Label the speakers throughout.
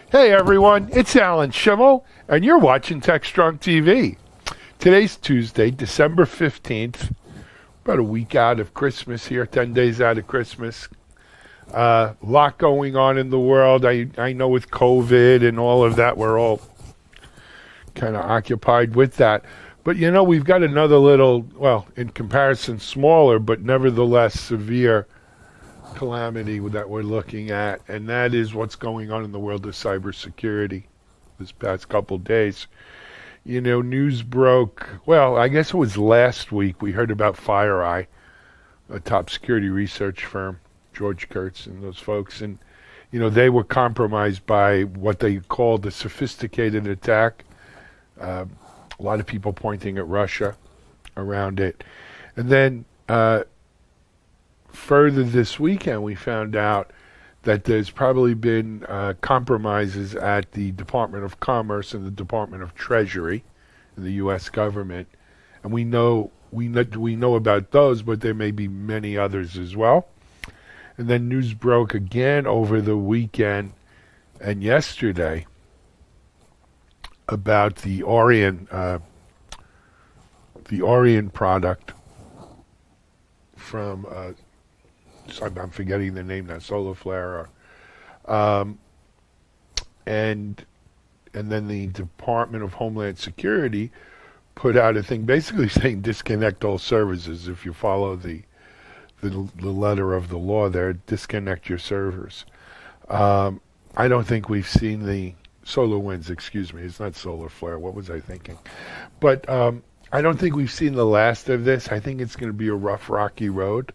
Speaker 1: Hey everyone, it's Alan Schimmel, and you're watching TechStrong TV. Today's Tuesday, December 15th, about a week out of Christmas here, 10 days out of Christmas. A lot going on in the world. I know with COVID and all of that, we're all kind of occupied with that. But you know, we've got another little, well, in comparison, smaller, but nevertheless severe calamity that we're looking at, and that is what's going on in the world of cybersecurity this past couple days. You know, news broke, well, I guess it was last week, we heard about FireEye, a top security research firm, George Kurtz and those folks, and, you know, they were compromised by what they called a sophisticated attack. A lot of people pointing at Russia around it. And then further this weekend, we found out that there's probably been compromises at the Department of Commerce and the Department of Treasury in the U.S. government, and we know about those, but there may be many others as well. And then news broke again over the weekend and yesterday about the Orion product from I'm forgetting the name now, SolarFlare, and then the Department of Homeland Security put out a thing basically saying disconnect all services. If you follow the letter of the law there, disconnect your servers. I don't think we've seen the SolarWinds, excuse me, it's not SolarFlare, what was I thinking? But I don't think we've seen the last of this. I think it's going to be a rough, rocky road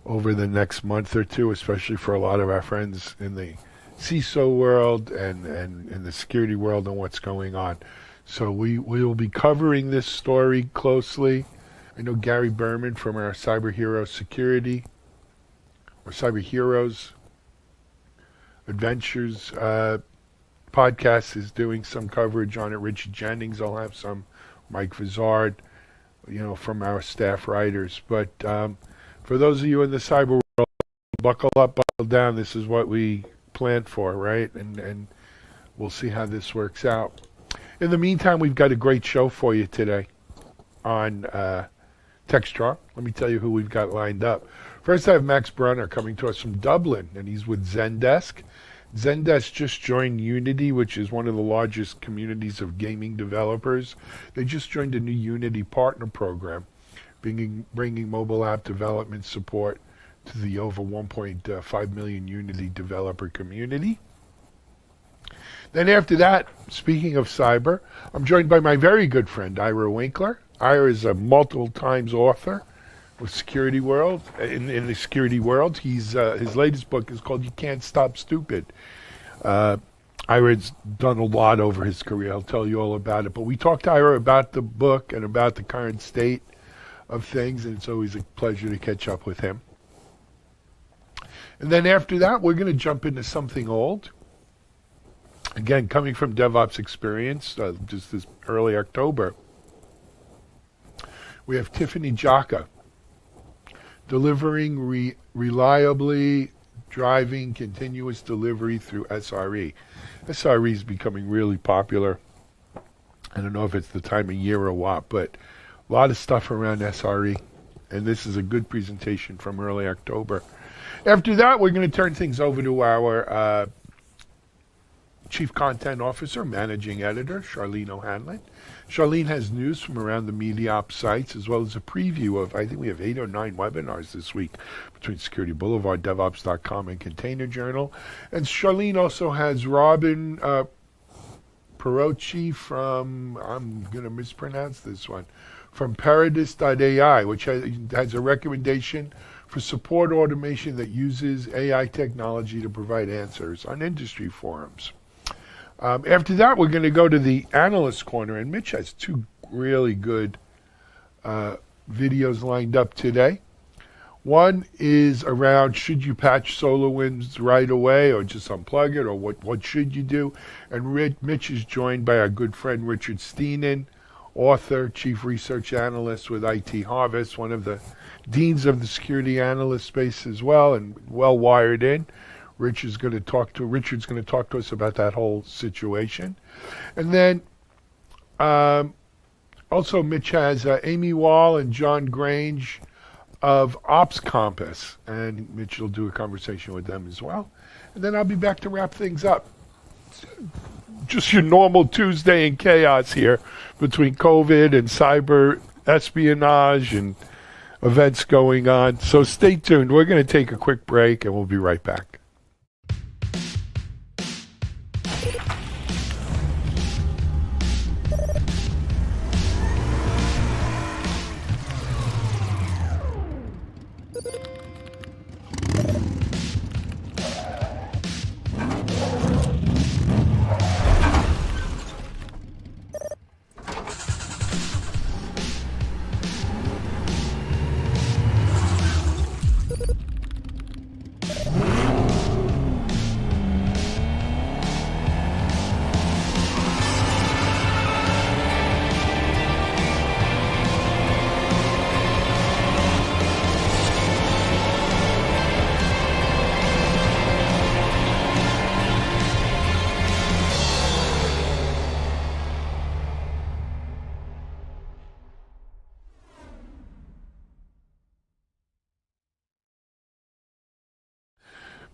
Speaker 1: over the next month or two, especially for a lot of our friends in the CISO world and in the security world and what's going on. So we will be covering this story closely. I know Gary Berman from our Cyber Heroes Adventures podcast is doing some coverage on it. Richard Jennings will have some, Mike Vizard, you know, from our staff writers. But for those of you in the cyber world, buckle up, buckle down. This is what we planned for, right? And we'll see how this works out. In the meantime, we've got a great show for you today on TechStrong. Let me tell you who we've got lined up. First, I have Max Brunner coming to us from Dublin, and he's with Zendesk. Zendesk just joined Unity, which is one of the largest communities of gaming developers. They just joined a new Unity partner program, bringing mobile app development support to the over 1.5 million Unity developer community. Then after that, speaking of cyber, I'm joined by my very good friend, Ira Winkler. Ira is a multiple times author with security world, in the security world. His latest book is called You Can't Stop Stupid. Ira's done a lot over his career. I'll tell you all about it. But we talked to Ira about the book and about the current state of things, and it's always a pleasure to catch up with him. And then after that, we're going to jump into something old. Again, coming from DevOps experience, just this early October, we have Tiffany Jaka, delivering reliably, driving continuous delivery through SRE. SRE is becoming really popular. I don't know if it's the time of year or what, but a lot of stuff around SRE, and this is a good presentation from early October. After that, we're going to turn things over to our Chief Content Officer, Managing Editor, Charlene O'Hanlon. Charlene has news from around the MediaOps sites, as well as a preview of, I think we have 8 or 9 webinars this week between Security Boulevard, DevOps.com, and Container Journal. And Charlene also has Robin Perochi from, I'm going to mispronounce this one, from Paradis.ai, which has a recommendation for support automation that uses AI technology to provide answers on industry forums. After that, we're going to go to the Analyst Corner, and Mitch has 2 really good videos lined up today. One is around should you patch SolarWinds right away or just unplug it, or what should you do? And Mitch is joined by our good friend Richard Steenan, author, chief research analyst with IT Harvest, one of the deans of the security analyst space as well, and well wired in. Richard's going to talk to us about that whole situation. And then also Mitch has Amy Wall and John Grange of Ops Compass, and Mitch will do a conversation with them as well. And then I'll be back to wrap things up. Just your normal Tuesday in chaos here between COVID and cyber espionage and events going on. So stay tuned. We're going to take a quick break and we'll be right back.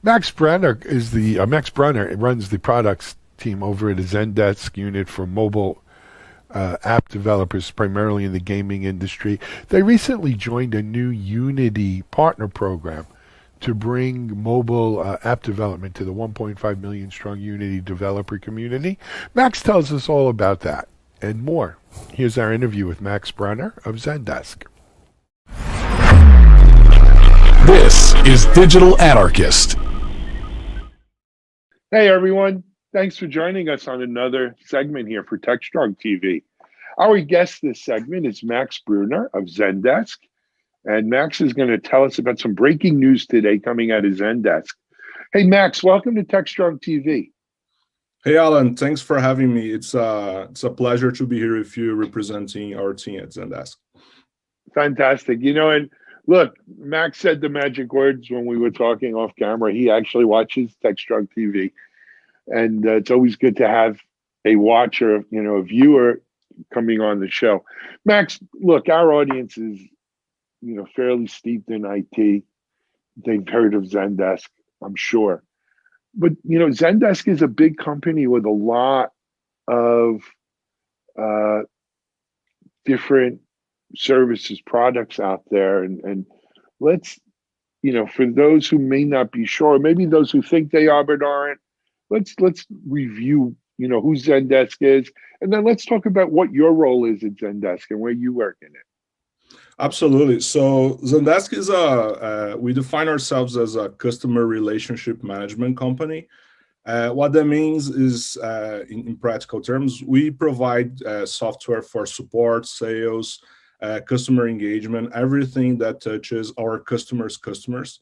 Speaker 1: Max Brenner runs the products team over at a Zendesk unit for mobile app developers, primarily in the gaming industry. They recently joined a new Unity partner program to bring mobile app development to the 1.5 million strong Unity developer community. Max tells us all about that and more. Here's our interview with Max Brenner of Zendesk.
Speaker 2: This is Digital Anarchist.
Speaker 1: Hey everyone, thanks for joining us on another segment here for TechStrong TV. Our guest this segment is Max Brunner of Zendesk, and Max is going to tell us about some breaking news today coming out of Zendesk. Hey Max, welcome to TechStrong TV.
Speaker 3: Hey Alan, thanks for having me. It's a pleasure to be here with you representing our team at Zendesk.
Speaker 1: Fantastic. And look, Max said the magic words when we were talking off camera. He actually watches TechStrong TV. And it's always good to have a watcher, a viewer coming on the show. Max, look, our audience is, fairly steeped in IT. They've heard of Zendesk, I'm sure. But, Zendesk is a big company with a lot of different services, products out there. And let's, for those who may not be sure, maybe those who think they are but aren't, let's review, who Zendesk is, and then let's talk about what your role is at Zendesk and where you work in it.
Speaker 3: Absolutely. So Zendesk is we define ourselves as a customer relationship management company. What that means is, in practical terms, we provide software for support, sales, customer engagement, everything that touches our customers' customers.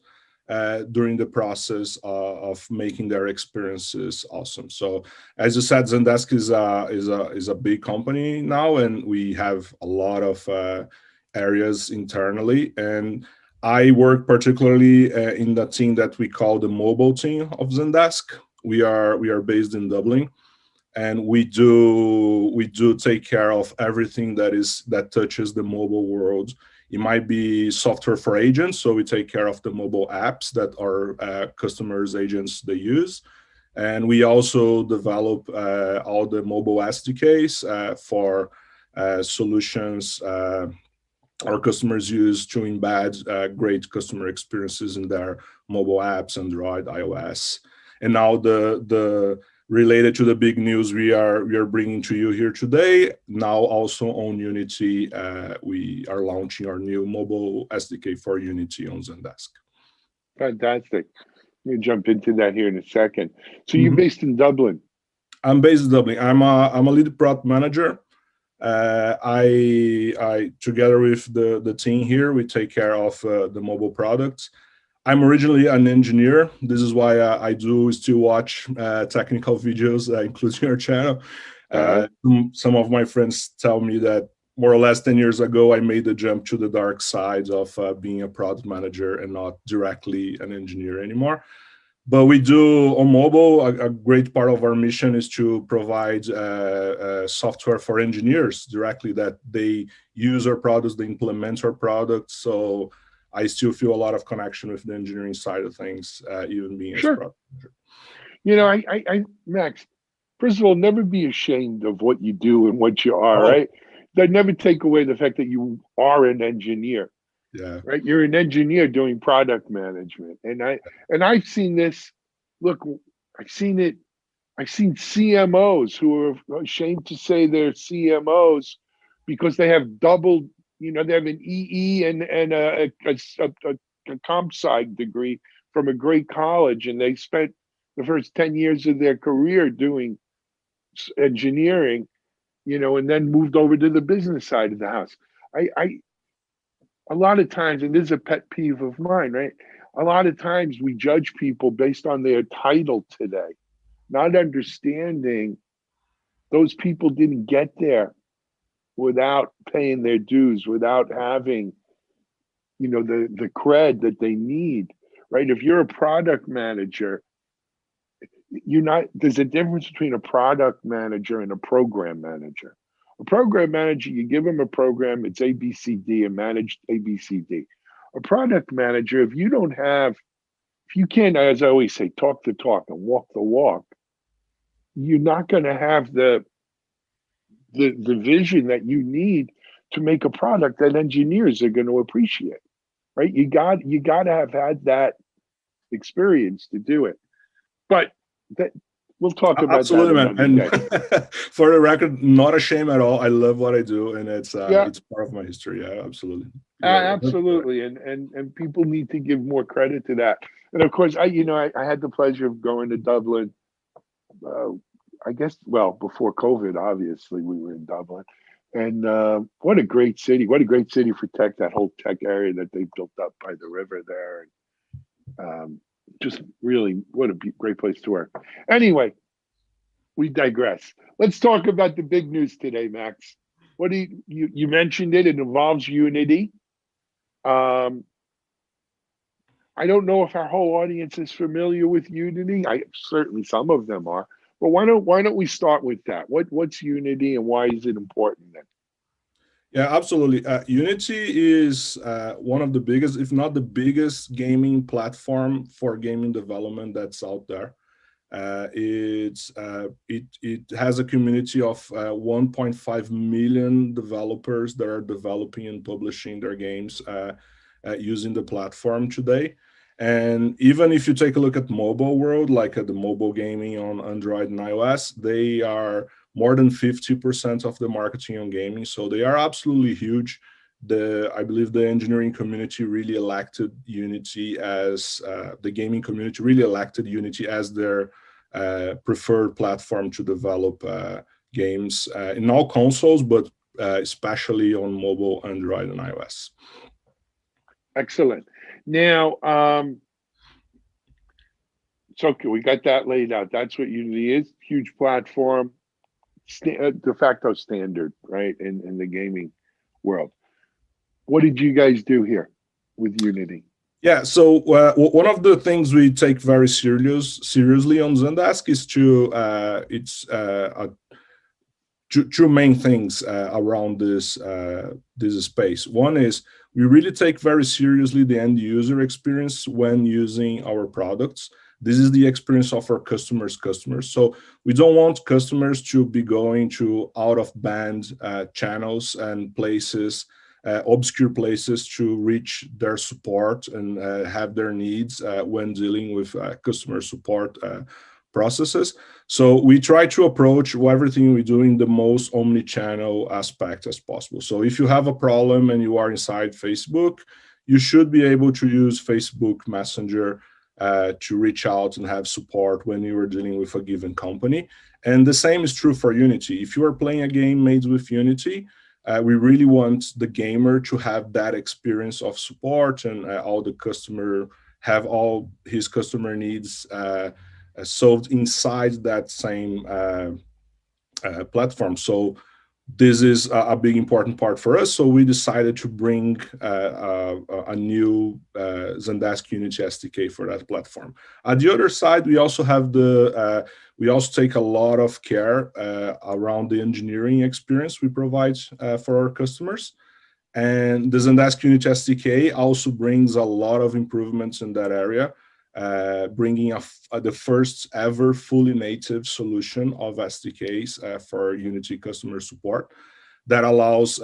Speaker 3: During the process of making their experiences awesome. So, as you said, Zendesk is a big company now, and we have a lot of areas internally. And I work particularly in the team that we call the mobile team of Zendesk. We are based in Dublin, and we do take care of everything that touches the mobile world. It might be software for agents, so we take care of the mobile apps that our customers' agents they use. And we also develop all the mobile SDKs for solutions our customers use to embed great customer experiences in their mobile apps, Android, iOS. And now the related to the big news we are bringing to you here today. Now also on Unity, we are launching our new mobile SDK for Unity on Zendesk.
Speaker 1: Fantastic. We'll jump into that here in a second. So you're based in Dublin.
Speaker 3: I'm based in Dublin. I'm a lead product manager. I together with the team here, we take care of the mobile products. I'm originally an engineer. This is why I do still watch technical videos, including your channel. Some of my friends tell me that more or less 10 years ago, I made the jump to the dark side of being a product manager and not directly an engineer anymore. But we do on mobile, a great part of our mission is to provide software for engineers directly, that they use our products, they implement our products. So I still feel a lot of connection with the engineering side of things, even being as
Speaker 1: Sure.
Speaker 3: product manager.
Speaker 1: You know, Max, first of all, never be ashamed of what you do and what you are,
Speaker 3: Oh,
Speaker 1: right? That never take away the fact that you are an engineer,
Speaker 3: yeah.
Speaker 1: right? You're an engineer doing product management. And I've seen this. Look, I've seen it. I've seen CMOs who are ashamed to say they're CMOs because they have double, you know, they have an EE and a comp sci degree from a great college, and they spent the first 10 years of their career doing engineering, you know, and then moved over to the business side of the house. I a lot of times, and this is a pet peeve of mine, right? A lot of times we judge people based on their title today, not understanding those people didn't get there without paying their dues, without having, you know, the cred that they need, right? If you're a product manager, you're not, there's a difference between a product manager and a program manager. A program manager, you give them a program, it's ABCD and managed ABCD. A product manager, if you don't have, if you can't, as I always say, talk the talk and walk the walk, you're not going to have the vision that you need to make a product that engineers are going to appreciate, right? You got to have had that experience to do it. But that we'll talk about
Speaker 3: Absolutely,
Speaker 1: that
Speaker 3: man.
Speaker 1: another
Speaker 3: And for the record, not a shame at all. I love what I do, and it's part of my history. Yeah, absolutely.
Speaker 1: Absolutely, and people need to give more credit to that. And of course, I had the pleasure of going to Dublin. I guess, well, before COVID, obviously we were in Dublin, and what a great city! What a great city for tech! That whole tech area that they built up by the river there, and just really, what a great place to work. Anyway, we digress. Let's talk about the big news today, Max. What do you mentioned it? It involves Unity. I don't know if our whole audience is familiar with Unity. Certainly some of them are. But why don't we start with that? What's Unity and why is it important then?
Speaker 3: Yeah, absolutely. Unity is one of the biggest, if not the biggest, gaming platform for gaming development that's out there. It has a community of 1.5 million developers that are developing and publishing their games using the platform today. And even if you take a look at mobile world, like at the mobile gaming on Android and iOS, they are more than 50% of the marketing on gaming. So they are absolutely huge. I believe the engineering community really elected Unity as the gaming community really elected Unity as their preferred platform to develop games in all consoles, but especially on mobile, Android, and iOS.
Speaker 1: Excellent. Now, so we got that laid out. That's what Unity is. Huge platform, de facto standard, right, in the gaming world. What did you guys do here with Unity?
Speaker 3: Yeah, so one of the things we take very seriously on Zendesk is two main things around this space. One is we really take very seriously the end user experience when using our products. This is the experience of our customers. So we don't want customers to be going to out-of-band channels and places, obscure places to reach their support and have their needs when dealing with customer support processes. So we try to approach everything we do in the most omni-channel aspect as possible. So if you have a problem and you are inside Facebook, you should be able to use Facebook Messenger to reach out and have support when you are dealing with a given company. And the same is true for Unity. If you are playing a game made with Unity, we really want the gamer to have that experience of support and have all his customer needs solved inside that same platform. So this is a big important part for us. So we decided to bring a new Zendesk Unity SDK for that platform. On the other side, we also have we also take a lot of care around the engineering experience we provide for our customers. And the Zendesk Unity SDK also brings a lot of improvements in that area, bringing the first ever fully native solution of SDKs for Unity customer support that allows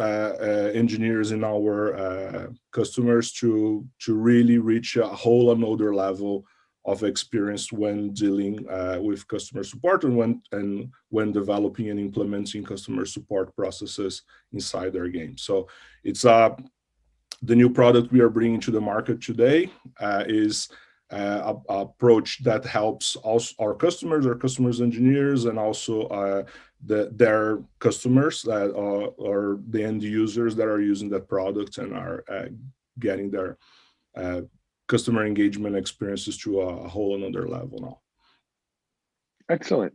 Speaker 3: engineers in our customers to really reach a whole another level of experience when dealing with customer support and when developing and implementing customer support processes inside their game. So it's the new product we are bringing to the market today is an approach that helps our customers engineers, and also their customers or the end users that are using that product and are getting their customer engagement experiences to a whole another level now.
Speaker 1: Excellent.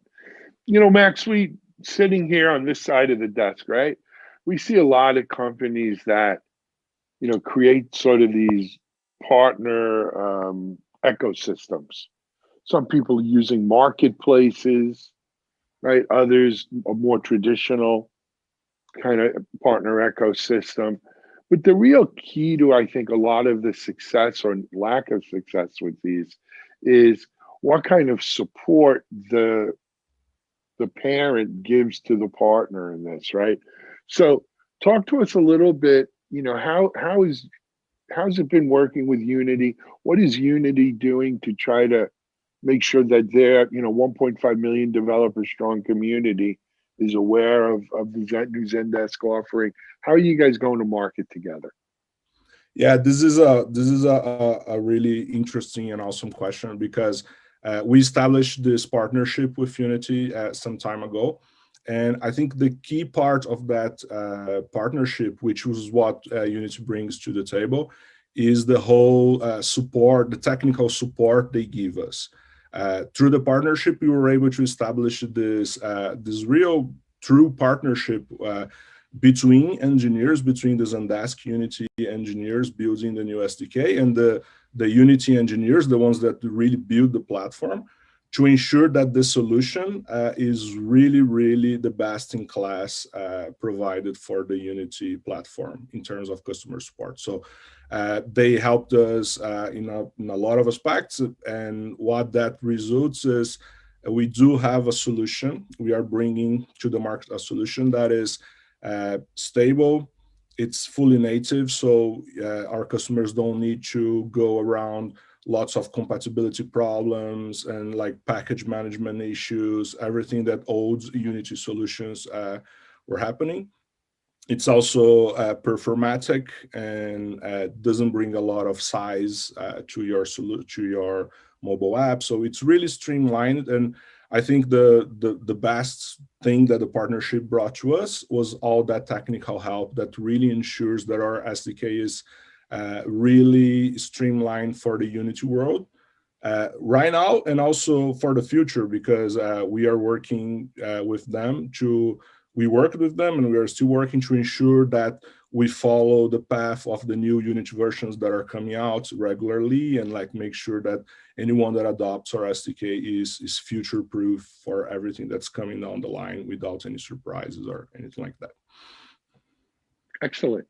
Speaker 1: You know, Max, we sitting here on this side of the desk, right? We see a lot of companies that, you know, create sort of these partner ecosystems. Some people using marketplaces, right? Others a more traditional kind of partner ecosystem. But the real key to, I think, a lot of the success or lack of success with these is what kind of support the parent gives to the partner in this, right? So talk to us a little bit, you know, how's it been working with Unity? What is Unity doing to try to make sure that their, you know, 1.5 million developer strong community is aware of the new Zendesk offering? How are you guys going to market together?
Speaker 3: Yeah, this is a really interesting and awesome question, because we established this partnership with Unity some time ago. And I think the key part of that partnership, which was what Unity brings to the table, is the whole support, the technical support they give us. Through the partnership, we were able to establish this real true partnership between engineers, between the Zendesk Unity engineers building the new SDK and the Unity engineers, the ones that really build the platform, to ensure that the solution is really the best in class provided for the Unity platform in terms of customer support. So they helped us in a lot of aspects, and what that results is we do have a solution. We are bringing to the market a solution that is stable. It's fully native, so our customers don't need to go around lots of compatibility problems and like package management issues, everything that old Unity solutions were happening. It's also performatic and doesn't bring a lot of size to your mobile app. So it's really streamlined. And I think the best thing that the partnership brought to us was all that technical help that really ensures that our SDK is really streamlined for the Unity world right now, and also for the future, because we are working with them we worked with them and we are still working to ensure that we follow the path of the new Unity versions that are coming out regularly, and like make sure that anyone that adopts our SDK is future proof for everything that's coming down the line without any surprises or anything like that.
Speaker 1: Excellent.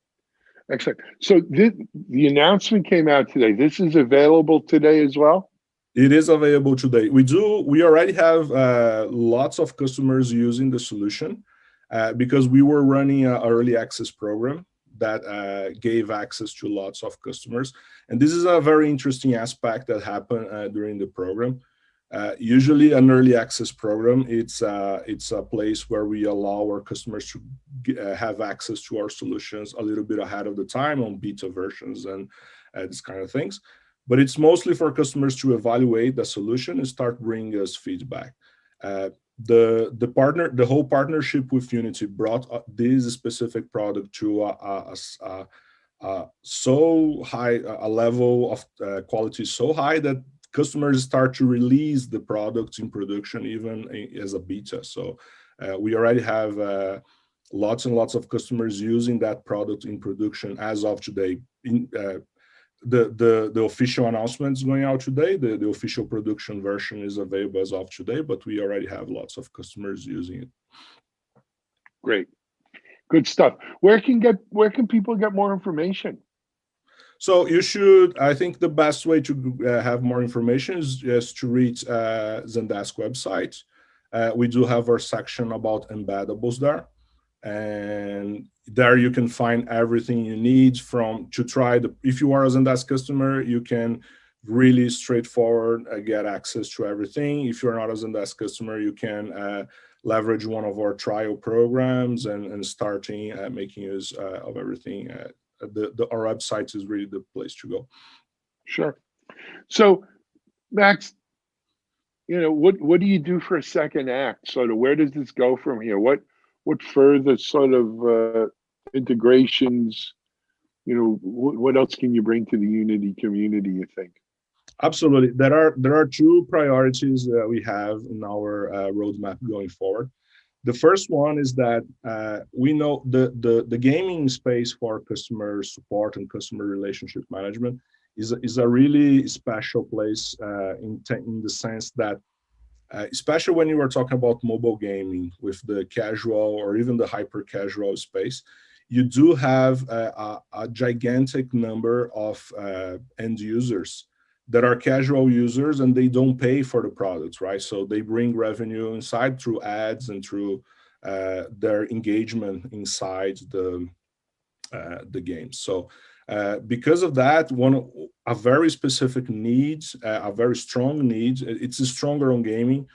Speaker 1: Excellent. So the announcement came out today. This is available today as well?
Speaker 3: It is available today. We already have lots of customers using the solution because we were running an early access program that gave access to lots of customers. And this is a very interesting aspect that happened during the program. Usually an early access program, it's a place where we allow our customers to have access to our solutions a little bit ahead of the time on beta versions and this kind of things. But it's mostly for customers to evaluate the solution and start bringing us feedback. The whole partnership with Unity brought this specific product to so high a level of quality so high that customers start to release the products in production even as a beta. So we already have lots and lots of customers using that product in production as of today. The official announcement is going out today. The official production version is available as of today, but we already have lots of customers using it.
Speaker 1: Great, good stuff. Where can people get more information?
Speaker 3: So you should, I think the best way to have more information is just to read Zendesk website. We do have our section about embeddables there. And there you can find everything you need to try if you are a Zendesk customer, you can really straightforward get access to everything. If you're not a Zendesk customer, you can leverage one of our trial programs and starting making use of everything. Our website is really the place to go.
Speaker 1: Sure. So, Max, what do you do for a second act? Sort of, where does this go from here? What further sort of integrations? What else can you bring to the Unity community, you think?
Speaker 3: Absolutely. There are two priorities that we have in our roadmap going forward. The first one is that we know the gaming space for customer support and customer relationship management is a really special place in the sense that, especially when you are talking about mobile gaming with the casual or even the hyper casual space, you do have a gigantic number of end users that are casual users and they don't pay for the products, right? So they bring revenue inside through ads and through their engagement inside the games. So because of that, a very specific need, a very strong need, it's stronger on gaming,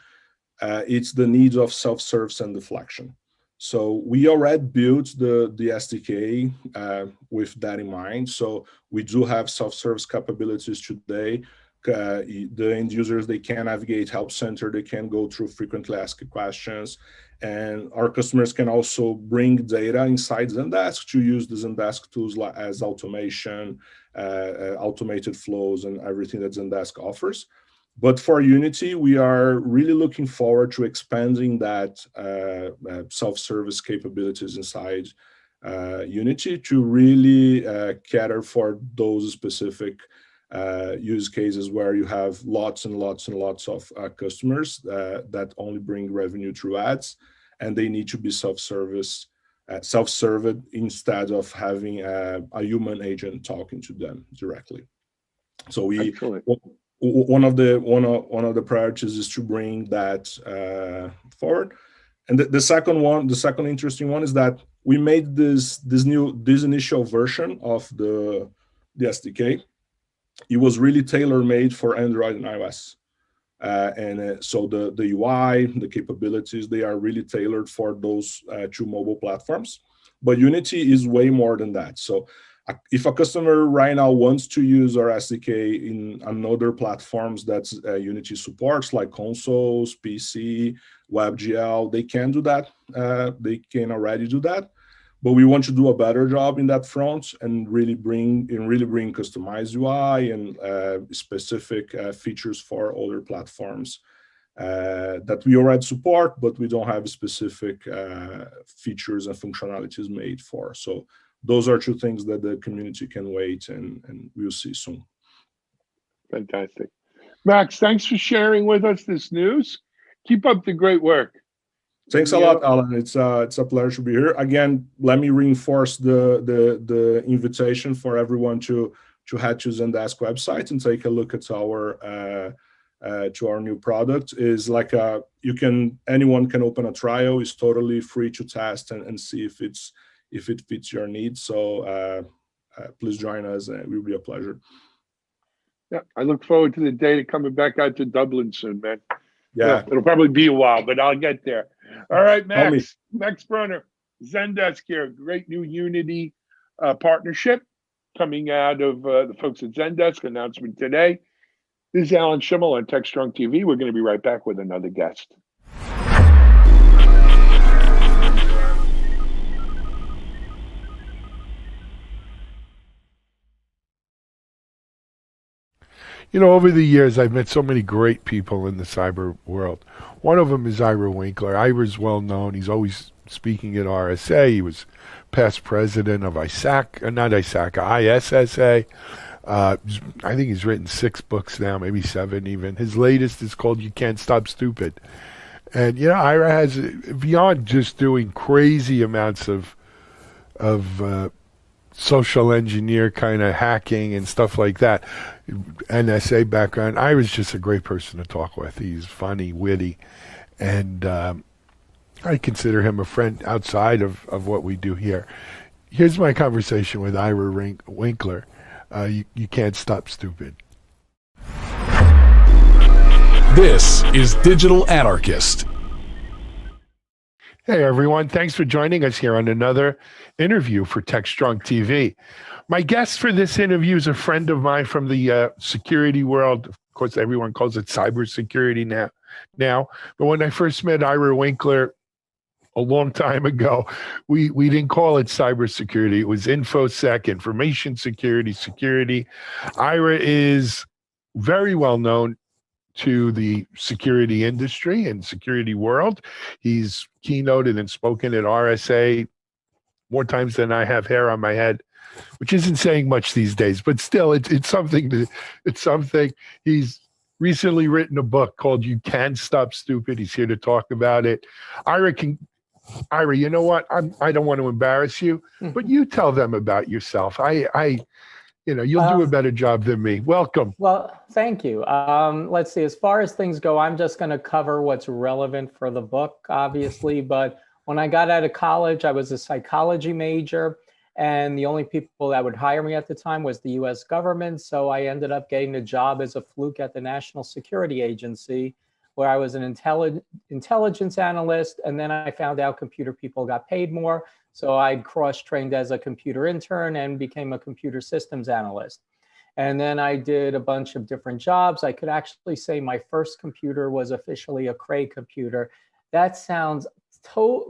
Speaker 3: it's the need of self-service and deflection. So we already built the SDK with that in mind. So we do have self-service capabilities today. The end users, they can navigate Help Center, they can go through frequently asked questions, and our customers can also bring data inside Zendesk to use the Zendesk tools as automation, automated flows, and everything that Zendesk offers. But for Unity, we are really looking forward to expanding that self-service capabilities inside Unity to really cater for those specific use cases where you have lots and lots and lots of customers that only bring revenue through ads, and they need to be self-served instead of having a human agent talking to them directly. So one of the priorities is to bring that forward. And the second interesting one is that we made this initial version of the SDK. It was really tailor-made for Android and iOS. So the UI, the capabilities, they are really tailored for those two mobile platforms. But Unity is way more than that. So if a customer right now wants to use our SDK in another platforms that Unity supports, like consoles, PC, WebGL, they can do that. They can already do that. But we want to do a better job in that front and really bring customized UI and specific features for other platforms that we already support, but we don't have specific features and functionalities made for. So those are two things that the community can wait and we'll see soon.
Speaker 1: Fantastic. Max, thanks for sharing with us this news. Keep up the great work.
Speaker 3: Thanks a lot, Alan. It's a pleasure to be here. Again, let me reinforce the invitation for everyone to head to Zendesk website and take a look at our new product. Is like anyone can open a trial. It's totally free to test and see if it fits your needs. So please join us. It will be a pleasure.
Speaker 1: Yeah, I look forward to the day coming back out to Dublin soon, man.
Speaker 3: Yeah,
Speaker 1: it'll probably be a while, but I'll get there. All right, Max Brunner, Zendesk here. Great new Unity partnership coming out of the folks at Zendesk. Announcement today. This is Alan Schimmel on TechStrong TV. We're going to be right back with another guest.
Speaker 2: Over the years, I've met so many great people in the cyber world. One of them is Ira Winkler. Ira's well known. He's always
Speaker 1: speaking at RSA. He was past president of ISSA. I think he's written 6 books now, maybe 7 even. His latest is called You Can't Stop Stupid. And, Ira has, beyond just doing crazy amounts of social engineer kind of hacking and stuff like that, NSA background, Ira's just a great person to talk with. He's funny, witty, and I consider him a friend outside of what we do here. Here's my conversation with Ira Winkler. You can't stop stupid.
Speaker 4: This is Digital Anarchist.
Speaker 1: Hey everyone, thanks for joining us here on another interview for TechStrong TV. My guest for this interview is a friend of mine from the security world. Of course, everyone calls it cybersecurity now. But when I first met Ira Winkler a long time ago, we didn't call it cybersecurity. It was InfoSec, information security. Ira is very well known to the security industry and security world. He's keynoted and spoken at RSA more times than I have hair on my head, which isn't saying much these days, but still it's something. He's recently written a book called You Can't Stop Stupid. He's here to talk about it. Ira, you know what? I don't want to embarrass you, but you tell them about yourself. You'll do a better job than me. Welcome.
Speaker 5: Well, thank you. Let's see, as far as things go, I'm just going to cover what's relevant for the book, obviously. But when I got out of college, I was a psychology major, and the only people that would hire me at the time was the US government. So I ended up getting a job as a fluke at the National Security Agency, where I was an intelligence analyst. And then I found out computer people got paid more. So I cross-trained as a computer intern and became a computer systems analyst. And then I did a bunch of different jobs. I could actually say my first computer was officially a Cray computer. That sounds,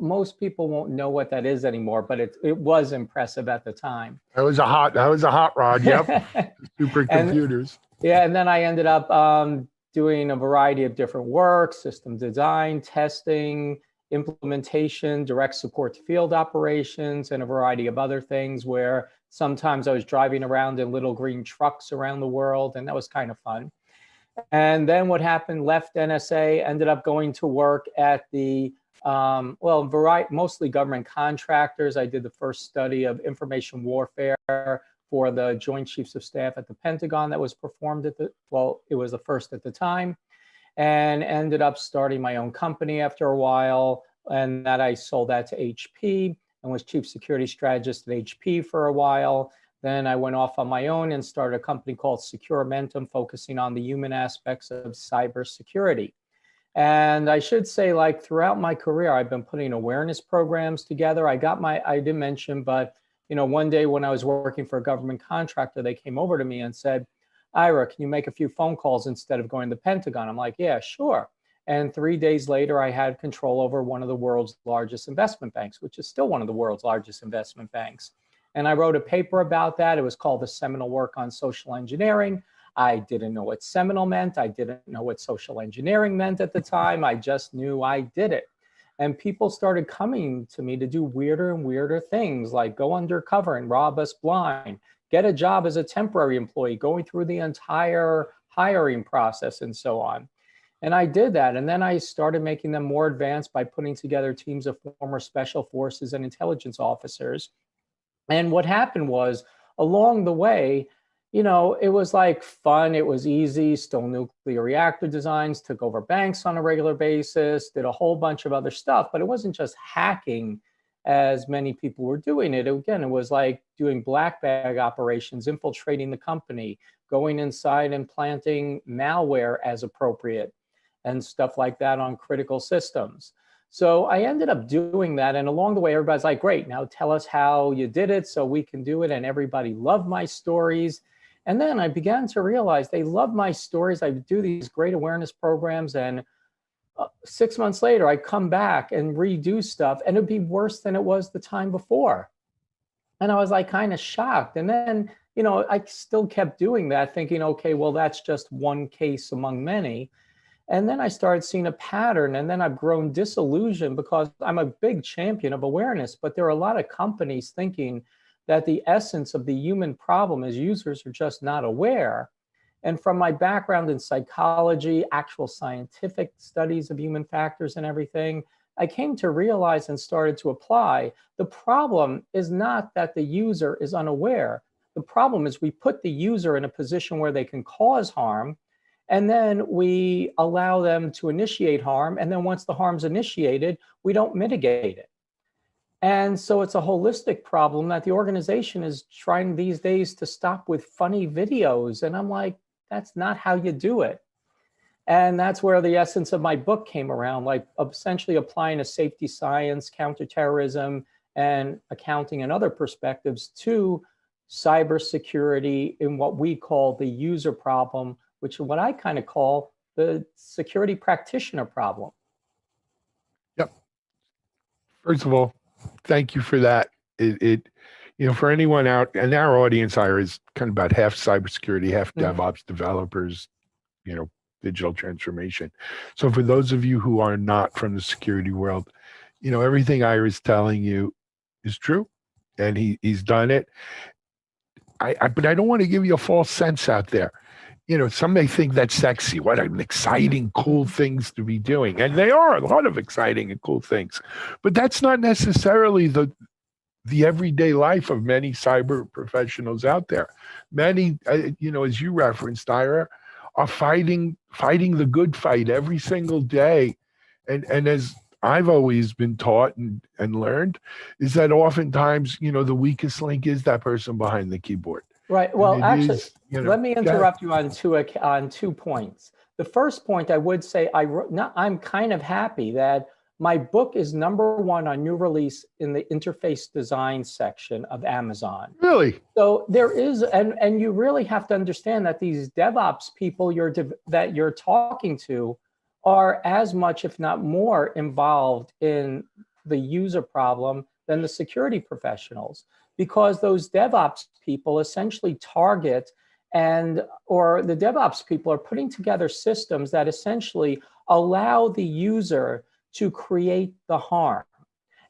Speaker 5: most people won't know what that is anymore, but it was impressive at the time.
Speaker 1: That was a hot rod, yep. Supercomputers.
Speaker 5: And then I ended up doing a variety of different work, system design, testing, implementation, direct support to field operations, and a variety of other things where sometimes I was driving around in little green trucks around the world, and that was kind of fun. And then what happened, left NSA, ended up going to work at the, mostly government contractors. I did the first study of information warfare for the Joint Chiefs of Staff at the Pentagon that was performed it was the first at the time. And ended up starting my own company after a while, and that I sold that to HP and was chief security strategist at HP for a while. Then I went off on my own and started a company called Securementum, focusing on the human aspects of cybersecurity. And I should say, like, throughout my career, I've been putting awareness programs together. I didn't mention, but one day when I was working for a government contractor, they came over to me and said, Ira, can you make a few phone calls instead of going to the Pentagon? I'm like, yeah, sure. And 3 days later, I had control over one of the world's largest investment banks, which is still one of the world's largest investment banks. And I wrote a paper about that. It was called The Seminal Work on Social Engineering. I didn't know what Seminal meant. I didn't know what social engineering meant at the time. I just knew I did it. And people started coming to me to do weirder and weirder things, like go undercover and rob us blind, get a job as a temporary employee, going through the entire hiring process and so on. And I did that. And then I started making them more advanced by putting together teams of former special forces and intelligence officers. And what happened was, along the way, it was like fun. It was easy. Stole nuclear reactor designs, took over banks on a regular basis, did a whole bunch of other stuff. But it wasn't just hacking as many people were doing it. Again, it was like doing black bag operations, infiltrating the company, going inside and planting malware as appropriate, and stuff like that on critical systems. So I ended up doing that. And along the way, everybody's like, great, now tell us how you did it so we can do it. And everybody loved my stories. And then I began to realize they love my stories. I do these great awareness programs, and 6 months later, I come back and redo stuff, and it'd be worse than it was the time before. And I was like kind of shocked. And then, I still kept doing that, thinking, okay, well, that's just one case among many. And then I started seeing a pattern, and then I've grown disillusioned because I'm a big champion of awareness, but there are a lot of companies thinking that the essence of the human problem is users are just not aware. And from my background in psychology, actual scientific studies of human factors and everything, I came to realize and started to apply the problem is not that the user is unaware. The problem is we put the user in a position where they can cause harm, and then we allow them to initiate harm. And then once the harm's initiated, we don't mitigate it. And so it's a holistic problem that the organization is trying these days to stop with funny videos. And I'm like, that's not how you do it. And that's where the essence of my book came around, like essentially applying a safety science, counterterrorism, and accounting and other perspectives to cybersecurity in what we call the user problem, which is what I kind of call the security practitioner problem.
Speaker 1: Yep. First of all, thank you for that. For anyone out, and our audience, Ira, is kind of about half cybersecurity, half DevOps developers, digital transformation. So for those of you who are not from the security world, everything Ira is telling you is true, and he's done it. But I don't want to give you a false sense out there. Some may think that's sexy. What an exciting, cool things to be doing. And they are a lot of exciting and cool things. But that's not necessarily the everyday life of many cyber professionals out there. Many, as you referenced, Ira, are fighting the good fight every single day. And as I've always been taught and learned, is that oftentimes, the weakest link is that person behind the keyboard.
Speaker 5: Right. Well, actually, let me interrupt you on two points. The first point, I would say I'm kind of happy that my book is #1 on new release in the interface design section of Amazon.
Speaker 1: Really?
Speaker 5: So there is, and you really have to understand that these DevOps people that you're talking to are as much, if not more, involved in the user problem than the security professionals, because those DevOps people essentially target or the DevOps people are putting together systems that essentially allow the user to create the harm.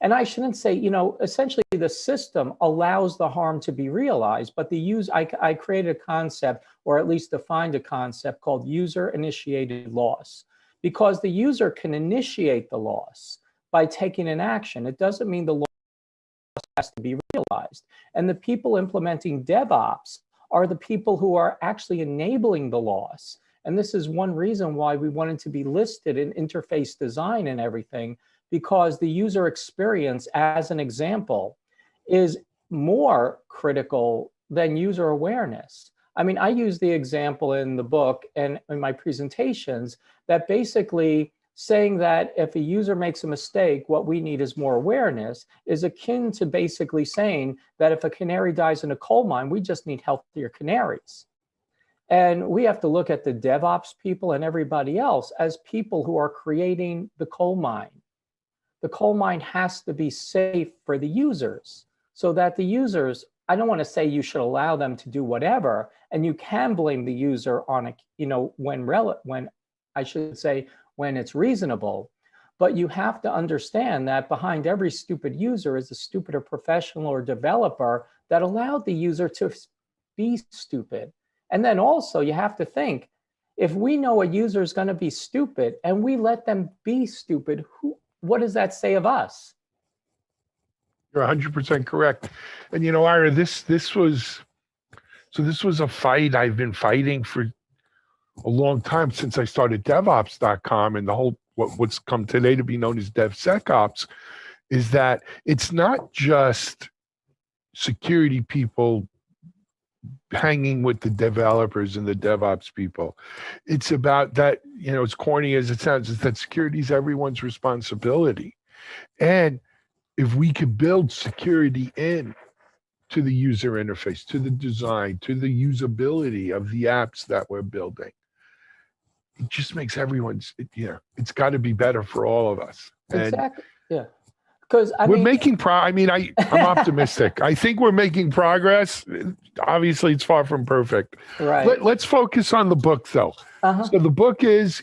Speaker 5: And I shouldn't say, essentially the system allows the harm to be realized, but I created a concept, or at least defined a concept called user-initiated loss, because the user can initiate the loss by taking an action. It doesn't mean the loss has to be realized. And the people implementing DevOps are the people who are actually enabling the loss. And this is one reason why we wanted to be listed in interface design and everything, because the user experience, as an example, is more critical than user awareness. I mean, I use the example in the book and in my presentations that basically saying that if a user makes a mistake, what we need is more awareness, is akin to basically saying that if a canary dies in a coal mine, we just need healthier canaries. And we have to look at the DevOps people and everybody else as people who are creating the coal mine. The coal mine has to be safe for the users, so that the users, I don't want to say you should allow them to do whatever, and you can blame the user on when it's reasonable, but you have to understand that behind every stupid user is a stupider professional or developer that allowed the user to be stupid. And then also you have to think, if we know a user is going to be stupid and we let them be stupid, what does that say of us?
Speaker 1: You're 100% correct. And Ira, this was a fight I've been fighting for a long time, since I started DevOps.com, and the whole what's come today to be known as DevSecOps, is that it's not just security people hanging with the developers and the DevOps people. It's about that, as corny as it sounds, is that security is everyone's responsibility. And if we could build security in to the user interface, to the design, to the usability of the apps that we're building, it just makes everyone's, it's got to be better for all of us.
Speaker 5: Exactly. Yeah. Because
Speaker 1: we're making I'm optimistic. I think we're making progress. Obviously, it's far from perfect.
Speaker 5: Right.
Speaker 1: Let's focus on the book, though. So the book is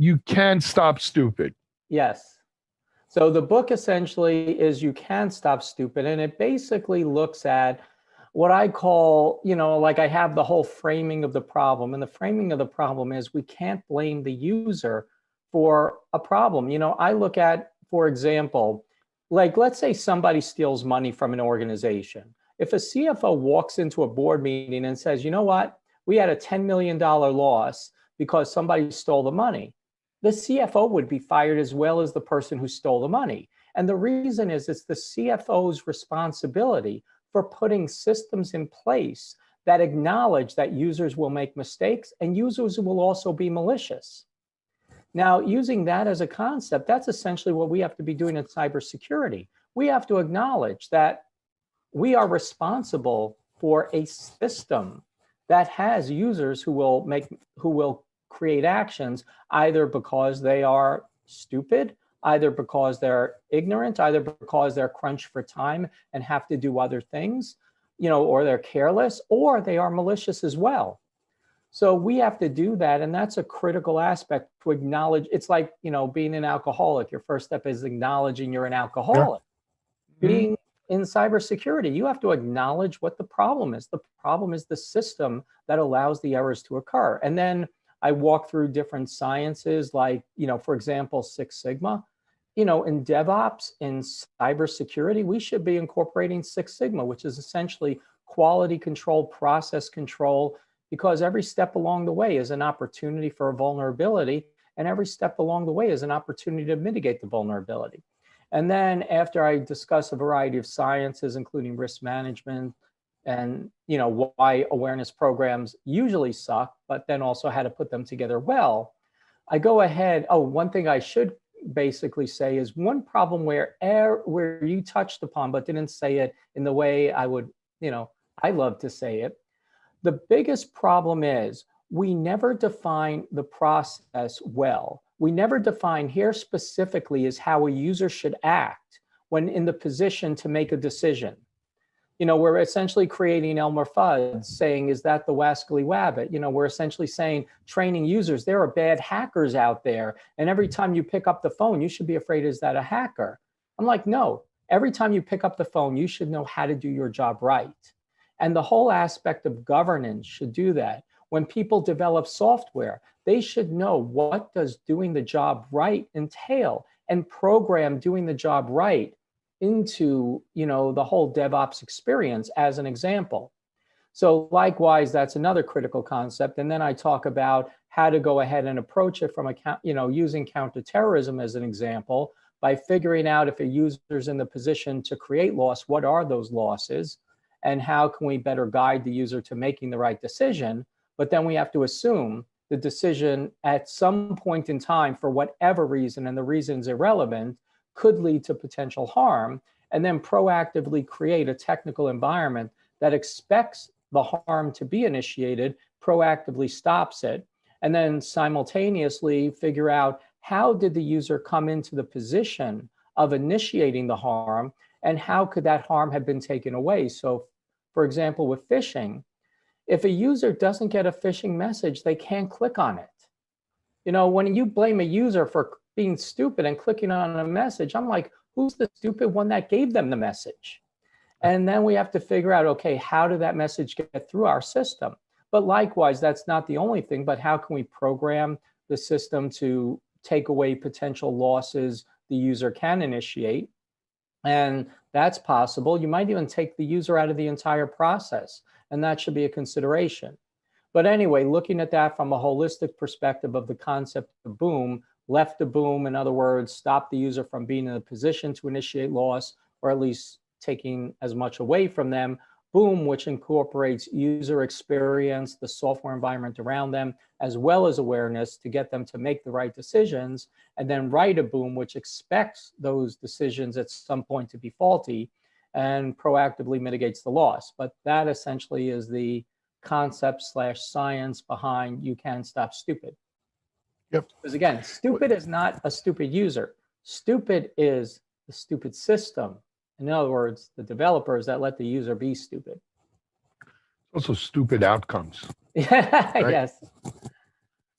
Speaker 2: You Can Stop Stupid.
Speaker 5: Yes. So the book essentially is You Can Stop Stupid, and it basically looks at what I call, like I have the whole framing of the problem, and the framing of the problem is we can't blame the user for a problem. I look at, for example, like let's say somebody steals money from an organization. If a CFO walks into a board meeting and says, you know what, we had a $10 million loss because somebody stole the money, the CFO would be fired as well as the person who stole the money. And the reason is it's the CFO's responsibility for putting systems in place that acknowledge that users will make mistakes and users will also be malicious. Now, using that as a concept, that's essentially what we have to be doing in cybersecurity. We have to acknowledge that we are responsible for a system that has users who will create actions either because they are stupid, either because they're ignorant, either because they're crunched for time and have to do other things, or they're careless, or they are malicious as well. So we have to do that, and that's a critical aspect to acknowledge. It's like, being an alcoholic. Your first step is acknowledging you're an alcoholic. Yeah. Being in cybersecurity, you have to acknowledge what the problem is. The problem is the system that allows the errors to occur. And then I walk through different sciences like, for example, Six Sigma. In DevOps, in cybersecurity, we should be incorporating Six Sigma, which is essentially quality control, process control, because every step along the way is an opportunity for a vulnerability, and every step along the way is an opportunity to mitigate the vulnerability. And then after I discuss a variety of sciences, including risk management, and why awareness programs usually suck, but then also how to put them together well, I go ahead. Oh, one thing I should basically say is one problem where you touched upon but didn't say it in the way I would, I love to say it. The biggest problem is we never define the process well. We never define here specifically is how a user should act when in the position to make a decision. We're essentially creating Elmer Fudd saying, is that the wascally wabbit? We're essentially saying, training users, there are bad hackers out there. And every time you pick up the phone, you should be afraid, is that a hacker? I'm like, no, every time you pick up the phone, you should know how to do your job right. And the whole aspect of governance should do that. When people develop software, they should know what does doing the job right entail and program doing the job right into the whole DevOps experience as an example. So likewise, that's another critical concept. And then I talk about how to go ahead and approach it from using counterterrorism as an example by figuring out if a user's in the position to create loss, what are those losses, and how can we better guide the user to making the right decision. But then we have to assume the decision at some point in time, for whatever reason, and the reason's irrelevant, could lead to potential harm, and then proactively create a technical environment that expects the harm to be initiated, proactively stops it, and then simultaneously figure out how did the user come into the position of initiating the harm, and how could that harm have been taken away. So, for example, with phishing, if a user doesn't get a phishing message, they can't click on it. When you blame a user for being stupid and clicking on a message, I'm like, who's the stupid one that gave them the message? And then we have to figure out, okay, how did that message get through our system? But likewise, that's not the only thing, but how can we program the system to take away potential losses the user can initiate? And that's possible. You might even take the user out of the entire process, and that should be a consideration. But anyway, looking at that from a holistic perspective of the concept of boom, left a boom, in other words, stop the user from being in a position to initiate loss, or at least taking as much away from them. Boom, which incorporates user experience, the software environment around them, as well as awareness to get them to make the right decisions. And then right a boom, which expects those decisions at some point to be faulty and proactively mitigates the loss. But that essentially is the concept/science behind You Can Stop Stupid.
Speaker 2: Yep.
Speaker 5: Because again, stupid is not a stupid user. Stupid is the stupid system. In other words, the developers that let the user be stupid.
Speaker 2: Also stupid outcomes.
Speaker 5: Yeah,
Speaker 2: Right?
Speaker 5: yes.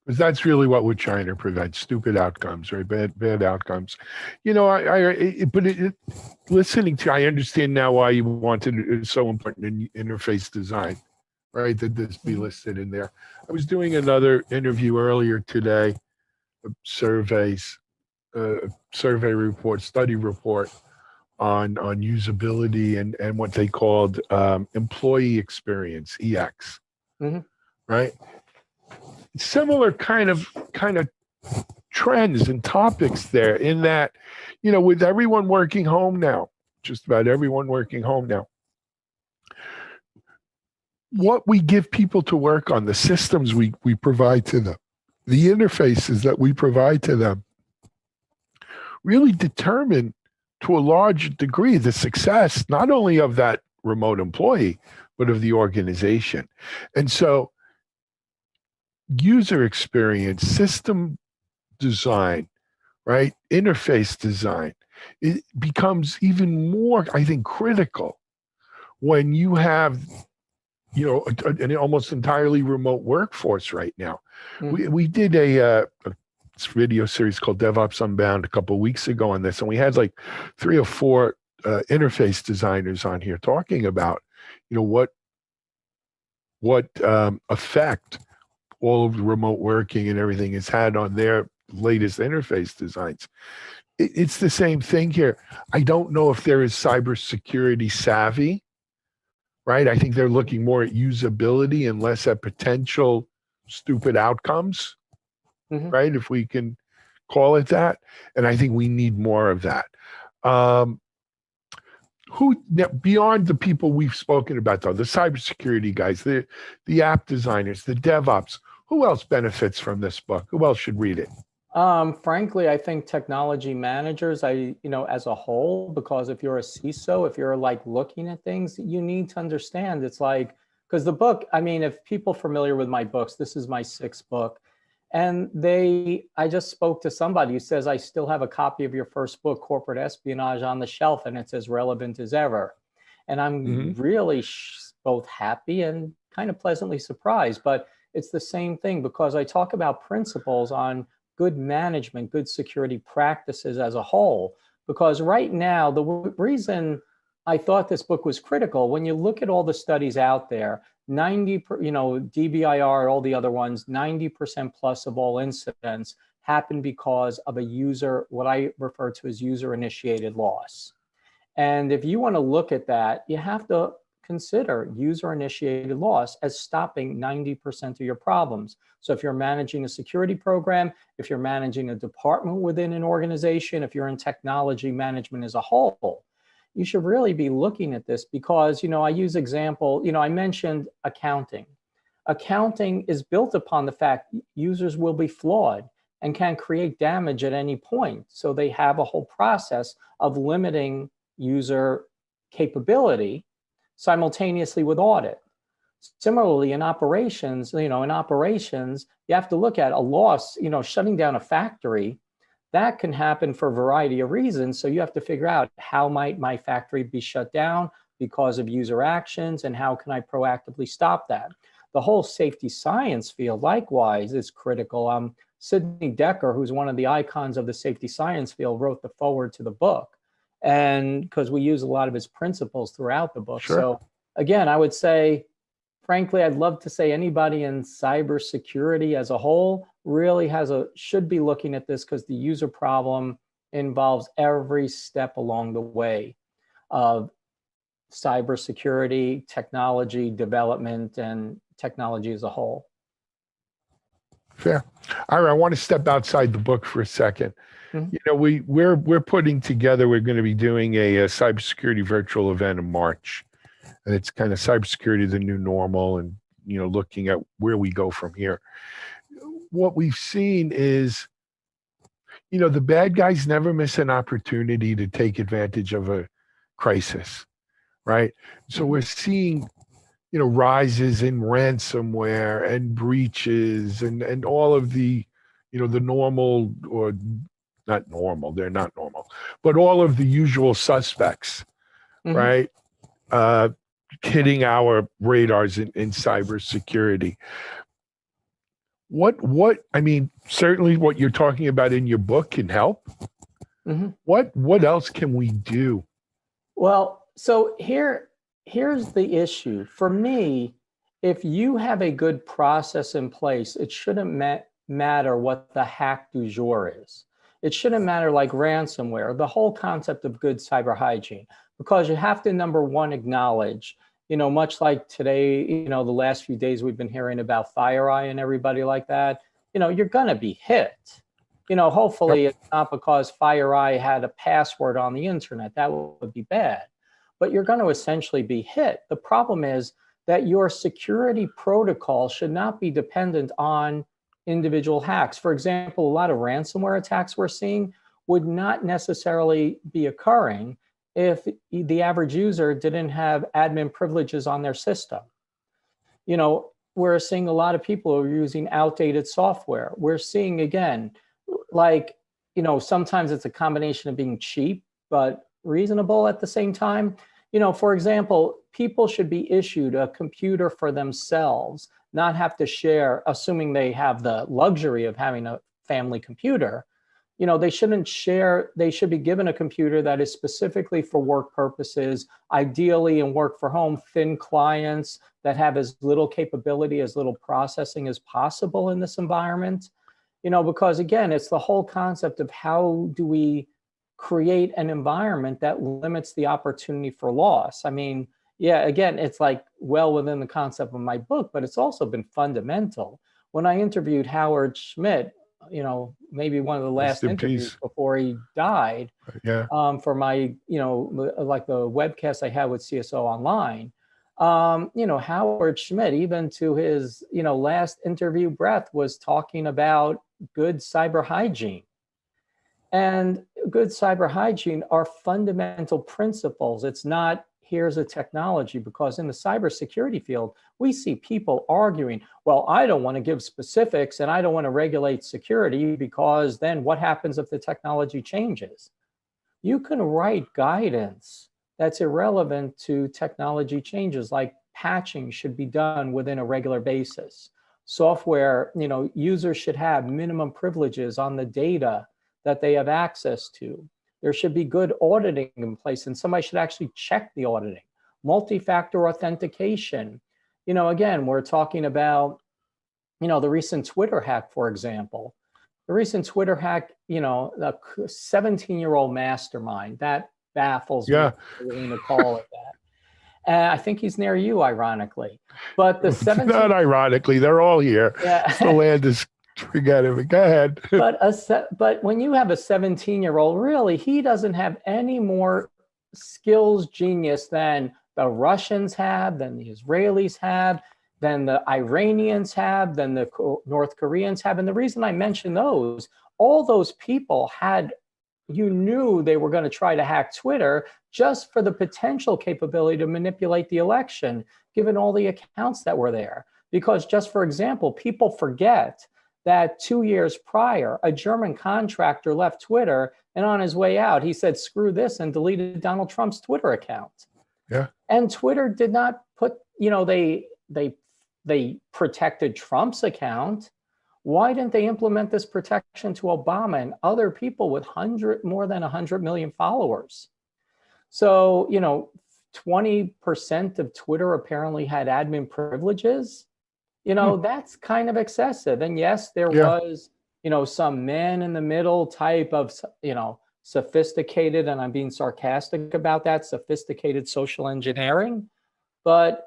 Speaker 1: Because that's really what we're trying to prevent: stupid outcomes, right? Bad outcomes. Listening to, I understand now why you wanted it's so important in interface design, right? That this be listed in there. I was doing another interview earlier today, survey report, study report on usability and what they called employee experience, EX, right? Similar kind of trends and topics there, in that, with everyone working home now, just about everyone working home now, what we give people to work on, the systems we provide to them, the interfaces that we provide to them, really determine to a large degree the success, not only of that remote employee, but of the organization. And so user experience, system design, right? Interface design, it becomes even more, I think, critical when you have, an almost entirely remote workforce right now. We did a video series called DevOps Unbound a couple of weeks ago on this, and we had like 3 or 4 interface designers on here talking about, what effect all of the remote working and everything has had on their latest interface designs. It's the same thing here. I don't know if there is cybersecurity savvy, right? I think they're looking more at usability and less at potential stupid outcomes, right? If we can call it that. And I think we need more of that. Beyond the people we've spoken about, though, the cybersecurity guys, the app designers, the DevOps, who else benefits from this book? Who else should read it?
Speaker 5: Frankly, I think technology managers, as a whole, because if you're a CISO, if you're like looking at things, you need to understand, it's like, because the book, if people are familiar with my books, this is my 6th book. And I just spoke to somebody who says, I still have a copy of your first book, Corporate Espionage, on the shelf, and it's as relevant as ever. And I'm really both happy and kind of pleasantly surprised. But it's the same thing, because I talk about principles on good management, good security practices as a whole. Because right now, the reason I thought this book was critical, when you look at all the studies out there, DBIR, all the other ones, 90% plus of all incidents happen because of a user, what I refer to as user-initiated loss. And if you want to look at that, you have to consider user-initiated loss as stopping 90% of your problems. So if you're managing a security program, if you're managing a department within an organization, if you're in technology management as a whole, you should really be looking at this, because, I use example, I mentioned accounting. Accounting is built upon the fact users will be flawed and can create damage at any point. So they have a whole process of limiting user capability simultaneously with audit. Similarly, in operations, you have to look at a loss, shutting down a factory. That can happen for a variety of reasons. So you have to figure out, how might my factory be shut down because of user actions, and how can I proactively stop that? The whole safety science field, likewise, is critical. Sidney Decker, who's one of the icons of the safety science field, wrote the foreword to the book. And because we use a lot of his principles throughout the book.
Speaker 1: Sure.
Speaker 5: So again, I would say, frankly, I'd love to say anybody in cybersecurity as a whole really should be looking at this, because the user problem involves every step along the way of cybersecurity, technology development, and technology as a whole.
Speaker 1: Fair. Ira, I want to step outside the book for a second. We're putting together, we're going to be doing a cybersecurity virtual event in March. And it's kind of cybersecurity, the new normal, and, looking at where we go from here. What we've seen is, the bad guys never miss an opportunity to take advantage of a crisis, right? So we're seeing, rises in ransomware and breaches and all of the, the normal, or not normal, they're not normal, but all of the usual suspects, right? Hitting our radars in cybersecurity. I mean, certainly what you're talking about in your book can help.
Speaker 5: Mhm.
Speaker 1: What else can we do?
Speaker 5: Well, so here's the issue. For me, if you have a good process in place, it shouldn't matter what the hack du jour is. It shouldn't matter like ransomware, the whole concept of good cyber hygiene, because you have to, number one, acknowledge, much like today, the last few days we've been hearing about FireEye and everybody like that, you're going to be hit. Hopefully it's not because FireEye had a password on the internet. That would be bad. But you're going to essentially be hit. The problem is that your security protocol should not be dependent on individual hacks. For example, a lot of ransomware attacks we're seeing would not necessarily be occurring if the average user didn't have admin privileges on their system. We're seeing a lot of people who are using outdated software. We're seeing, again, sometimes it's a combination of being cheap, but reasonable at the same time. For example, people should be issued a computer for themselves, not have to share, assuming they have the luxury of having a family computer. They shouldn't share, they should be given a computer that is specifically for work purposes, ideally in work for home, thin clients that have as little capability, as little processing as possible in this environment. Because again, it's the whole concept of how do we create an environment that limits the opportunity for loss. I mean, yeah, again, it's like well within the concept of my book, but it's also been fundamental. When I interviewed Howard Schmidt, maybe one of the last interviews before he died,
Speaker 1: Yeah.
Speaker 5: For my, like the webcast I had with CSO Online, Howard Schmidt, even to his, last interview breath, was talking about good cyber hygiene. And good cyber hygiene are fundamental principles. It's not, here's a technology, because in the cybersecurity field, we see people arguing, well, I don't want to give specifics and I don't want to regulate security because then what happens if the technology changes? You can write guidance that's irrelevant to technology changes, like patching should be done within a regular basis. Software, users should have minimum privileges on the data that they have access to. There should be good auditing in place, and somebody should actually check the auditing. Multi-factor authentication. Again, we're talking about, the recent Twitter hack, for example. The recent Twitter hack, the 17-year-old mastermind, that baffles me to call it that. And I think he's near you, ironically. But the 17
Speaker 1: Not ironically, they're all here.
Speaker 5: Yeah.
Speaker 1: The land is, forget it. Go ahead.
Speaker 5: But when you have a 17-year-old, really, he doesn't have any more skills genius than the Russians have, than the Israelis have, than the Iranians have, than the North Koreans have. And the reason I mention those, all those people had, you knew they were going to try to hack Twitter just for the potential capability to manipulate the election, given all the accounts that were there. Because just for example, people forget that 2 years prior, a German contractor left Twitter, and on his way out, he said, screw this, and deleted Donald Trump's Twitter account.
Speaker 1: Yeah.
Speaker 5: And Twitter did not put, they protected Trump's account. Why didn't they implement this protection to Obama and other people with more than 100 million followers? So, 20% of Twitter apparently had admin privileges. That's kind of excessive. And yes, there was, some man in the middle type of, sophisticated, and I'm being sarcastic about that, sophisticated social engineering. But,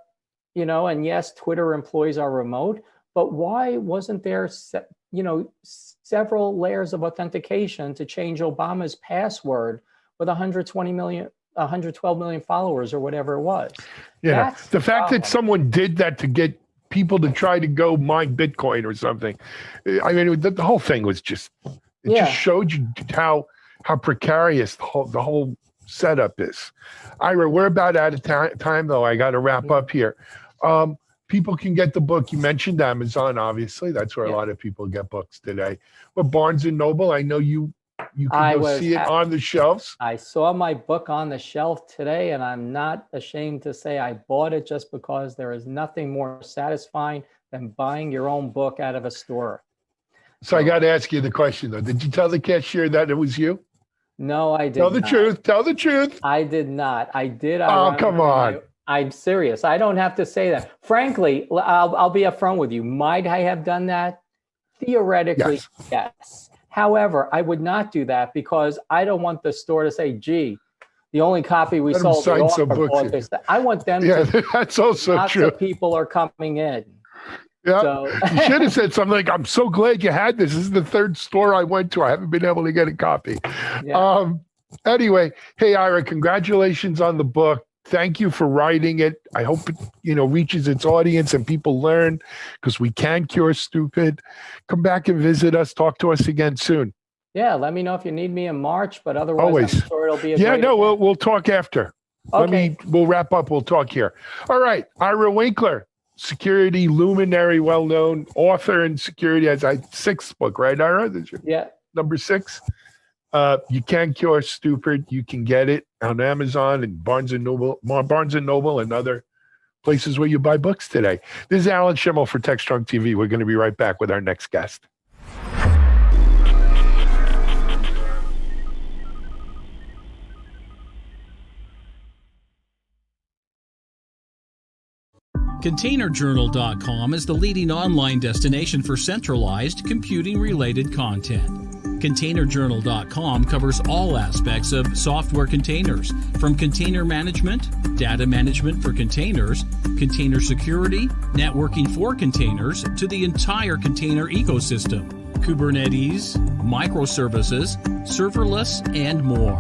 Speaker 5: and yes, Twitter employees are remote, but why wasn't there, several layers of authentication to change Obama's password with 112 million followers or whatever it was?
Speaker 1: Yeah.
Speaker 5: That's
Speaker 1: The fact that someone did that to get people to try to go mine Bitcoin or something. I mean, the whole thing was just, just showed you how precarious the whole setup is. Ira, we're about out of time though. I got to wrap up here. People can get the book. You mentioned Amazon, obviously. That's where a lot of people get books today. But Barnes and Noble, I know you can go see it on the shelves.
Speaker 5: I saw my book on the shelf today, and I'm not ashamed to say I bought it just because there is nothing more satisfying than buying your own book out of a store.
Speaker 1: So I got to ask you the question though. Did you tell the cashier that it was you?
Speaker 5: No, I did
Speaker 1: Tell the
Speaker 5: not.
Speaker 1: truth. Tell the truth.
Speaker 5: I did not. I did.
Speaker 1: Oh, come on.
Speaker 5: I'm serious. I don't have to say that. Frankly, I'll be upfront with you. Might I have done that? Theoretically, yes. However, I would not do that because I don't want the store to say, gee, the only copy we sold.
Speaker 1: Sign some books.
Speaker 5: I want them
Speaker 1: Yeah,
Speaker 5: to.
Speaker 1: that's also
Speaker 5: Lots
Speaker 1: true.
Speaker 5: of people are coming in.
Speaker 1: Yeah.
Speaker 5: So,
Speaker 1: You should have said something like, I'm so glad you had this. This is the third store I went to. I haven't been able to get a copy.
Speaker 5: yeah.
Speaker 1: Anyway, hey, Ira, congratulations on the book. Thank you for writing it. I hope it, reaches its audience and people learn because we can cure stupid. Come back and visit us. Talk to us again soon.
Speaker 5: Yeah, let me know if you need me in March, but otherwise,
Speaker 1: Always.
Speaker 5: I'm sure it'll be a
Speaker 1: Yeah,
Speaker 5: great
Speaker 1: no,
Speaker 5: event.
Speaker 1: we'll talk after.
Speaker 5: Okay.
Speaker 1: We'll wrap up. We'll talk here. All right. Ira Winkler, security luminary, well-known author in security, has a 6th book, right, Ira?
Speaker 5: Yeah.
Speaker 1: Number 6. You can cure stupid. You can get it on Amazon and Barnes and Noble and other places where you buy books today. This is Alan Schimmel for TechStrong TV. We're going to be right back with our next guest.
Speaker 6: ContainerJournal.com is the leading online destination for centralized computing-related content. ContainerJournal.com covers all aspects of software containers, from container management, data management for containers, container security, networking for containers, to the entire container ecosystem, Kubernetes, microservices, serverless, and more.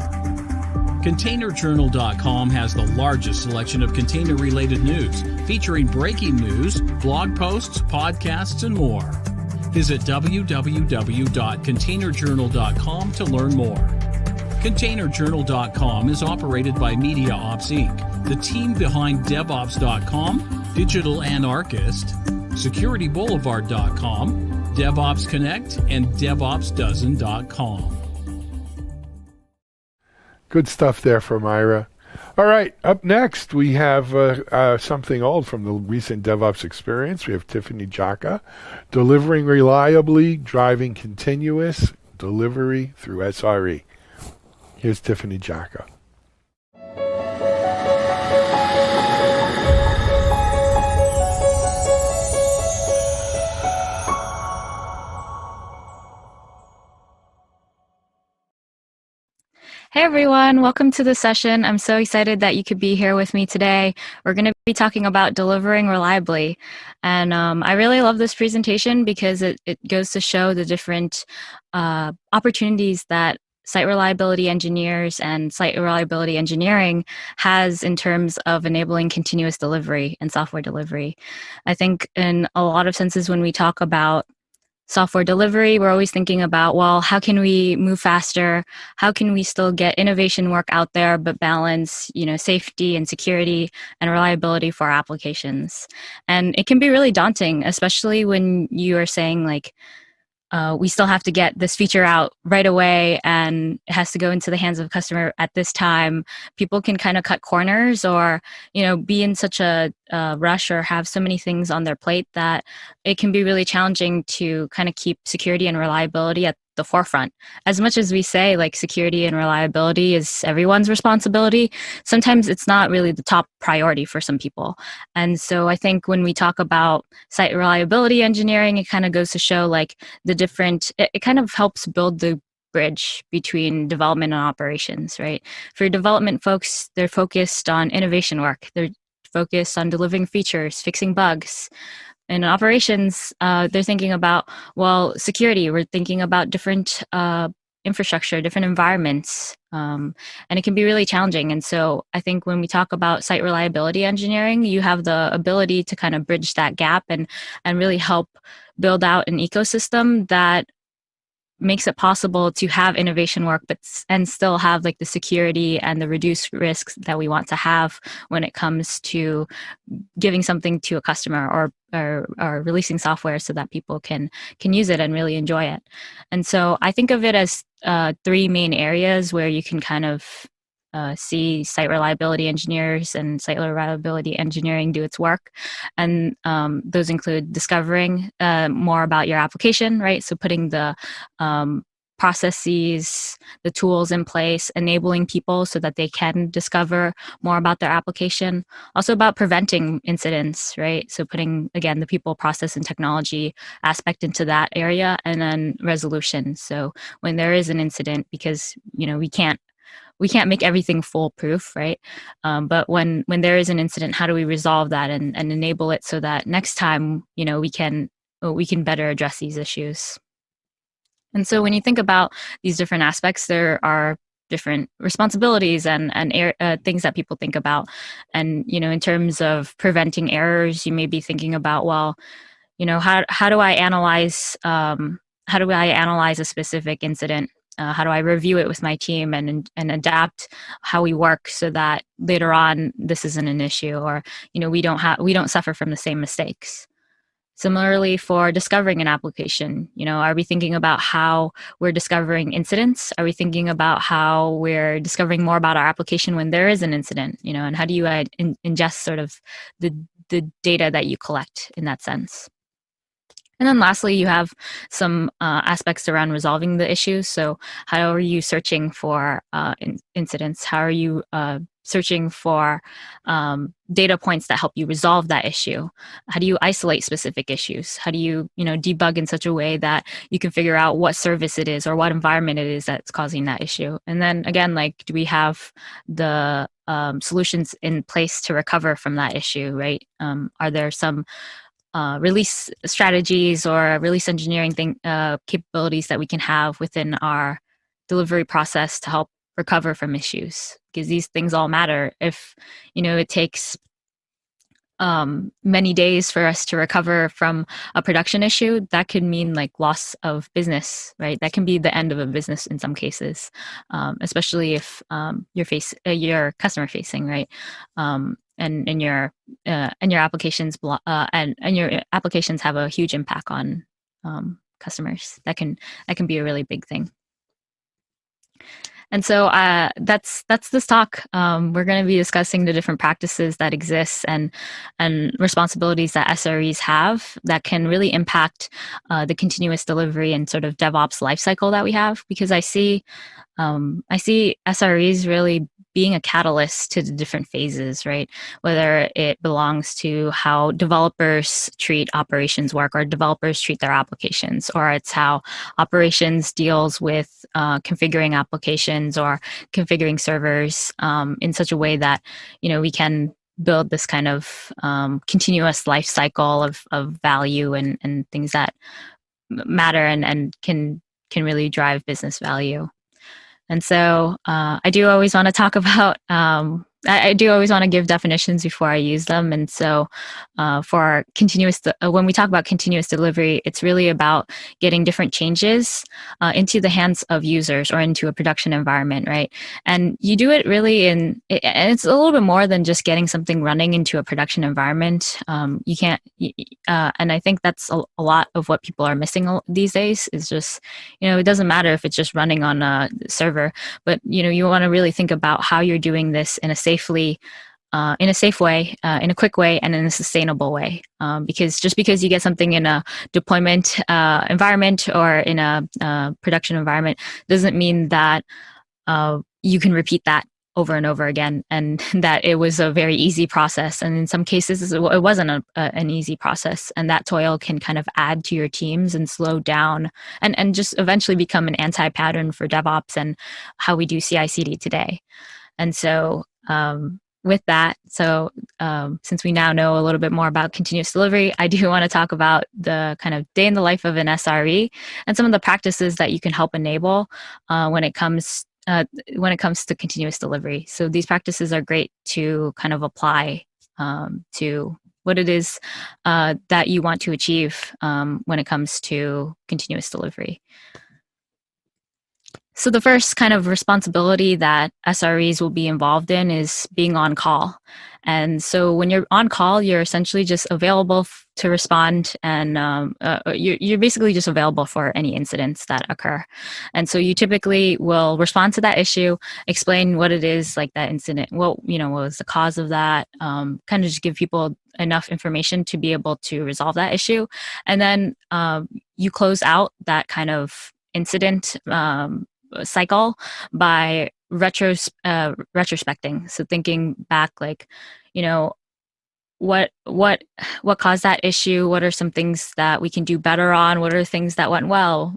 Speaker 6: ContainerJournal.com has the largest selection of container-related news, featuring breaking news, blog posts, podcasts, and more. Visit www.containerjournal.com to learn more. ContainerJournal.com is operated by MediaOps Inc., the team behind DevOps.com, Digital Anarchist, SecurityBoulevard.com, DevOps Connect, and DevOpsDozen.com.
Speaker 1: Good stuff there from Ira. All right, up next, we have something old from the recent DevOps experience. We have Tiffany Jaka, delivering reliably, driving continuous delivery through SRE. Here's Tiffany Jaka.
Speaker 7: Hey everyone, welcome to the session. I'm so excited that you could be here with me today. We're going to be talking about delivering reliably. And I really love this presentation because it goes to show the different opportunities that site reliability engineers and site reliability engineering has in terms of enabling continuous delivery and software delivery. I think in a lot of senses when we talk about software delivery, we're always thinking about, well, how can we move faster? How can we still get innovation work out there, but balance, safety and security and reliability for our applications? And it can be really daunting, especially when you are saying like, we still have to get this feature out right away and it has to go into the hands of a customer at this time. People can kind of cut corners or, be in such a rush or have so many things on their plate that it can be really challenging to kind of keep security and reliability at the forefront. As much as we say like security and reliability is everyone's responsibility, sometimes it's not really the top priority for some people. And so I think when we talk about site reliability engineering, it kind of goes to show like the different, it kind of helps build the bridge between development and operations, right? For development folks, they're focused on innovation work. They're focused on delivering features, fixing bugs. In operations, they're thinking about, well, security. We're thinking about different infrastructure, different environments, and it can be really challenging. And so I think when we talk about site reliability engineering, you have the ability to kind of bridge that gap and really help build out an ecosystem that makes it possible to have innovation work, and still have like the security and the reduced risks that we want to have when it comes to giving something to a customer or releasing software so that people can use it and really enjoy it. And so I think of it as 3 main areas where you can kind of see site reliability engineers and site reliability engineering do its work. And those include discovering more about your application, right? So putting the processes, the tools in place, enabling people so that they can discover more about their application. Also about preventing incidents, right? So putting, again, the people, process, and technology aspect into that area, and then resolution. So when there is an incident, because, you know, we can't make everything foolproof, right? But when there is an incident, how do we resolve that and enable it so that next time, you know, we can better address these issues. And so when you think about these different aspects, there are different responsibilities and things that people think about. And, you know, in terms of preventing errors, you may be thinking about, well, you know, how do I analyze a specific incident? How do I review it with my team and adapt how we work so that later on this isn't an issue, or, you know, we don't suffer from the same mistakes. Similarly, for discovering an application, you know, are we thinking about how we're discovering incidents? Are we thinking about how we're discovering more about our application when there is an incident? You know, and how do you ingest sort of the data that you collect in that sense? And then lastly, you have some aspects around resolving the issues. So how are you searching for incidents? How are you searching for data points that help you resolve that issue? How do you isolate specific issues? How do you, you know, debug in such a way that you can figure out what service it is or what environment it is that's causing that issue? And then again, like, do we have the solutions in place to recover from that issue, right? Are there some release strategies or release engineering capabilities that we can have within our delivery process to help recover from issues? Because these things all matter. If, you know, it takes many days for us to recover from a production issue, that could mean like loss of business, right? That can be the end of a business in some cases, especially if you're customer facing, right? And your applications and your applications have a huge impact on customers. That can be a really big thing. And so that's this talk. We're going to be discussing the different practices that exist and responsibilities that SREs have that can really impact the continuous delivery and sort of DevOps lifecycle that we have. Because I see SREs really being a catalyst to the different phases, right? Whether it belongs to how developers treat operations work or developers treat their applications, or it's how operations deals with configuring applications or configuring servers in such a way that, you know, we can build this kind of continuous life cycle of value and things that matter and can really drive business value. And so I do always want to talk about, I do always want to give definitions before I use them. And so for continuous, when we talk about continuous delivery, it's really about getting different changes into the hands of users or into a production environment, right? And you do it really and it's a little bit more than just getting something running into a production environment. You can't, and I think that's a lot of what people are missing these days is just, you know, it doesn't matter if it's just running on a server, but, you know, you want to really think about how you're doing this in a safe way, in a quick way, and in a sustainable way. Because just because you get something in a deployment environment or in a production environment doesn't mean that you can repeat that over and over again, and that it was a very easy process. And in some cases, it wasn't an easy process. And that toil can kind of add to your teams and slow down and just eventually become an anti-pattern for DevOps and how we do CI/CD today. And so with that, since we now know a little bit more about continuous delivery, I do want to talk about the kind of day in the life of an SRE and some of the practices that you can help enable when it comes to continuous delivery. So these practices are great to kind of apply to what it is that you want to achieve when it comes to continuous delivery. So the first kind of responsibility that SREs will be involved in is being on call. And so when you're on call, you're essentially just available to respond, and you're basically just available for any incidents that occur. And so you typically will respond to that issue, explain what it is, like that incident, what was the cause of that, kind of just give people enough information to be able to resolve that issue. And then you close out that kind of incident cycle by retrospecting. So thinking back, like, what caused that issue? What are some things that we can do better on? What are things that went well?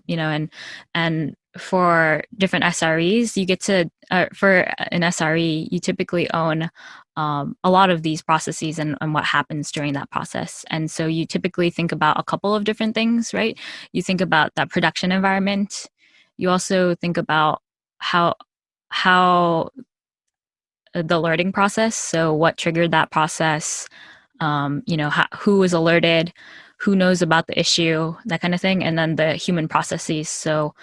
Speaker 7: And for different SREs, you get to for an SRE, you typically own a lot of these processes and what happens during that process. And so you typically think about a couple of different things, right? You think about that production environment. You also think about how the alerting process. So what triggered that process? Who was alerted? Who knows about the issue? That kind of thing. And then the human processes. So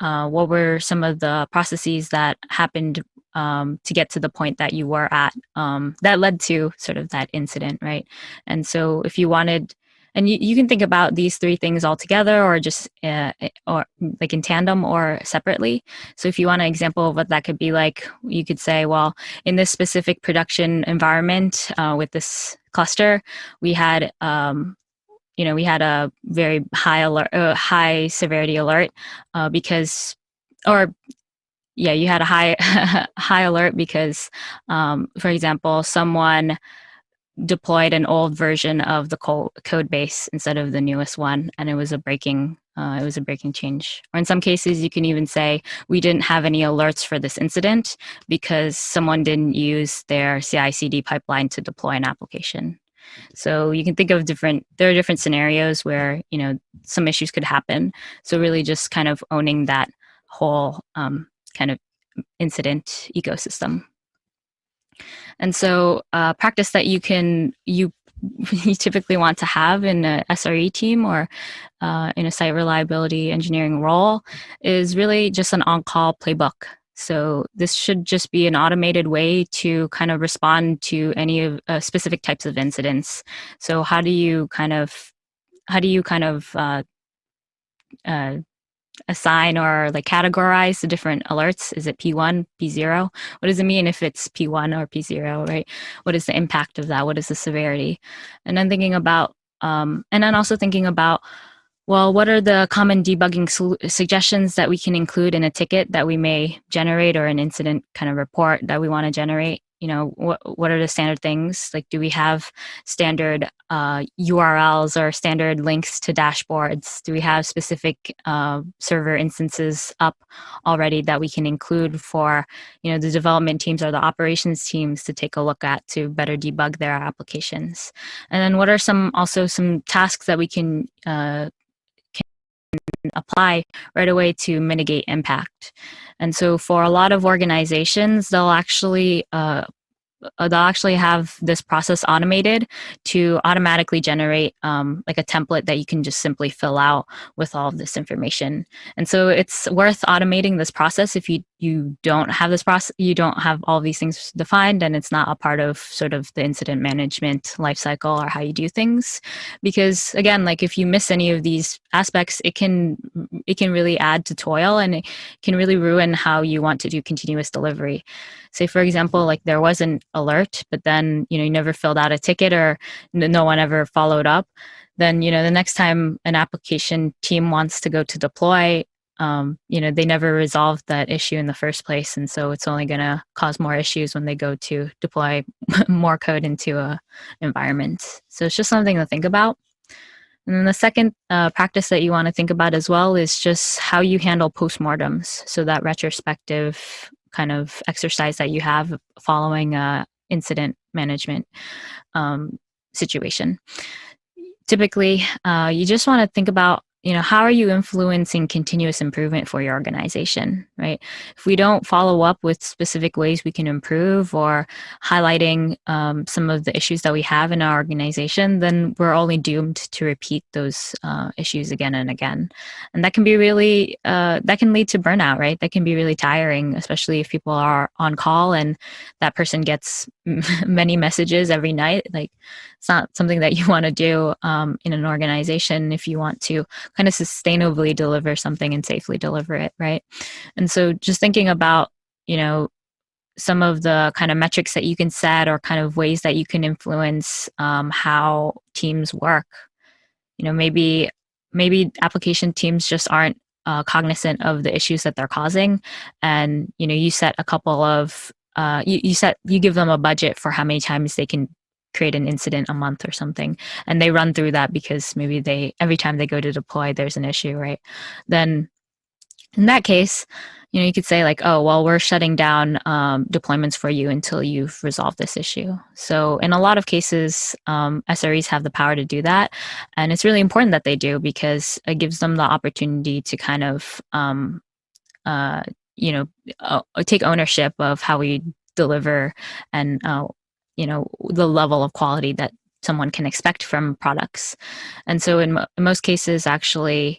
Speaker 7: what were some of the processes that happened to get to the point that you were at that led to sort of that incident, right? And so if you wanted, and you can think about these three things all together, or just or like in tandem or separately. So if you want an example of what that could be like, you could say, well, in this specific production environment with this cluster, we had we had a very high alert, high severity alert because, or yeah, you had a high high alert because, for example, someone deployed an old version of the code base instead of the newest one, and it was a breaking change. Or in some cases, you can even say we didn't have any alerts for this incident because someone didn't use their CI/CD pipeline to deploy an application. So you can think of there are different scenarios where some issues could happen. So really just kind of owning that whole kind of incident ecosystem. And so practice that you typically want to have in a SRE team or in a site reliability engineering role is really just an on-call playbook. So this should just be an automated way to kind of respond to any of specific types of incidents. So how do you kind of assign or like categorize the different alerts? Is it P1, P0? What does it mean if it's P1 or P0, right? What is the impact of that? What is the severity? And then thinking about, well, what are the common debugging suggestions that we can include in a ticket that we may generate, or an incident kind of report that we want to generate? What are the standard things? Like, do we have standard URLs or standard links to dashboards? Do we have specific server instances up already that we can include for the development teams or the operations teams to take a look at to better debug their applications? And then what are some tasks that we can apply right away to mitigate impact? And so for a lot of organizations, they'll actually have this process automated to automatically generate like a template that you can just simply fill out with all of this information. And so it's worth automating this process if you don't have this process, you don't have all of these things defined, and it's not a part of sort of the incident management lifecycle or how you do things. Because again, like if you miss any of these aspects, it can really add to toil, and it can really ruin how you want to do continuous delivery. Say, for example, like there was an alert, but then, you never filled out a ticket, or no one ever followed up. Then, the next time an application team wants to go to deploy, they never resolved that issue in the first place. And so it's only going to cause more issues when they go to deploy more code into a environment. So it's just something to think about. And then the second practice that you want to think about as well is just how you handle postmortems. So that retrospective kind of exercise that you have following a incident management situation. Typically, you just want to think about how are you influencing continuous improvement for your organization, right? If we don't follow up with specific ways we can improve or highlighting some of the issues that we have in our organization, then we're only doomed to repeat those issues again and again. And that can be really, that can lead to burnout, right? That can be really tiring, especially if people are on call and that person gets many messages every night. Like, it's not something that you want to do in an organization if you want to kind of sustainably deliver something and safely deliver it, right? And so just thinking about, some of the kind of metrics that you can set or kind of ways that you can influence how teams work. Maybe application teams just aren't cognizant of the issues that they're causing, and you set a couple of you give them a budget for how many times they can create an incident a month or something, and they run through that because maybe every time they go to deploy there's an issue, right? Then in that case, you could say like, oh, well, we're shutting down deployments for you until you've resolved this issue. So in a lot of cases, SREs have the power to do that. And it's really important that they do, because it gives them the opportunity to kind of, take ownership of how we deliver and, the level of quality that someone can expect from products. And so in most cases, actually,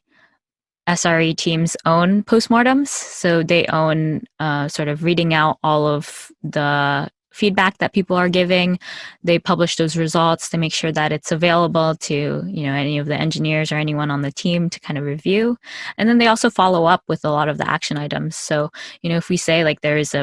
Speaker 7: SRE teams own postmortems. So they own sort of reading out all of the feedback that people are giving. They publish those results. They make sure that it's available to, any of the engineers or anyone on the team to kind of review. And then they also follow up with a lot of the action items. So, if we say like there is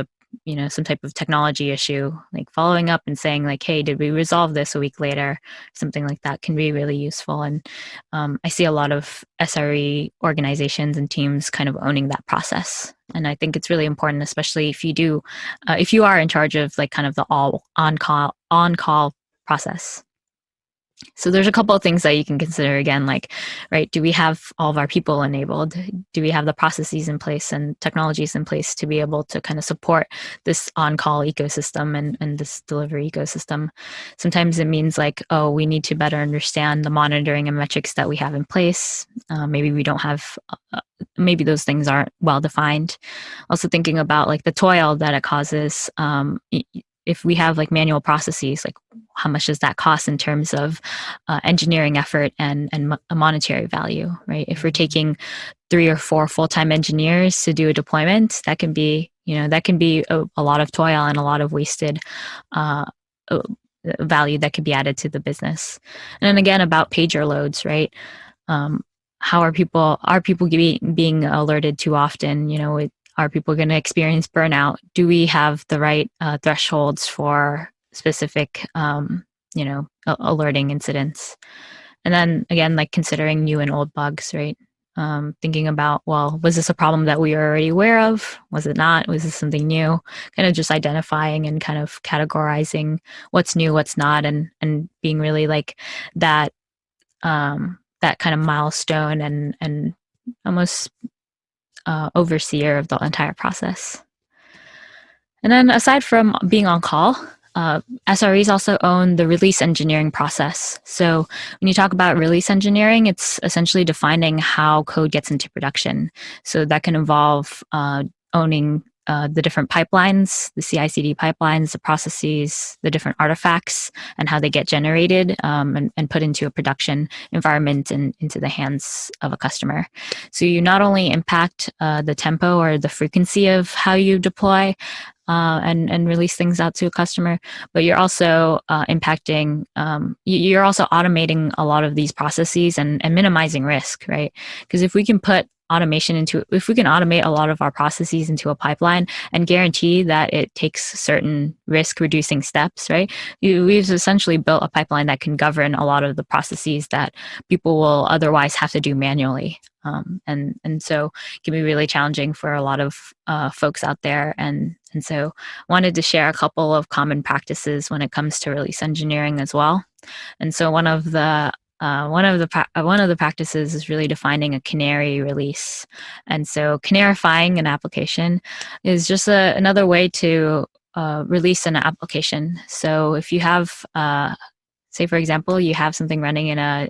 Speaker 7: some type of technology issue, like following up and saying like, hey, did we resolve this a week later? Something like that can be really useful. And I see a lot of SRE organizations and teams kind of owning that process. And I think it's really important, especially if you are in charge of like kind of the all on-call process. So there's a couple of things that you can consider again, like, right, do we have all of our people enabled? Do we have the processes in place and technologies in place to be able to kind of support this on-call ecosystem and this delivery ecosystem? Sometimes it means like, oh, we need to better understand the monitoring and metrics that we have in place. Maybe we don't have, maybe those things aren't well defined. Also thinking about like the toil that it causes. If we have like manual processes, like how much does that cost in terms of engineering effort and a monetary value, right? If we're taking 3 or 4 full-time engineers to do a deployment, that can be a lot of toil and a lot of wasted value that could be added to the business. And then again, about pager loads, right? How are people being alerted too often? Are people going to experience burnout? Do we have the right thresholds for specific, alerting incidents? And then again, like considering new and old bugs, right? Thinking about, well, was this a problem that we were already aware of? Was it not? Was this something new? Kind of just identifying and kind of categorizing what's new, what's not, and being really like that kind of milestone and almost overseer of the entire process. And then aside from being on call, SREs also own the release engineering process. So when you talk about release engineering, it's essentially defining how code gets into production. So that can involve owning the different pipelines, the CI/CD pipelines, the processes, the different artifacts, and how they get generated and put into a production environment and into the hands of a customer. So you not only impact the tempo or the frequency of how you deploy and release things out to a customer, but you're also you're also automating a lot of these processes and minimizing risk, right? Because if we can automate a lot of our processes into a pipeline and guarantee that it takes certain risk reducing steps, right? We've essentially built a pipeline that can govern a lot of the processes that people will otherwise have to do manually. And so it can be really challenging for a lot of folks out there. And so wanted to share a couple of common practices when it comes to release engineering as well. And so one of the practices is really defining a canary release. And so canarifying an application is just another way to release an application. So if you have, say for example, you have something running in a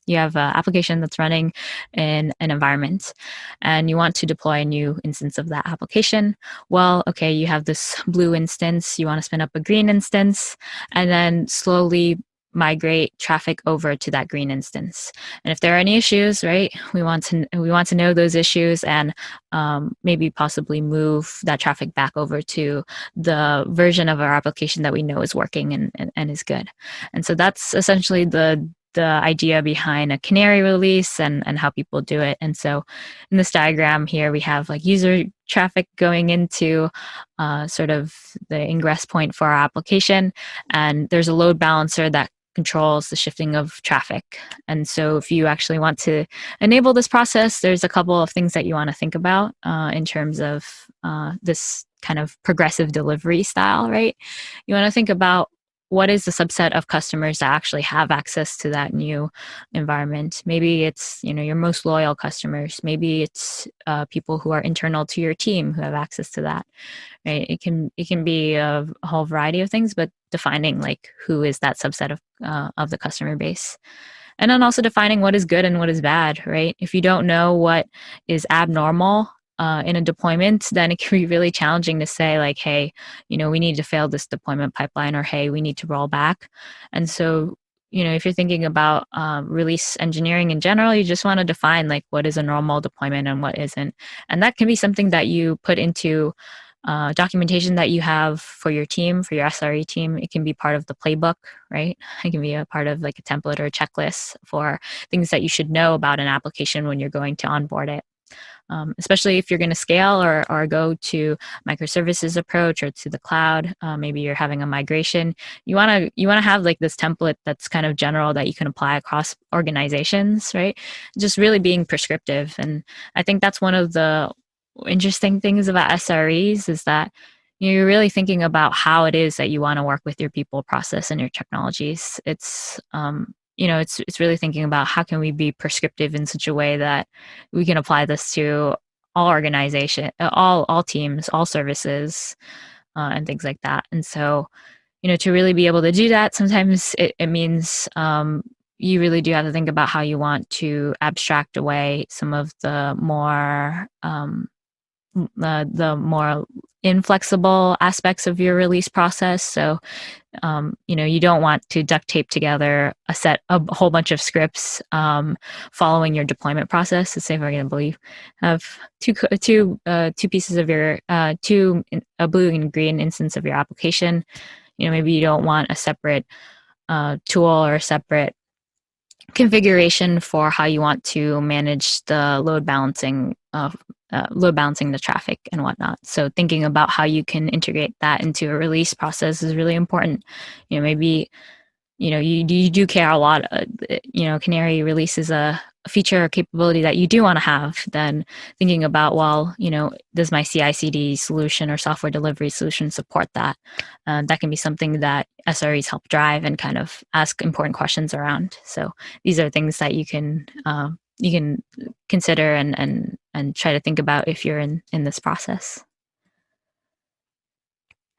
Speaker 7: you have an application that's running in an environment and you want to deploy a new instance of that application. Well, okay, you have this blue instance, you want to spin up a green instance, and then slowly migrate traffic over to that green instance. And if there are any issues, right, we want to know those issues and maybe possibly move that traffic back over to the version of our application that we know is working and is good. And so that's essentially the idea behind a canary release and how people do it. And so in this diagram here, we have like user traffic going into sort of the ingress point for our application. And there's a load balancer that controls the shifting of traffic. And so if you actually want to enable this process, there's a couple of things that you want to think about in terms of this kind of progressive delivery style, right? You want to think about what is the subset of customers that actually have access to that new environment. Maybe it's, you know, your most loyal customers. Maybe it's people who are internal to your team who have access to that. Right? It can be a whole variety of things, but defining like who is that subset of the customer base. And then also defining what is good and what is bad, right? If you don't know what is abnormal in a deployment, then it can be really challenging to say like, hey, you know, we need to fail this deployment pipeline, or hey, we need to roll back. And so, you know, if you're thinking about release engineering in general, you just want to define like what is a normal deployment and what isn't. And that can be something that you put into documentation that you have for your team, for your SRE team. It can be part of the playbook, right? It can be a part of like a template or a checklist for things that you should know about an application when you're going to onboard it. Especially if you're going to scale or go to microservices approach or to the cloud, maybe you're having a migration. You want to have like this template that's kind of general that you can apply across organizations, right? Just really being prescriptive. And I think that's one of the interesting things about SREs is that you're really thinking about how it is that you want to work with your people, process, and your technologies. It's you know, it's really thinking about how can we be prescriptive in such a way that we can apply this to all organization, all teams, all services, and things like that. And so, you know, to really be able to do that, sometimes it means you really do have to think about how you want to abstract away some of the more inflexible aspects of your release process. So, you know, you don't want to duct tape together a whole bunch of scripts following your deployment process. So say, for example, you have two pieces of your a blue and green instance of your application. You know, maybe you don't want a separate tool or a separate configuration for how you want to manage the load balancing the traffic and whatnot. So thinking about how you can integrate that into a release process is really important. You know, maybe, you know, you do care a lot. You know, Canary releases a feature or capability that you do want to have. Then thinking about, well, you know, does my CI/CD solution or software delivery solution support that? That can be something that SREs help drive and kind of ask important questions around. So these are things that you can consider and try to think about if you're in this process.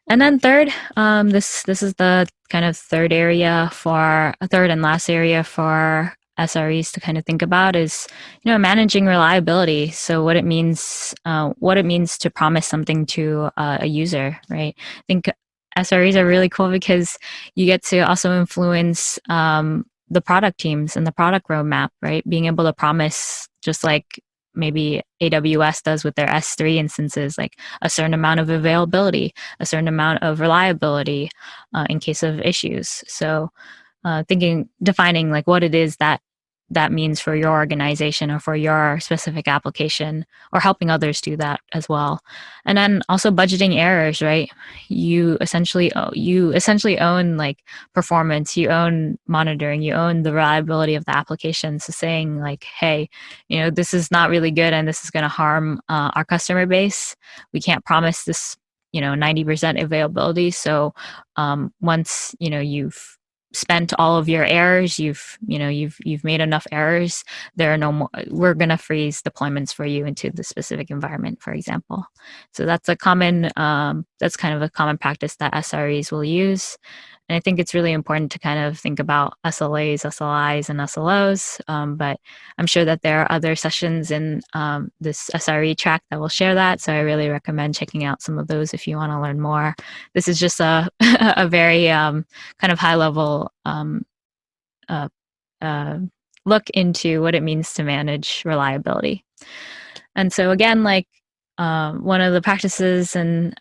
Speaker 7: And then third, this is the kind of third and last area for SREs to kind of think about is, you know, managing reliability. So what it means to promise something to a user, right? I think SREs are really cool because you get to also influence the product teams and the product roadmap, right? Being able to promise, just like maybe AWS does with their S3 instances, like a certain amount of availability, a certain amount of reliability in case of issues. So defining like what it is that means for your organization or for your specific application, or helping others do that as well. And then also budgeting errors, right? You essentially own like performance, you own monitoring, you own the reliability of the application. So saying like, hey, you know, this is not really good and this is going to harm our customer base. We can't promise this, you know, 90% availability. So once, you know, you've spent all of your errors, you've made enough errors, there are no more, we're going to freeze deployments for you into the specific environment, for example. So that's a common that's kind of a common practice that SREs will use. And I think it's really important to kind of think about SLAs, SLIs, and SLOs. But I'm sure that there are other sessions in this SRE track that will share that. So I really recommend checking out some of those if you want to learn more. This is just a, a very kind of high level look into what it means to manage reliability. And so again, like one of the practices and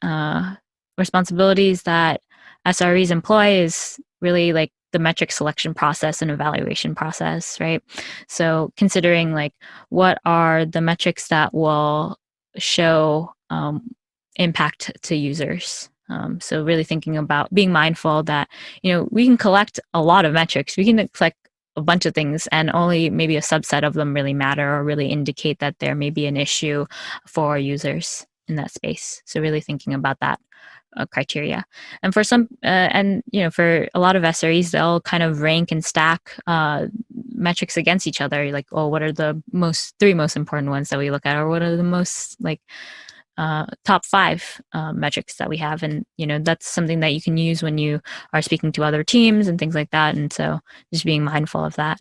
Speaker 7: responsibilities that SREs employ is really like the metric selection process and evaluation process, right? So considering like what are the metrics that will show impact to users. So really thinking about being mindful that, we can collect a lot of metrics. We can collect a bunch of things and only maybe a subset of them really matter or really indicate that there may be an issue for users in that space. So really thinking about that criteria. And for some, for a lot of SREs, they'll kind of rank and stack metrics against each other. Like, what are the three most important ones that we look at, or what are the most top 5 metrics that we have? And that's something that you can use when you are speaking to other teams and things like that. And so just being mindful of that.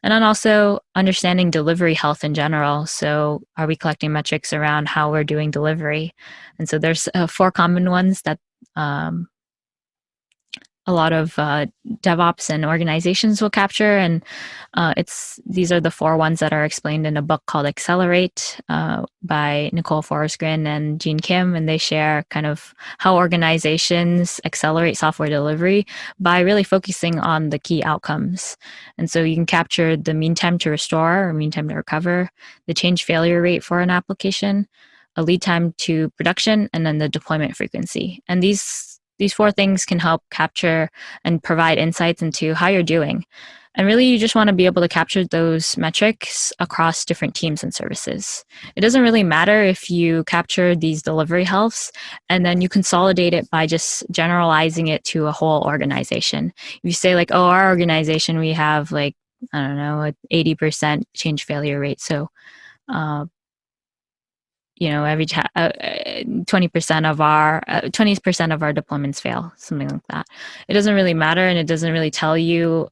Speaker 7: And then also understanding delivery health in general. So are we collecting metrics around how we're doing delivery? And so there's 4 common ones that a lot of DevOps and organizations will capture. And these are the 4 ones that are explained in a book called Accelerate by Nicole Forsgren and Gene Kim. And they share kind of how organizations accelerate software delivery by really focusing on the key outcomes. And so you can capture the mean time to restore or mean time to recover, the change failure rate for an application, a lead time to production, and then the deployment frequency. And these 4 things can help capture and provide insights into how you're doing. And really, you just want to be able to capture those metrics across different teams and services. It doesn't really matter if you capture these delivery healths and then you consolidate it by just generalizing it to a whole organization. If you say like, our organization, we have an 80% change failure rate. So, every 20% of our deployments fail, something like that. It doesn't really matter, and it doesn't really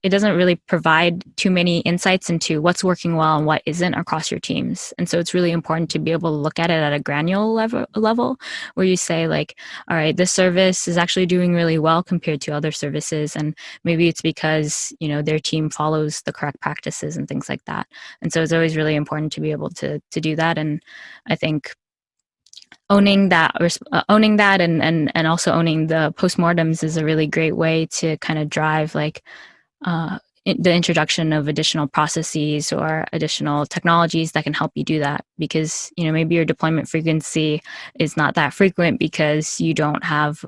Speaker 7: it doesn't really provide too many insights into what's working well and what isn't across your teams. And so it's really important to be able to look at it at a granular level where you say like, all right, this service is actually doing really well compared to other services, and maybe it's because their team follows the correct practices and things like that. And so it's always really important to be able to do that. And I think owning that and also owning the postmortems is a really great way to kind of drive the introduction of additional processes or additional technologies that can help you do that, because maybe your deployment frequency is not that frequent because you don't have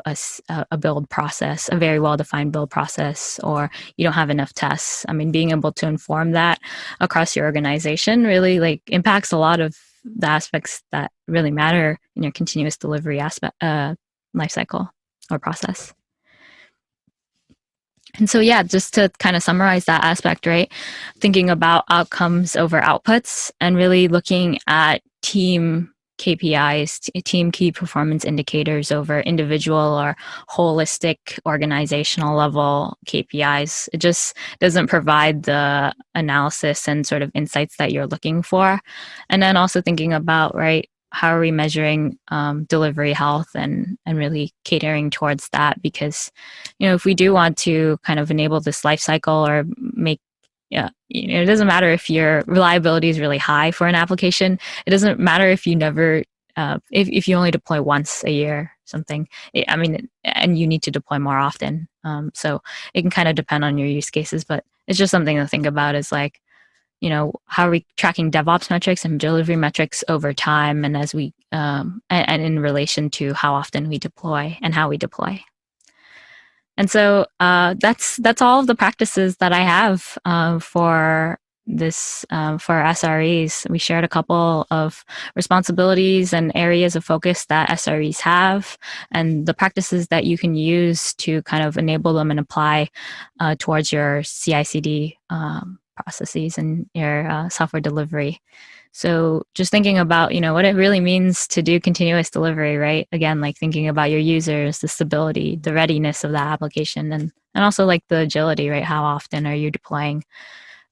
Speaker 7: a build process, a very well-defined build process, or you don't have enough tests. I mean, being able to inform that across your organization really impacts a lot of the aspects that really matter in your continuous delivery life cycle or process. And so, just to kind of summarize that aspect, right? Thinking about outcomes over outputs and really looking at team KPIs, team key performance indicators over individual or holistic organizational level KPIs. It just doesn't provide the analysis and sort of insights that you're looking for. And then also thinking about, right, how are we measuring delivery health and really catering towards that? Because, if we do want to kind of enable this life cycle or make, it doesn't matter if your reliability is really high for an application. It doesn't matter if you never, if you only deploy once a year, something. And you need to deploy more often. So it can kind of depend on your use cases, but it's just something to think about is like, how are we tracking DevOps metrics and delivery metrics over time, and as we and in relation to how often we deploy and how we deploy. And so that's all of the practices that I have for this for SREs. We shared a couple of responsibilities and areas of focus that SREs have, and the practices that you can use to kind of enable them and apply towards your CI/CD processes and your software delivery. So just thinking about, what it really means to do continuous delivery, right? Again, like thinking about your users, the stability, the readiness of that application, and also like the agility, right? How often are you deploying?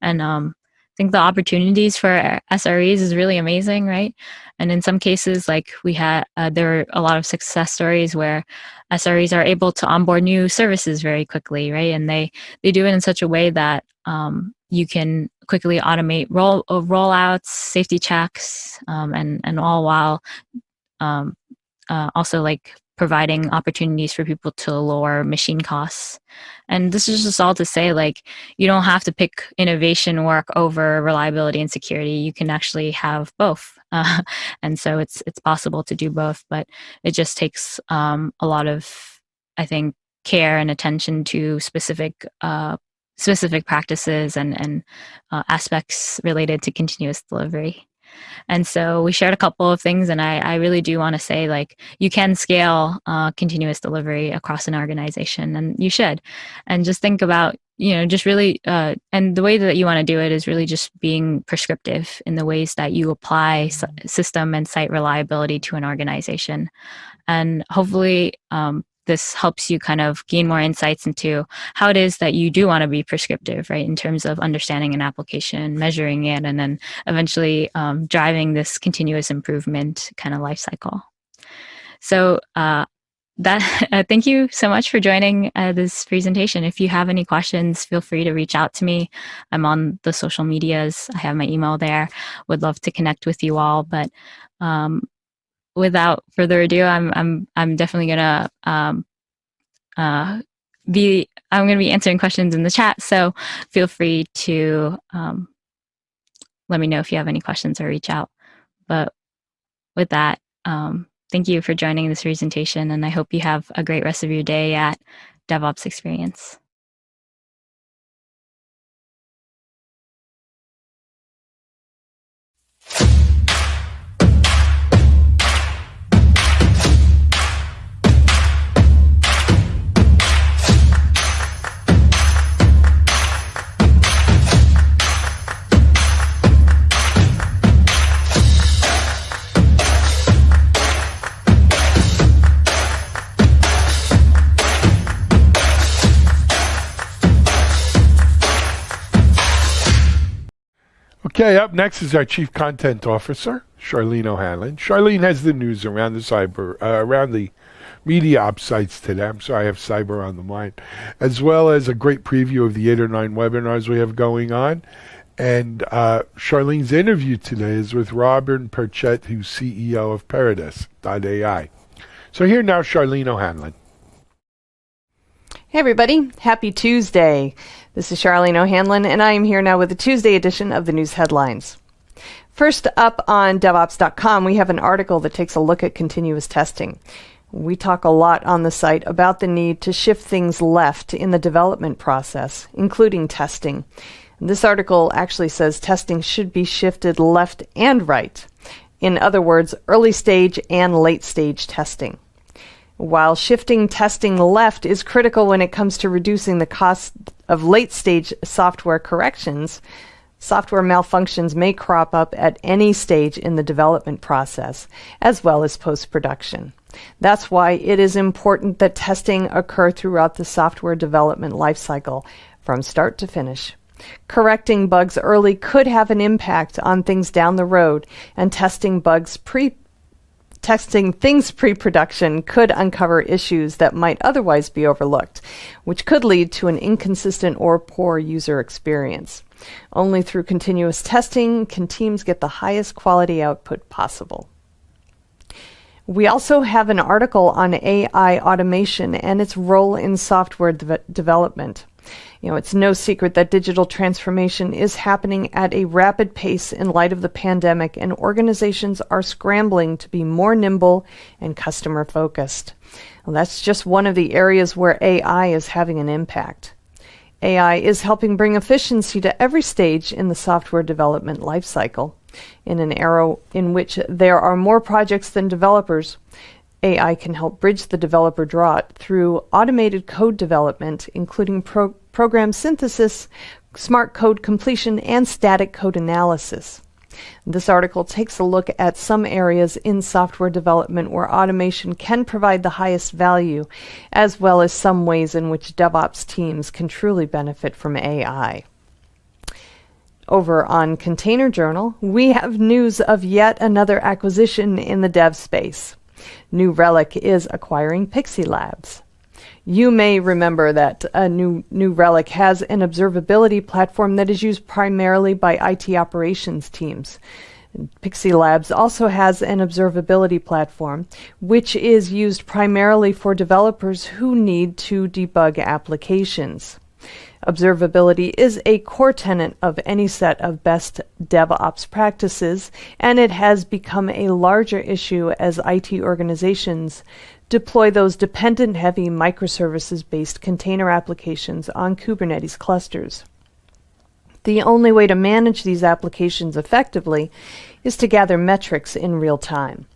Speaker 7: And I think the opportunities for SREs is really amazing, right? And in some cases, like we had, there are a lot of success stories where SREs are able to onboard new services very quickly, right? And they do it in such a way that you can quickly automate rollouts, safety checks, and all while also like providing opportunities for people to lower machine costs. And this is just all to say, like, you don't have to pick innovation work over reliability and security. You can actually have both. And so it's possible to do both, but it just takes a lot of, I think, care and attention to specific practices and aspects related to continuous delivery. And so we shared a couple of things, and I really do want to say, like, you can scale continuous delivery across an organization, and you should. And just think about, just really, and the way that you want to do it is really just being prescriptive in the ways that you apply system and site reliability to an organization. And hopefully, this helps you kind of gain more insights into how it is that you do want to be prescriptive, right, in terms of understanding an application, measuring it, and then eventually driving this continuous improvement kind of life cycle. So thank you so much for joining this presentation. If you have any questions, feel free to reach out to me. I'm on the social medias. I have my email there. Would love to connect with you all. But without further ado, I'm definitely gonna be answering questions in the chat. So feel free to let me know if you have any questions or reach out. But with that, thank you for joining this presentation, and I hope you have a great rest of your day at DevOps Experience.
Speaker 1: Okay, up next is our Chief Content Officer, Charlene O'Hanlon. Charlene has the news around the media ops sites today. I'm sorry, I have cyber on the mind, as well as a great preview of the 8 or 9 webinars we have going on. And Charlene's interview today is with Robin Perchette, who's CEO of Apparatus.ai. So here now, Charlene O'Hanlon.
Speaker 8: Hey everybody, happy Tuesday. This is Charlene O'Hanlon, and I am here now with the Tuesday edition of the news headlines. First up on DevOps.com, we have an article that takes a look at continuous testing. We talk a lot on the site about the need to shift things left in the development process, including testing. This article actually says testing should be shifted left and right. In other words, early stage and late stage testing. While shifting testing left is critical when it comes to reducing the cost of late-stage software corrections, software malfunctions may crop up at any stage in the development process, as well as post-production. That's why it is important that testing occur throughout the software development lifecycle, from start to finish. Correcting bugs early could have an impact on things down the road, and testing things pre-production could uncover issues that might otherwise be overlooked, which could lead to an inconsistent or poor user experience. Only through continuous testing can teams get the highest quality output possible. We also have an article on AI automation and its role in software development. It's no secret that digital transformation is happening at a rapid pace in light of the pandemic, and organizations are scrambling to be more nimble and customer-focused. Well, that's just one of the areas where AI is having an impact. AI is helping bring efficiency to every stage in the software development lifecycle. In an era in which there are more projects than developers, AI can help bridge the developer drought through automated code development, including program synthesis, smart code completion, and static code analysis. This article takes a look at some areas in software development where automation can provide the highest value, as well as some ways in which DevOps teams can truly benefit from AI. Over on Container Journal, we have news of yet another acquisition in the dev space. New Relic is acquiring Pixie Labs. You may remember that New Relic has an observability platform that is used primarily by IT operations teams. Pixie Labs also has an observability platform, which is used primarily for developers who need to debug applications. Observability is a core tenet of any set of best DevOps practices, and it has become a larger issue as IT organizations deploy those dependent-heavy microservices-based container applications on Kubernetes clusters. The only way to manage these applications effectively is to gather metrics in real time.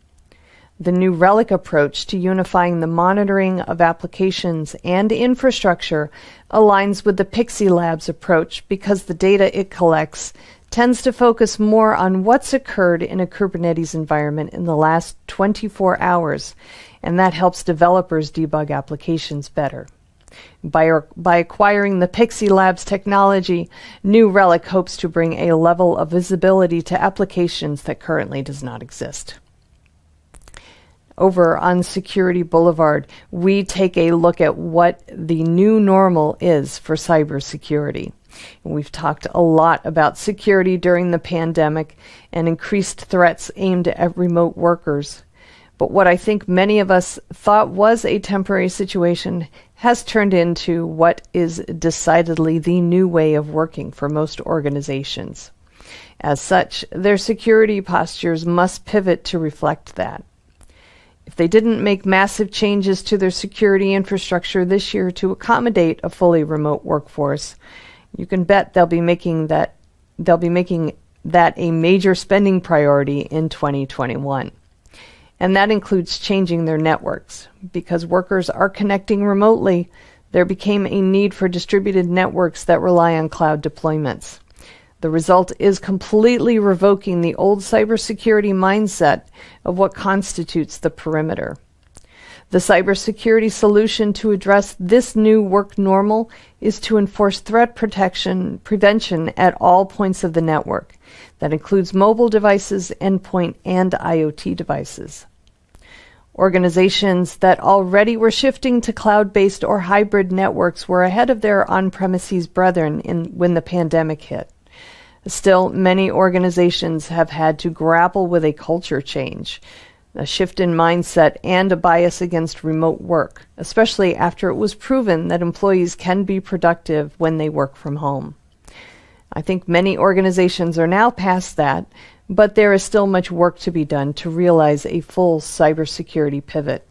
Speaker 8: The New Relic approach to unifying the monitoring of applications and infrastructure aligns with the Pixie Labs approach because the data it collects tends to focus more on what's occurred in a Kubernetes environment in the last 24 hours, and that helps developers debug applications better. By acquiring the Pixie Labs technology, New Relic hopes to bring a level of visibility to applications that currently does not exist. Over on Security Boulevard, we take a look at what the new normal is for cybersecurity. We've talked a lot about security during the pandemic and increased threats aimed at remote workers. But what I think many of us thought was a temporary situation has turned into what is decidedly the new way of working for most organizations. As such, their security postures must pivot to reflect that. If they didn't make massive changes to their security infrastructure this year to accommodate a fully remote workforce, you can bet they'll be making that a major spending priority in 2021. And that includes changing their networks. Because workers are connecting remotely, there became a need for distributed networks that rely on cloud deployments. The result is completely revoking the old cybersecurity mindset of what constitutes the perimeter. The cybersecurity solution to address this new work normal is to enforce threat prevention at all points of the network. That includes mobile devices, endpoint, and IoT devices. Organizations that already were shifting to cloud-based or hybrid networks were ahead of their on-premises brethren when the pandemic hit. Still, many organizations have had to grapple with a culture change, a shift in mindset, and a bias against remote work, especially after it was proven that employees can be productive when they work from home. I think many organizations are now past that, but there is still much work to be done to realize a full cybersecurity pivot.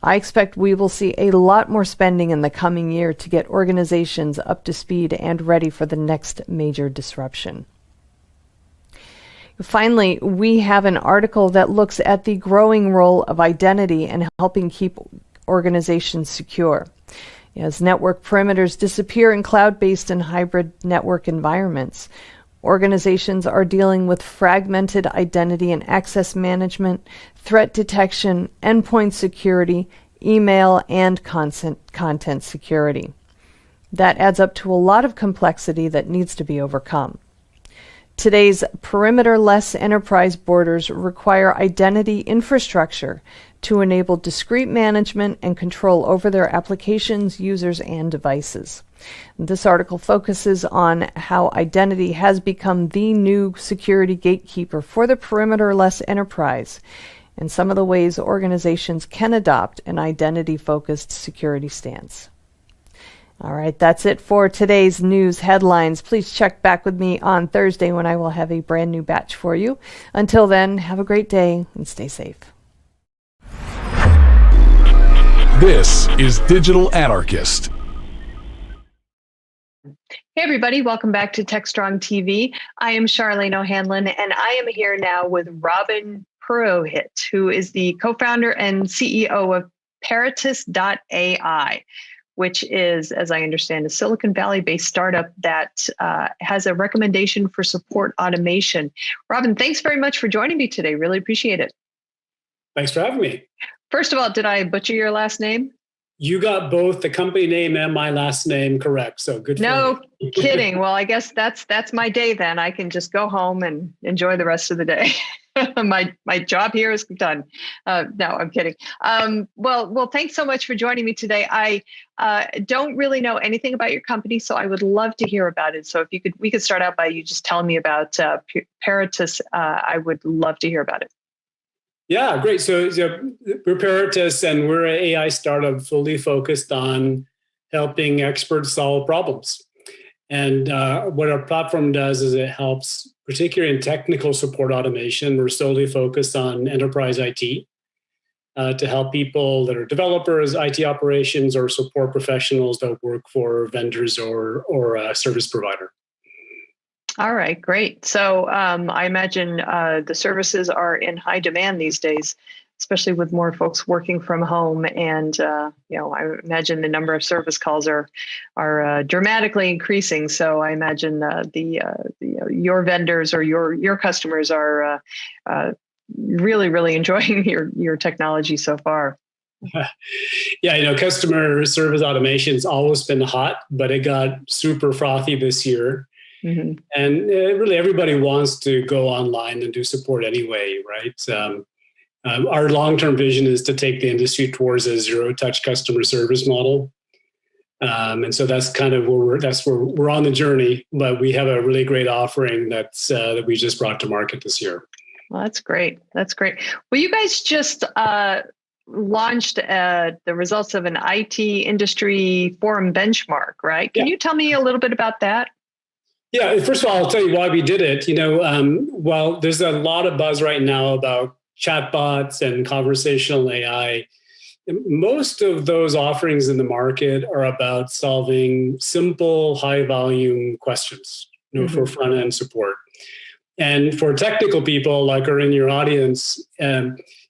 Speaker 8: I expect we will see a lot more spending in the coming year to get organizations up to speed and ready for the next major disruption. Finally, we have an article that looks at the growing role of identity in helping keep organizations secure. As network perimeters disappear in cloud-based and hybrid network environments, organizations are dealing with fragmented identity and access management, threat detection, endpoint security, email, and content security. That adds up to a lot of complexity that needs to be overcome. Today's perimeter-less enterprise borders require identity infrastructure to enable discrete management and control over their applications, users, and devices. This article focuses on how identity has become the new security gatekeeper for the perimeter-less enterprise and some of the ways organizations can adopt an identity-focused security stance. All right, that's it for today's news headlines. Please check back with me on Thursday when I will have a brand new batch for you. Until then, have a great day and stay safe.
Speaker 4: This is Digital Anarchist.
Speaker 8: Hey everybody, welcome back to TechStrong TV. I am Charlene O'Hanlon, and I am here now with Robin Purohit, who is the co-founder and CEO of Apparatus.ai.
Speaker 9: which is, as I understand, a Silicon Valley-based startup that has a recommendation for support automation. Robin, thanks very much for joining me today. Really appreciate it.
Speaker 10: Thanks for having me.
Speaker 9: First of all, did I butcher your last name?
Speaker 10: You got both the company name and my last name correct. So good.
Speaker 9: No kidding. Well, I guess that's my day then. I can just go home and enjoy the rest of the day. my job here is done. No, I'm kidding. Well, thanks so much for joining me today. I don't really know anything about your company, so I would love to hear about it. So if we could start out by you just telling me about Apparatus. I would love to hear about it.
Speaker 10: Yeah, great. So we're Apparatus, and we're an AI startup fully focused on helping experts solve problems. And what our platform does is it helps, particularly in technical support automation. We're solely focused on enterprise IT to help people that are developers, IT operations, or support professionals that work for vendors or a service provider.
Speaker 9: All right, great. So I imagine the services are in high demand these days, especially with more folks working from home. And I imagine the number of service calls are dramatically increasing. So I imagine your vendors or your customers are really, really enjoying your technology so far.
Speaker 10: Yeah, customer service automation's always been hot, but it got super frothy this year. Mm-hmm. And really, everybody wants to go online and do support anyway, right? Our long-term vision is to take the industry towards a zero-touch customer service model, and so that's kind of where we're on the journey. But we have a really great offering that we just brought to market this year.
Speaker 9: Well, that's great. That's great. Well, you guys just launched the results of an IT industry forum benchmark, right? Can you tell me a little bit about that?
Speaker 10: Yeah, first of all, I'll tell you why we did it. While there's a lot of buzz right now about chatbots and conversational AI, most of those offerings in the market are about solving simple, high-volume questions, for front-end support. And for technical people like are in your audience,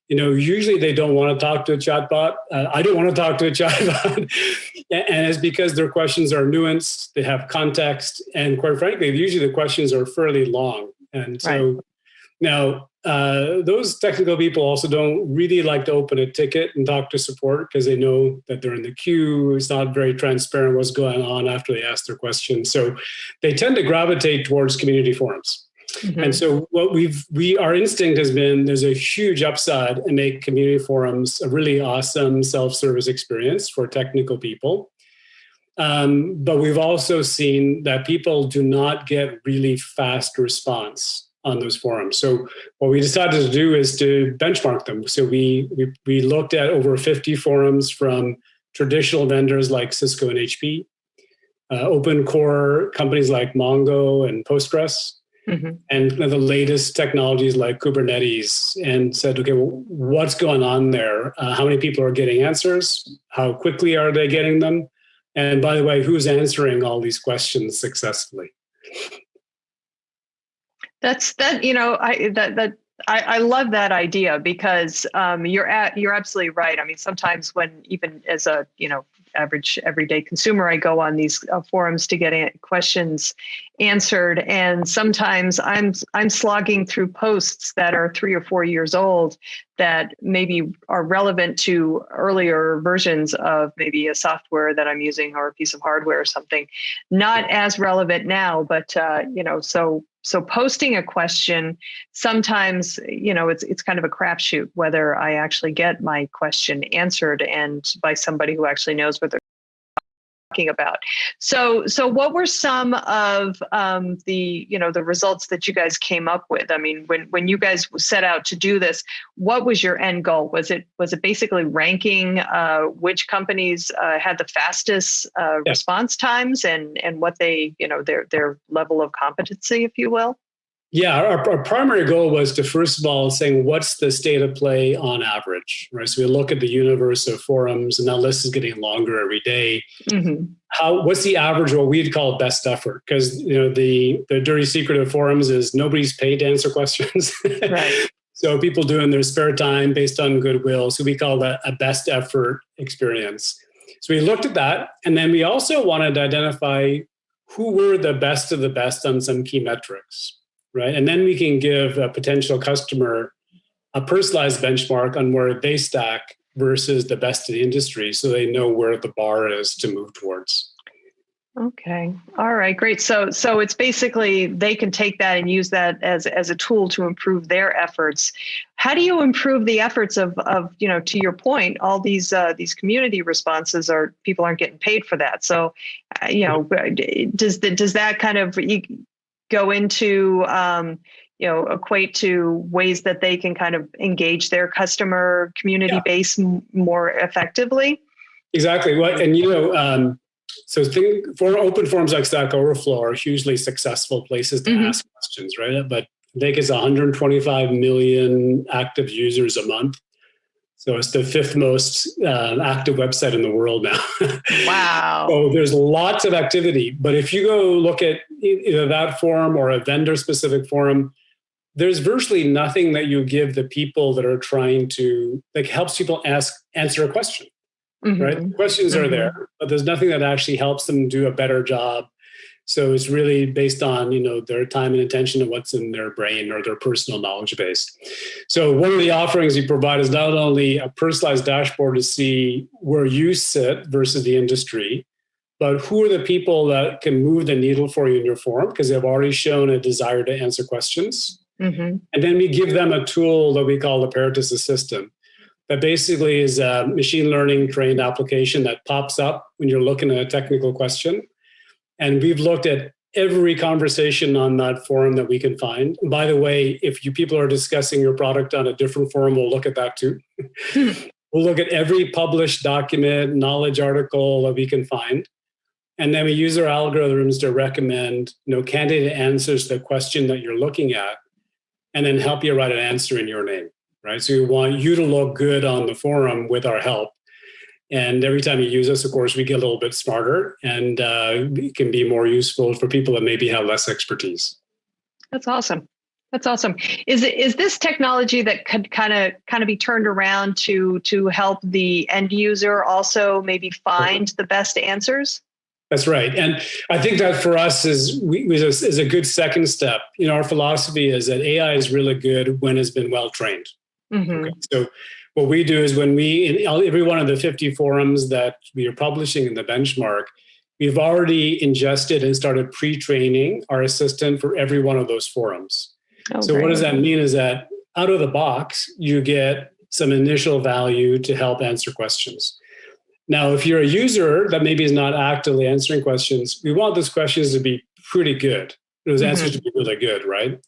Speaker 10: usually they don't want to talk to a chatbot. I don't want to talk to a chatbot. And it's because their questions are nuanced, they have context, and quite frankly, usually the questions are fairly long. And so now those technical people also don't really like to open a ticket and talk to support because they know that they're in the queue. It's not very transparent what's going on after they ask their question. So they tend to gravitate towards community forums. Mm-hmm. And so our instinct has been there's a huge upside and make community forums a really awesome self-service experience for technical people. But we've also seen that people do not get really fast response on those forums. So what we decided to do is to benchmark them. So we looked at over 50 forums from traditional vendors like Cisco and HP, open core companies like Mongo and Postgres, mm-hmm. and the latest technologies like Kubernetes, and said, okay, well, what's going on there? How many people are getting answers? How quickly are they getting them? And by the way, who's answering all these questions successfully?
Speaker 9: I love that idea because you're absolutely right. I mean, sometimes when even as a average everyday consumer, I go on these forums to get questions answered, and sometimes I'm slogging through posts that are 3 or 4 years old that maybe are relevant to earlier versions of maybe a software that I'm using or a piece of hardware or something. Not as relevant now, but so posting a question, sometimes, it's kind of a crapshoot whether I actually get my question answered and by somebody who actually knows what they're talking about. So what were some of the results that you guys came up with? I mean, when you guys set out to do this, what was your end goal? Was it basically ranking which companies had the fastest response times and what they, their level of competency, if you will?
Speaker 10: Yeah, our primary goal was to, first of all, saying what's the state of play on average, right? So we look at the universe of forums, and that list is getting longer every day. Mm-hmm. What's the average, what we'd call best effort? Because the dirty secret of forums is nobody's paid to answer questions. Right. So people do in their spare time based on goodwill. So we call that a best effort experience. So we looked at that, and then we also wanted to identify who were the best of the best on some key metrics, right? And then we can give a potential customer a personalized benchmark on where they stack versus the best of the industry, so they know where the bar is to move towards.
Speaker 9: Okay. All right. Great. So it's basically they can take that and use that as a tool to improve their efforts. How do you improve the efforts of to your point, all these community responses are people aren't getting paid for that. So does that kind of go into equate to ways that they can kind of engage their customer community base more effectively?
Speaker 10: Exactly. So for open forums like Stack Overflow are hugely successful places to ask questions, right? But I think it's 125 million active users a month. So it's the 5th most active website in the world now.
Speaker 9: Wow.
Speaker 10: So there's lots of activity. But if you go look at either that forum or a vendor-specific forum, there's virtually nothing that you give the people that are trying to, helps people answer a question. Right? The questions are there, but there's nothing that actually helps them do a better job. So it's really based on, their time and attention and what's in their brain or their personal knowledge base. So one of the offerings you provide is not only a personalized dashboard to see where you sit versus the industry, but who are the people that can move the needle for you in your forum because they've already shown a desire to answer questions. And then we give them a tool that we call Apparatus Assistant. That basically is a machine learning trained application that pops up when you're looking at a technical question. And we've looked at every conversation on that forum that we can find. And by the way, if you people are discussing your product on a different forum, we'll look at that too. We'll look at every published document, knowledge article that we can find. And then we use our algorithms to recommend candidate answers to the question that you're looking at, and then help you write an answer in your name. Right? So we want you to look good on the forum with our help. And every time you use us, of course, we get a little bit smarter and it can be more useful for people that maybe have less expertise.
Speaker 9: That's awesome. That's awesome. Is this technology that could kind of be turned around to help the end user also maybe find the best answers?
Speaker 10: That's right. And I think that for us is a good second step. Our philosophy is that AI is really good when it's been well trained. Okay. So what we do is when in every one of the 50 forums that we are publishing in the benchmark, we've already ingested and started pre-training our assistant for every one of those forums. So what does that mean is that out of the box, you get some initial value to help answer questions. Now, if you're a user that maybe is not actively answering questions, we want those questions to be pretty good. Those answers to be really good, right?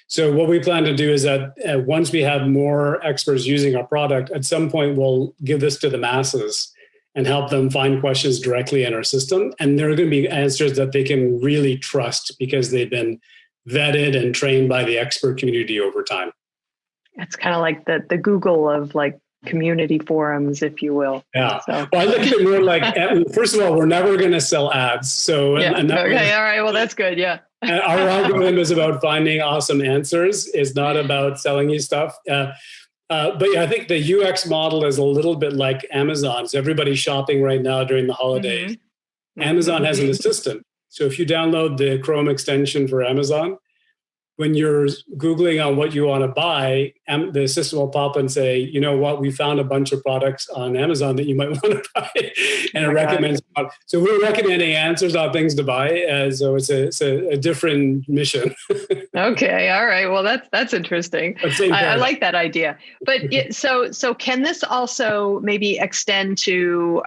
Speaker 10: So what we plan to do is that once we have more experts using our product, at some point we'll give this to the masses and help them find questions directly in our system. And there are going to be answers that they can really trust because they've been vetted and trained by the expert community over time.
Speaker 9: It's kind of like the Google of community forums, if you will.
Speaker 10: Yeah. So. Well, I look at it more like, first of all, we're never going to sell ads. So
Speaker 9: yeah. Okay. All right. Well, that's good. Yeah.
Speaker 10: Our algorithm is about finding awesome answers. It's not about selling you stuff. But yeah, I think the UX model is a little bit like Amazon. So everybody's shopping right now during the holidays. Amazon has an assistant. So if you download the Chrome extension for Amazon, when you're Googling on what you want to buy, the system will pop and say, you know what, we found a bunch of products on Amazon that you might want to buy. And it recommends. So we're recommending answers on things to buy. So it's a different mission.
Speaker 9: Okay. All right. Well, that's interesting. I like that idea. But so can this also maybe extend to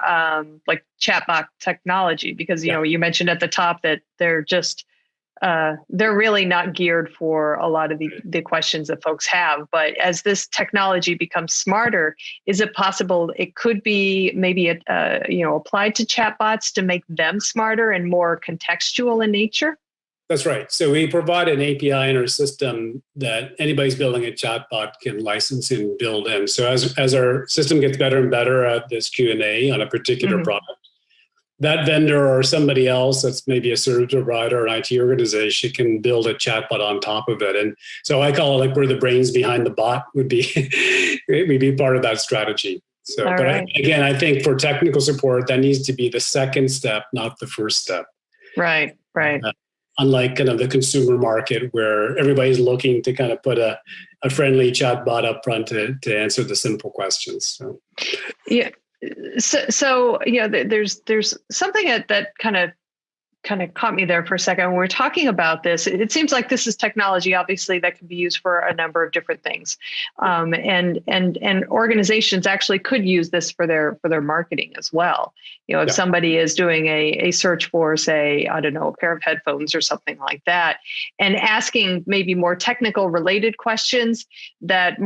Speaker 9: chatbot technology? Because, you mentioned at the top that they're really not geared for a lot of the questions that folks have. But as this technology becomes smarter, is it possible it could be maybe applied to chatbots to make them smarter and more contextual in nature?
Speaker 10: That's right. So we provide an API in our system that anybody's building a chatbot can license and build in. So as our system gets better and better at this Q&A on a particular product, that vendor or somebody else that's maybe a service provider or an IT organization can build a chatbot on top of it. And so I call it we're the brains behind the bot would be part of that strategy. So,
Speaker 9: All
Speaker 10: but
Speaker 9: right.
Speaker 10: again, I think for technical support, that needs to be the second step, not the first step.
Speaker 9: Right.
Speaker 10: Unlike kind of the consumer market where everybody's looking to kind of put a friendly chatbot up front to answer the simple questions. So.
Speaker 9: Yeah. So there's something that kind of caught me there for a second. When we're talking about this, it seems like this is technology, obviously, that can be used for a number of different things. And organizations actually could use this for their marketing as well. If somebody is doing a search for, say, I don't know, a pair of headphones or something like that, and asking maybe more technical related questions that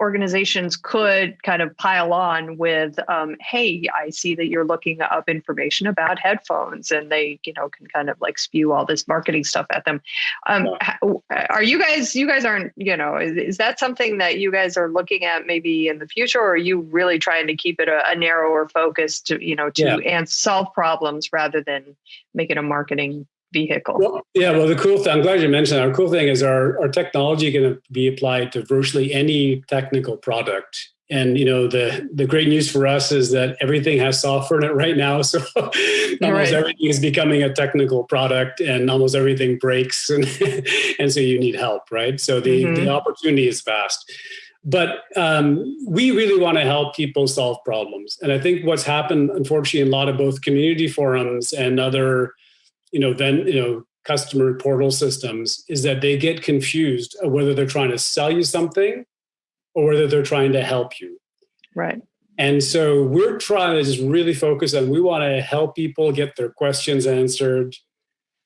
Speaker 9: organizations could kind of pile on with, hey, I see that you're looking up information about headphones, and they, can kind of like spew all this marketing stuff at them. Are you guys aren't, is that something that you guys are looking at maybe in the future, or are you really trying to keep it a narrower focus to, and solve problems rather than make it a marketing vehicle?
Speaker 10: Well, the cool thing, I'm glad you mentioned that. Our cool thing is our technology can be applied to virtually any technical product. And, the great news for us is that everything has software in it right now. So almost everything is becoming a technical product, and almost everything breaks. And, and so you need help, right? So the opportunity is vast. But we really want to help people solve problems. And I think what's happened, unfortunately, in a lot of both community forums and other, customer portal systems, is that they get confused of whether they're trying to sell you something or whether they're trying to help you.
Speaker 9: Right.
Speaker 10: And so we're trying to just really focus on, we want to help people get their questions answered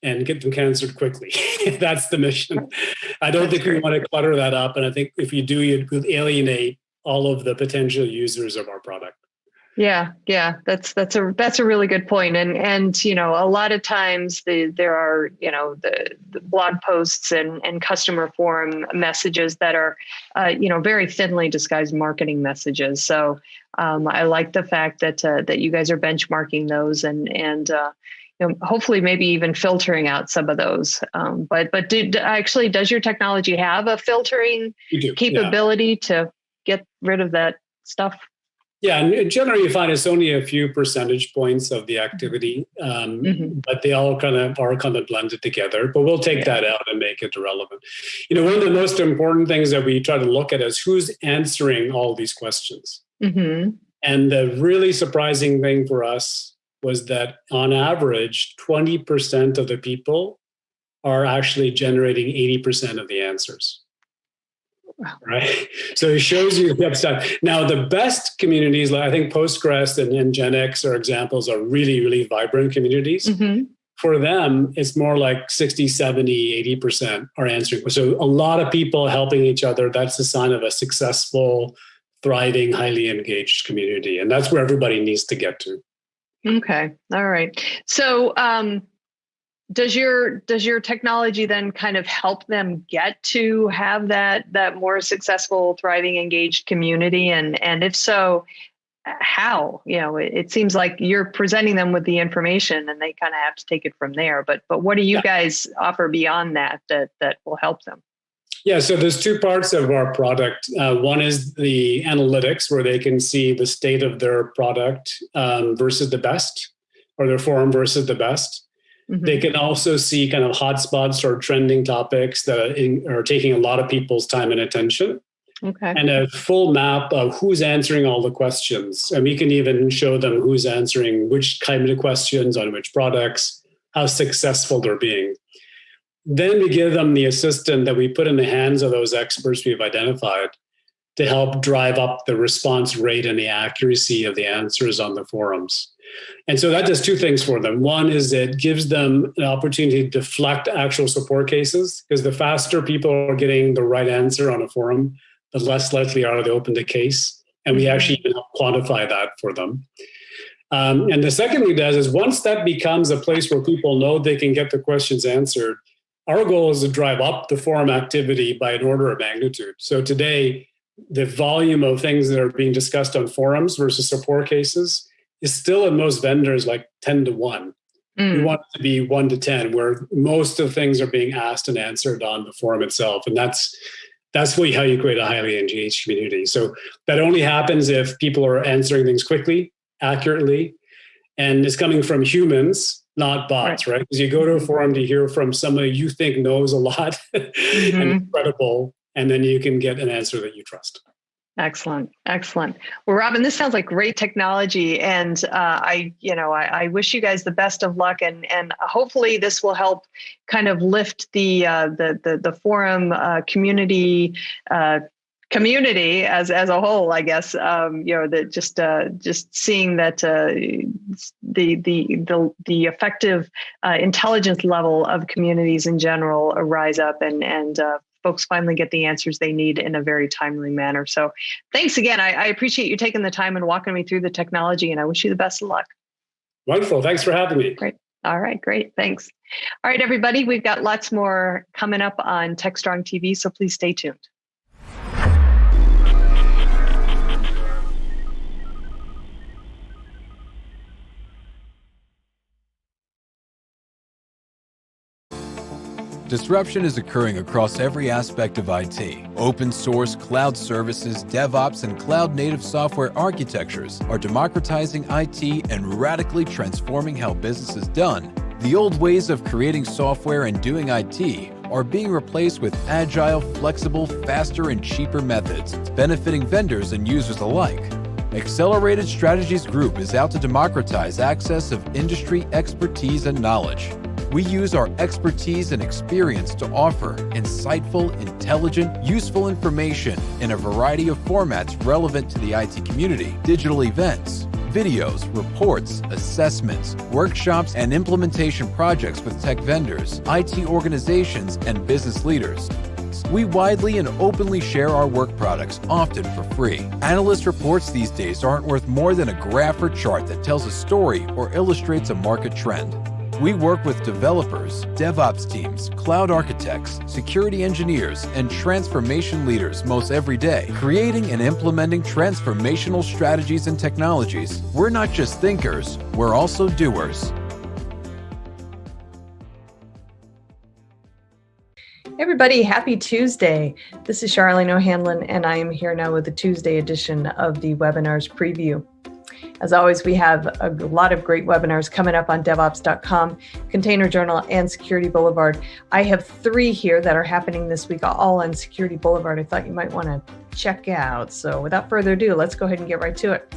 Speaker 10: and get them answered quickly. That's the mission. I don't think we want to clutter that up. And I think if you do, you will alienate all of the potential users of our product.
Speaker 9: Yeah, that's a really good point. And a lot of times there are the blog posts and customer forum messages that are very thinly disguised marketing messages. So I like the fact that you guys are benchmarking those and hopefully maybe even filtering out some of those. But does your technology have a filtering capability to get rid of that stuff?
Speaker 10: Yeah, and generally you find it's only a few percentage points of the activity, but they all kind of blended together. But we'll take that out and make it irrelevant. One of the most important things that we try to look at is who's answering all these questions. And the really surprising thing for us was that on average, 20% of the people are actually generating 80% of the answers. Right. So it shows you the upside. Now, the best communities, like I think Postgres and GenX are examples of really, really vibrant communities. For them, it's more like 60, 70, 80% are answering. So a lot of people helping each other. That's a sign of a successful, thriving, highly engaged community. And that's where everybody needs to get to.
Speaker 9: Okay. All right. So does your technology then kind of help them get to have that more successful, thriving, engaged community? And if so, how? It seems like you're presenting them with the information and they kind of have to take it from there. But what do you guys offer beyond that will help them?
Speaker 10: Yeah, so there's two parts of our product. One is the analytics, where they can see the state of their product versus the best, or their forum versus the best. They can also see kind of hotspots or trending topics that are taking a lot of people's time and attention. Okay. And a full map of who's answering all the questions. And we can even show them who's answering which kind of questions on which products, how successful they're being. Then we give them the assistant that we put in the hands of those experts we've identified to help drive up the response rate and the accuracy of the answers on the forums. And so that does two things for them. One is it gives them an opportunity to deflect actual support cases, because the faster people are getting the right answer on a forum, the less likely are they open the case. And we actually even quantify that for them. And the second thing it does is once that becomes a place where people know they can get the questions answered, our goal is to drive up the forum activity by an order of magnitude. So today, the volume of things that are being discussed on forums versus support cases is still in most vendors like 10 to 1. We want it to be 1 to 10, where most of the things are being asked and answered on the forum itself. And that's That's how you create a highly engaged community. So that only happens if people are answering things quickly, accurately, and it's coming from humans, not bots, right? Because you go to a forum to hear from somebody you think knows a lot and is credible, and then you can get an answer that you trust.
Speaker 9: Excellent. Well, Robin, this sounds like great technology, and I wish you guys the best of luck, and hopefully this will help kind of lift the forum community as a whole, I guess. That just seeing that the effective intelligence level of communities in general rise up, and folks finally get the answers they need in a very timely manner. So thanks again. I appreciate you taking the time and walking me through the technology, and I wish you the best of luck.
Speaker 10: Wonderful. Thanks for having me.
Speaker 9: Great. All right, great. Thanks. All right, everybody, we've got lots more coming up on TechStrong TV, so please stay tuned.
Speaker 11: Disruption is occurring across every aspect of IT. Open source, cloud services, DevOps, and cloud-native software architectures are democratizing IT and radically transforming how business is done. The old ways of creating software and doing IT are being replaced with agile, flexible, faster, and cheaper methods, benefiting vendors and users alike. Accelerated Strategies Group is out to democratize access of industry expertise and knowledge. We use our expertise and experience to offer insightful, intelligent, useful information in a variety of formats relevant to the IT community: digital events, videos, reports, assessments, workshops, and implementation projects with tech vendors, IT organizations, and business leaders. We widely and openly share our work products, often for free. Analyst reports these days aren't worth more than a graph or chart that tells a story or illustrates a market trend. We work with developers, DevOps teams, cloud architects, security engineers, and transformation leaders most every day, creating and implementing transformational strategies and technologies. We're not just thinkers, we're also doers.
Speaker 8: Everybody, happy Tuesday. This is Charlene O'Hanlon, and I am here now with the Tuesday edition of the webinars preview. As always, we have a lot of great webinars coming up on DevOps.com, Container Journal, and Security Boulevard. I have 3 here that are happening this week, all on Security Boulevard. I thought you might want to check out. So without further ado, let's go ahead and get right to it.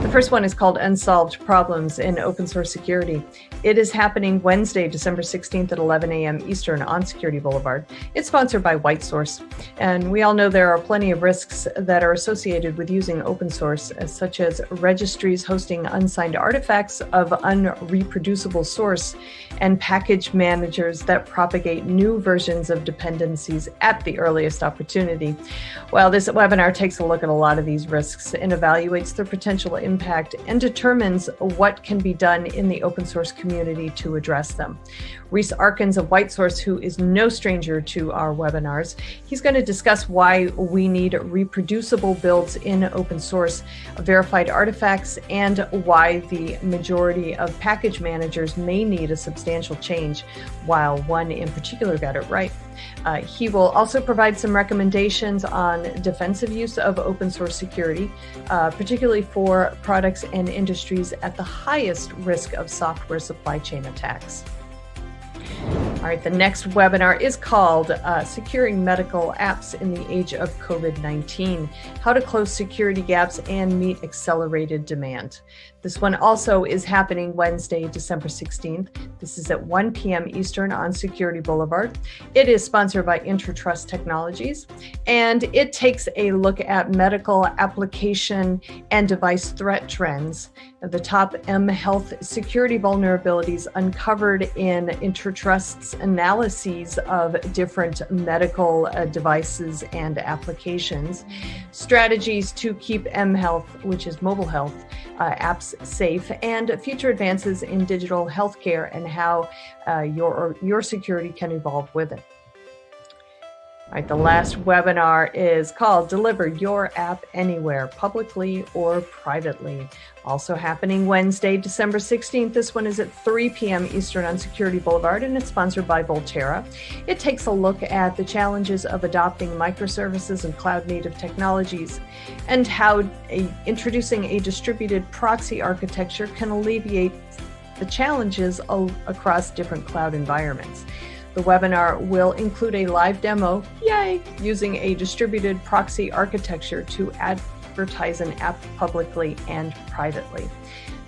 Speaker 8: The first one is called Unsolved Problems in Open Source Security. It is happening Wednesday, December 16th at 11 a.m. Eastern on Security Boulevard. It's sponsored by WhiteSource. And we all know there are plenty of risks that are associated with using open source, such as registries hosting unsigned artifacts of unreproducible source and package managers that propagate new versions of dependencies at the earliest opportunity. Well, this webinar takes a look at a lot of these risks and evaluates their potential impact and determines what can be done in the open source community to address them. Reese Arkins of WhiteSource, who is no stranger to our webinars, he's going to discuss why we need reproducible builds in open source, verified artifacts, and why the majority of package managers may need a substantial change, while one in particular got it right. He will also provide some recommendations on defensive use of open source security, particularly for products and industries at the highest risk of software supply chain attacks. All right, the next webinar is called Securing Medical Apps in the Age of COVID-19, How to Close Security Gaps and Meet Accelerated Demand. This one also is happening Wednesday, December 16th. This is at 1 p.m. Eastern on Security Boulevard. It is sponsored by IntraTrust Technologies, and it takes a look at medical application and device threat trends, the top mHealth security vulnerabilities uncovered in IntraTrust's analyses of different medical devices and applications, strategies to keep mHealth, which is mobile health, apps safe, and future advances in digital healthcare and how your security can evolve with it. All right, the last webinar is called Deliver Your App Anywhere, Publicly or Privately. Also happening Wednesday, December 16th. This one is at 3 p.m. Eastern on Security Boulevard, and it's sponsored by Volterra. It takes a look at the challenges of adopting microservices and cloud-native technologies and how introducing a distributed proxy architecture can alleviate the challenges across different cloud environments. The webinar will include a live demo, yay, using a distributed proxy architecture to advertise an app publicly and privately.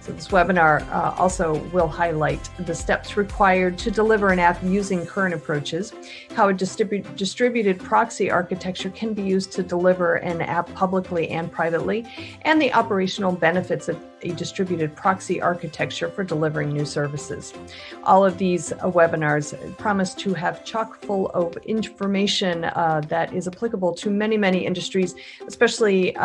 Speaker 8: So this webinar also will highlight the steps required to deliver an app using current approaches, how a distributed proxy architecture can be used to deliver an app publicly and privately, and the operational benefits of a distributed proxy architecture for delivering new services. All of these webinars promise to have chock full of information that is applicable to many, many industries, especially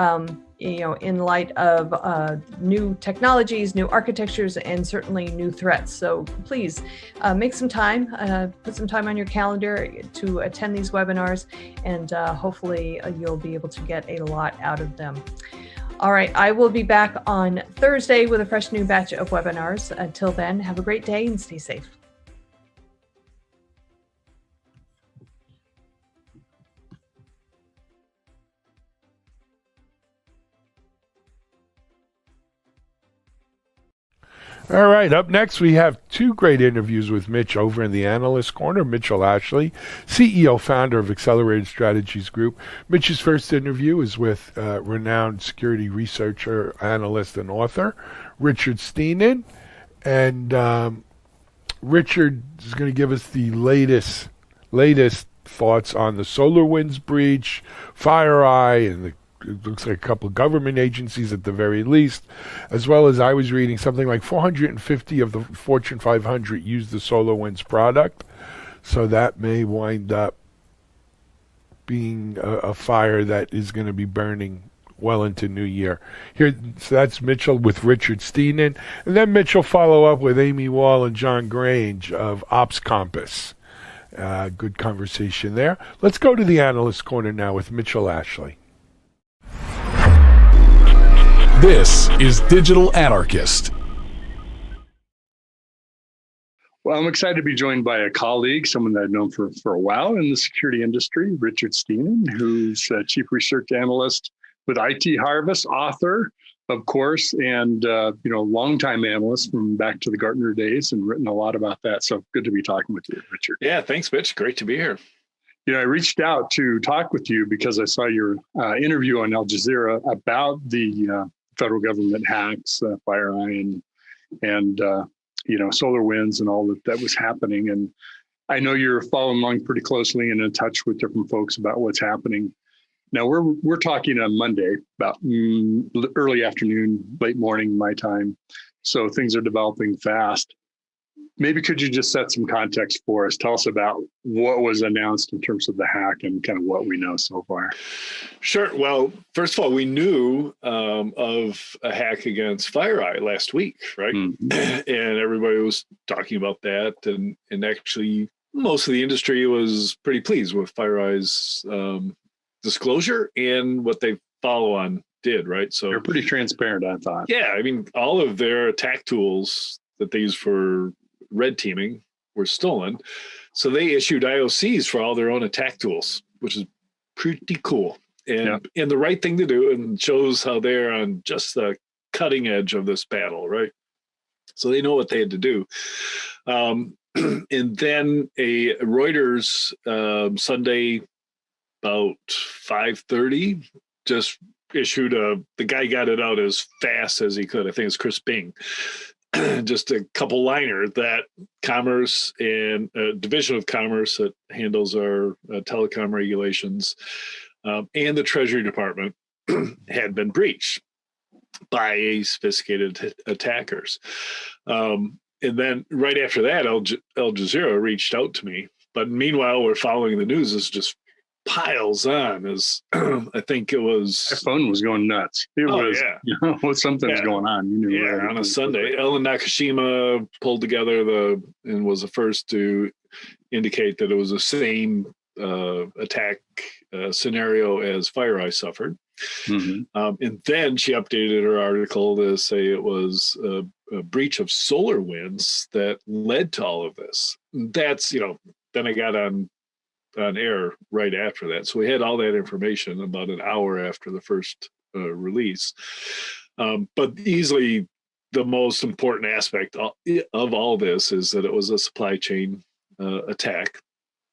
Speaker 8: in light of new technologies, new architectures, and certainly new threats. So please make some time, put some time on your calendar to attend these webinars, and hopefully you'll be able to get a lot out of them. All right, I will be back on Thursday with a fresh new batch of webinars. Until then, have a great day and stay safe.
Speaker 1: All right, up next we have two great interviews with Mitch over in the Analyst Corner. Mitchell Ashley, CEO, founder of Accelerated Strategies Group. Mitch's first interview is with renowned security researcher, analyst, and author, Richard Steenan. And Richard is going to give us the latest thoughts on the SolarWinds breach, FireEye, and it looks like a couple of government agencies at the very least, as well as I was reading something like 450 of the Fortune 500 use the SolarWinds product. So that may wind up being a fire that is going to be burning well into New Year. So that's Mitchell with Richard Steenan. And then Mitchell follow up with Amy Wall and John Grange of Ops Compass. Good conversation there. Let's go to the Analyst Corner now with Mitchell Ashley.
Speaker 4: This is Digital Anarchist.
Speaker 12: Well, I'm excited to be joined by a colleague, someone that I've known for a while in the security industry, Richard Steenan, who's Chief Research Analyst with IT Harvest, author, of course, and longtime analyst from back to the Gartner days, and written a lot about that. So good to be talking with you, Richard.
Speaker 13: Yeah, thanks, Mitch. Great to be here.
Speaker 12: I reached out to talk with you because I saw your interview on Al Jazeera about the federal government hacks, FireEye, and SolarWinds, and all that was happening. And I know you're following along pretty closely and in touch with different folks about what's happening. Now we're talking on Monday about early afternoon, late morning my time, so things are developing fast. Maybe could you just set some context for us? Tell us about what was announced in terms of the hack and kind of what we know so far.
Speaker 13: Sure. Well, first of all, we knew of a hack against FireEye last week, right? Mm-hmm. And everybody was talking about that. And actually, most of the industry was pretty pleased with FireEye's disclosure and what they follow on did, right? So
Speaker 12: they're pretty transparent, I thought.
Speaker 13: Yeah. I mean, all of their attack tools that they use for red teaming were stolen. So they issued IOCs for all their own attack tools, which is pretty cool. And the right thing to do, and shows how they're on just the cutting edge of this battle, right? So they know what they had to do. And then a Reuters Sunday about 5:30 just issued the guy got it out as fast as he could. I think it's Chris Bing. Just a couple liner that Commerce and Division of Commerce that handles our telecom regulations and the Treasury Department had been breached by sophisticated attackers. And then right after that, Al Jazeera reached out to me. But meanwhile, we're following the news as just piles on. As I think it was,
Speaker 12: my phone was going nuts. Something's going on. You knew
Speaker 13: on a Sunday. Ellen Nakashima pulled together and was the first to indicate that it was the same attack scenario as FireEye suffered. And then she updated her article to say it was a breach of SolarWinds that led to all of this. That's, then I got on air right after that. So we had all that information about an hour after the first release. But easily the most important aspect of all this is that it was a supply chain attack,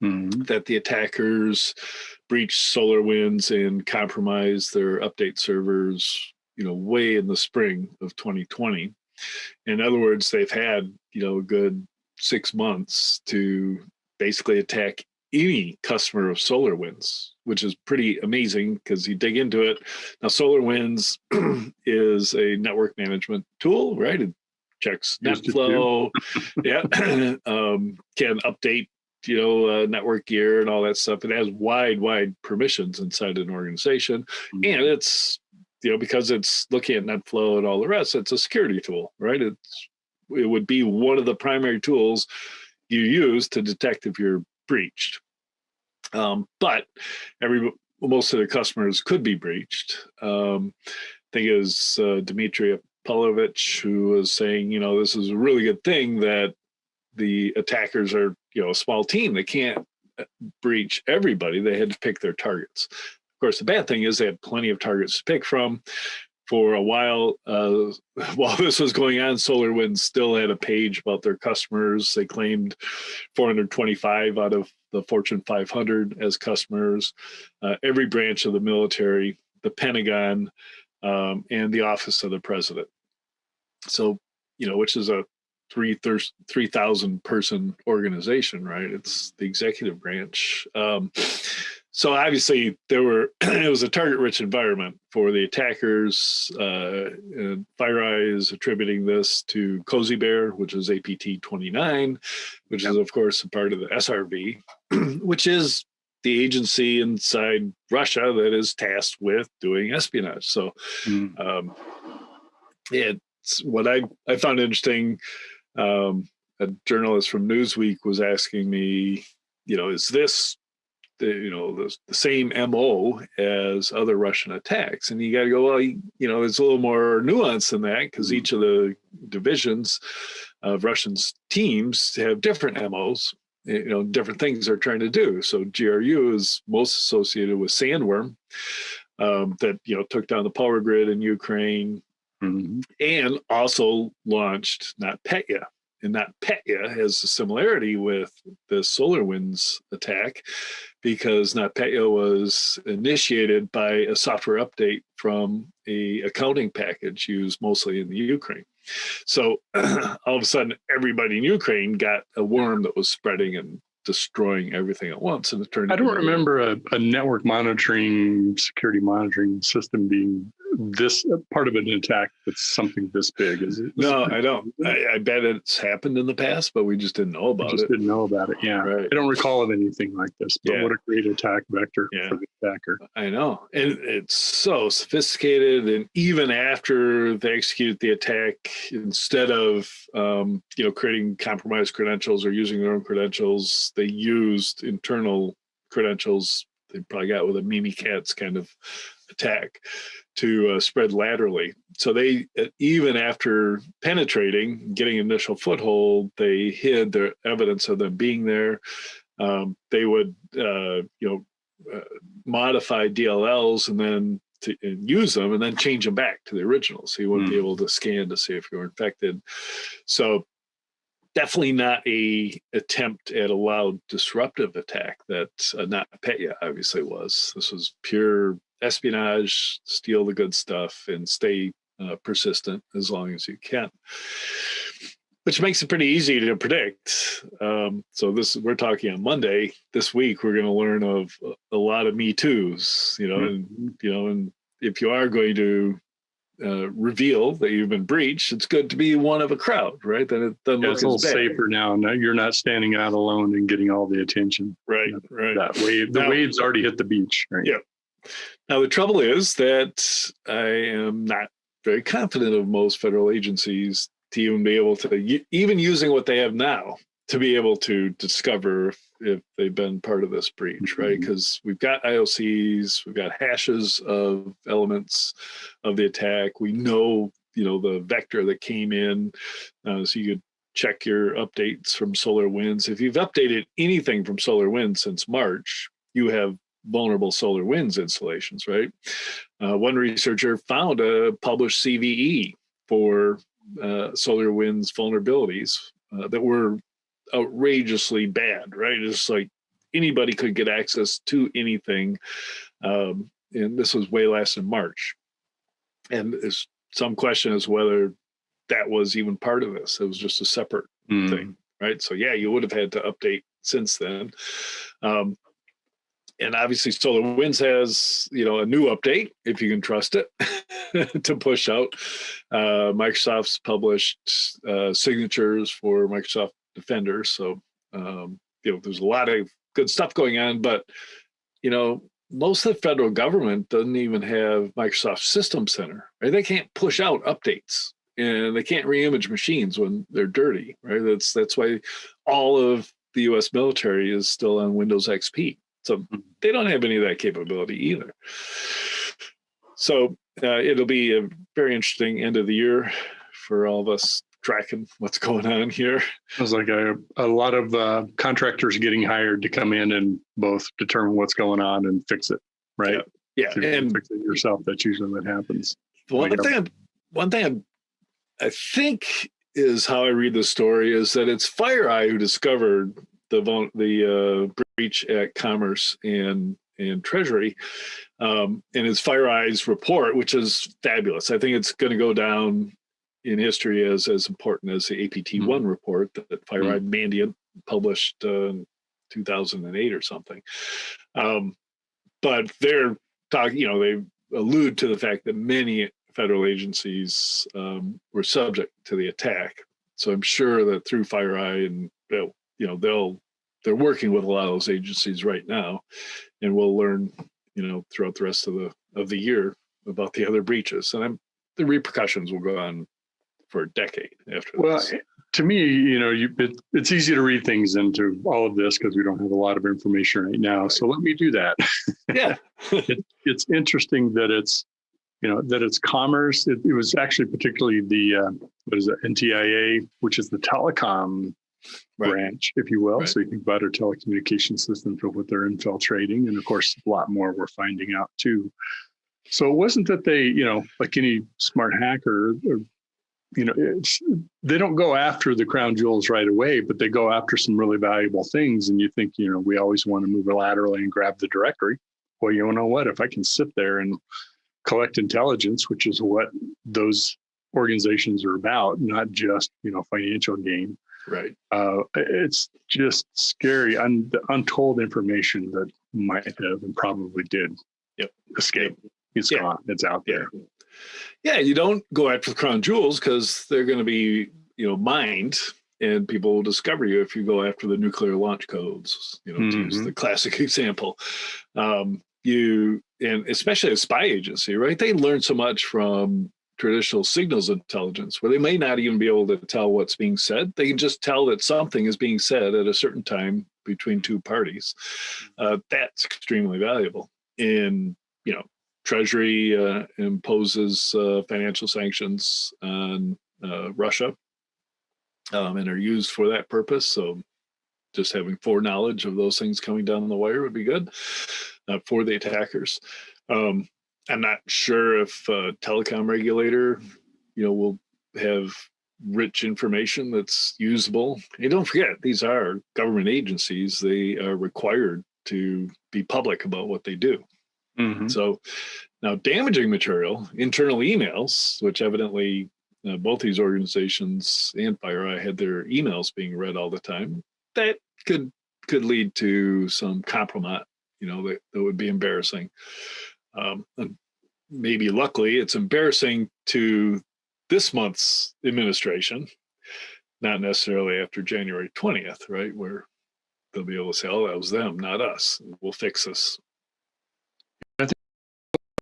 Speaker 13: that the attackers breached SolarWinds and compromised their update servers, way in the spring of 2020. In other words, they've had, a good 6 months to basically attack any customer of SolarWinds, which is pretty amazing because you dig into it. Now, SolarWinds is a network management tool, right? It checks NetFlow, can update, network gear and all that stuff. It has wide permissions inside an organization. And it's, because it's looking at NetFlow and all the rest, it's a security tool, right? It would be one of the primary tools you use to detect if you're breached. But most of the customers could be breached. I think it was Dmitry Polovich who was saying, this is a really good thing that the attackers are, a small team. They can't breach everybody. They had to pick their targets. Of course, the bad thing is they had plenty of targets to pick from. For a while this was going on, SolarWinds still had a page about their customers. They claimed 425 out of the Fortune 500 as customers, every branch of the military, the Pentagon, and the Office of the President. So, which is a 3,000 person organization, right? It's the executive branch. So obviously it was a target-rich environment for the attackers. And FireEye is attributing this to Cozy Bear, which is APT 29, which is of course a part of the SRV, which is the agency inside Russia that is tasked with doing espionage. So it's what I found interesting. A journalist from Newsweek was asking me, is this the same MO as other Russian attacks? And you got to go, well, it's a little more nuanced than that because each of the divisions of Russian teams have different MOs, different things they're trying to do. So GRU is most associated with Sandworm that, took down the power grid in Ukraine and also launched NotPetya. And NotPetya has a similarity with the SolarWinds attack because NotPetya was initiated by a software update from a accounting package used mostly in the Ukraine. So all of a sudden, everybody in Ukraine got a worm that was spreading and destroying everything at once. And it turned.
Speaker 12: I don't remember a network monitoring, security monitoring system being this part of an attack that's something this big. Is it?
Speaker 13: No, I don't. I bet it's happened in the past, but we just didn't know about it.
Speaker 12: Didn't know about it. Yeah, right. I don't recall of anything like this. But what a great attack vector for the attacker.
Speaker 13: I know, and it's so sophisticated. And even after they execute the attack, instead of creating compromised credentials or using their own credentials, they used internal credentials they probably got with a Mimikatz kind of attack to spread laterally. So they, even after penetrating, getting initial foothold, they hid their evidence of them being there. They would, modify DLLs and then use them and then change them back to the original. So you wouldn't be able to scan to see if you were infected. So definitely not a attempt at a loud disruptive attack that NotPetya obviously was. This was pure espionage, steal the good stuff, and stay persistent as long as you can, which makes it pretty easy to predict. So we're talking on Monday. This week, we're going to learn of a lot of Me Too's, and if you are going to reveal that you've been breached, it's good to be one of a crowd, right? Then it doesn't look
Speaker 12: it's a little
Speaker 13: as bad.
Speaker 12: safer now. Now you're not standing out alone and getting all the attention.
Speaker 13: Right, right.
Speaker 12: That wave, the wave's already hit the beach, right?
Speaker 13: Yeah. Now the trouble is that I am not very confident of most federal agencies to even be able to, even using what they have now, to be able to discover if they've been part of this breach, right? Because we've got IOCs, we've got hashes of elements of the attack. We know, the vector that came in, so you could check your updates from SolarWinds. If you've updated anything from SolarWinds since March, you have vulnerable SolarWinds installations, right? One researcher found a published CVE for SolarWinds vulnerabilities that were outrageously bad, right? It's like anybody could get access to anything. And this was way less in March. And there's some question as whether that was even part of this. It was just a separate thing, right? So yeah, you would have had to update since then. And obviously SolarWinds has, a new update, if you can trust it, to push out. Microsoft's published signatures for Microsoft Defender. So, there's a lot of good stuff going on, but, most of the federal government doesn't even have Microsoft System Center, right? They can't push out updates and they can't reimage machines when they're dirty, right? That's why all of the US military is still on Windows XP. So they don't have any of that capability either. So it'll be a very interesting end of the year for all of us tracking what's going on here.
Speaker 12: Sounds like a lot of contractors getting hired to come in and both determine what's going on and fix it, right?
Speaker 13: Yeah.
Speaker 12: So and fix it yourself. That's usually what happens.
Speaker 13: One thing I think is how I read the story is that it's FireEye who discovered the breach at Commerce and Treasury, and it's FireEye's report, which is fabulous. I think it's going to go down in history as important as the APT1 report that FireEye Mandiant published in 2008 or something. But they're talking, they allude to the fact that many federal agencies were subject to the attack. So I'm sure that through FireEye and they're working with a lot of those agencies right now, and we'll learn, throughout the rest of the year about the other breaches, and the repercussions will go on for a decade after this. Well,
Speaker 12: to me, it's easy to read things into all of this because we don't have a lot of information right now. Right. So let me do that.
Speaker 13: Yeah,
Speaker 12: it's interesting that it's commerce. It was actually particularly the NTIA, which is the telecom branch, if you will. Right. So you think about our telecommunication systems with what they're infiltrating, and of course, a lot more we're finding out too. So it wasn't that they, like any smart hacker, they don't go after the crown jewels right away, but they go after some really valuable things. And you think, we always want to move laterally and grab the directory. Well, you know what? If I can sit there and collect intelligence, which is what those organizations are about, not just, financial gain.
Speaker 13: Right.
Speaker 12: It's just scary. And the untold information that might have and probably did escape. It's gone. It's out there.
Speaker 13: Yeah, you don't go after the crown jewels because they're going to be, mined, and people will discover you if you go after the nuclear launch codes, to use the classic example. And especially a spy agency, right? They learn so much from traditional signals intelligence where they may not even be able to tell what's being said. They can just tell that something is being said at a certain time between two parties. That's extremely valuable. And, Treasury imposes financial sanctions on Russia and are used for that purpose. So just having foreknowledge of those things coming down the wire would be good for the attackers. I'm not sure if a telecom regulator, will have rich information that's usable. And don't forget, these are government agencies. They are required to be public about what they do. So now damaging material, internal emails, which evidently both these organizations and FireEye had their emails being read all the time, that could lead to some compromise, that would be embarrassing. And maybe luckily it's embarrassing to this month's administration, not necessarily after January 20th, right? Where they'll be able to say, oh, that was them, not us. We'll fix this.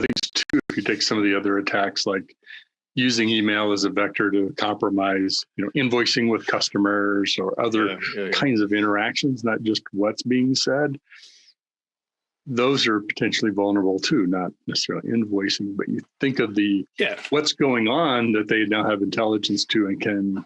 Speaker 12: I think too, if you take some of the other attacks, like, using email as a vector to compromise, invoicing with customers or other kinds of interactions, not just what's being said. Those are potentially vulnerable too, not necessarily invoicing, but you think of what's going on that they now have intelligence to and can,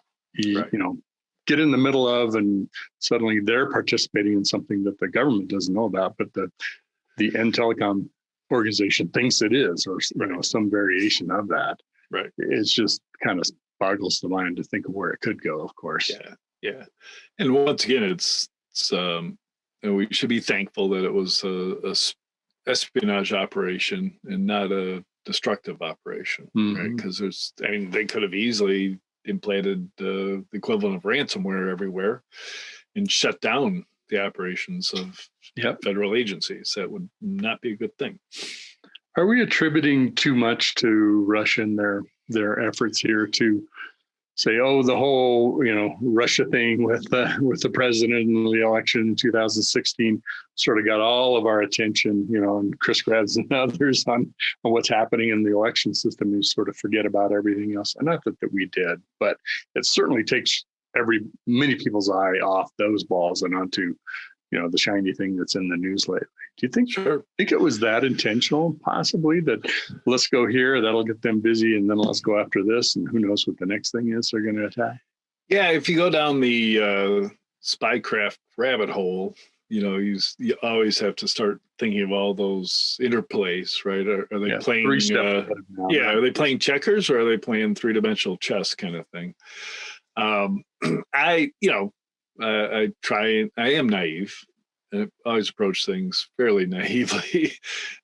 Speaker 12: get in the middle of, and suddenly they're participating in something that the government doesn't know about, but the end telecom organization thinks it is, or some variation of that.
Speaker 13: Right.
Speaker 12: It's just kind of boggles the mind to think of where it could go, of course.
Speaker 13: Yeah. And once again, it's and we should be thankful that it was a espionage operation and not a destructive operation, right? Because they could have easily implanted the equivalent of ransomware everywhere and shut down the operations of federal agencies. That would not be a good thing.
Speaker 12: Are we attributing too much to Russia and their efforts here to say, oh, the whole Russia thing with the president and the election in 2016 sort of got all of our attention, and Chris Krebs and others on what's happening in the election system, and sort of forget about everything else. And not that we did, but it certainly takes many people's eye off those balls and onto the shiny thing that's in the news lately. Do you think it was that intentional, possibly, that let's go here, that'll get them busy, and then let's go after this, and who knows what the next thing is they're going to attack?
Speaker 13: Yeah, if you go down the spycraft rabbit hole, you always have to start thinking of all those interplays, right? Are they playing? Are they playing checkers, or are they playing three-dimensional chess kind of thing? I am naive. I always approach things fairly naively.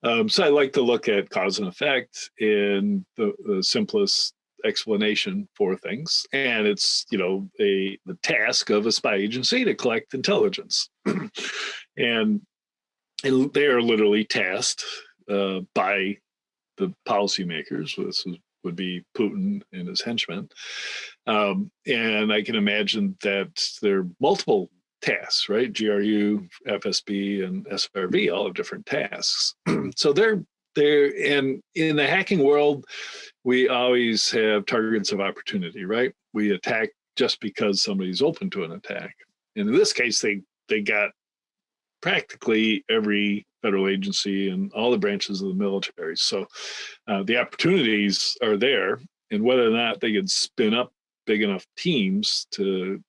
Speaker 13: So I like to look at cause and effect in the simplest explanation for things. And it's, the task of a spy agency to collect intelligence. and they are literally tasked by the policymakers. This would be Putin and his henchmen. And I can imagine that there are multiple tasks, right? GRU, FSB, and SRV all have different tasks. So they're and in the hacking world, we always have targets of opportunity, right? We attack just because somebody's open to an attack. And in this case, they got practically every federal agency and all the branches of the military. So the opportunities are there, and whether or not they can spin up big enough teams to,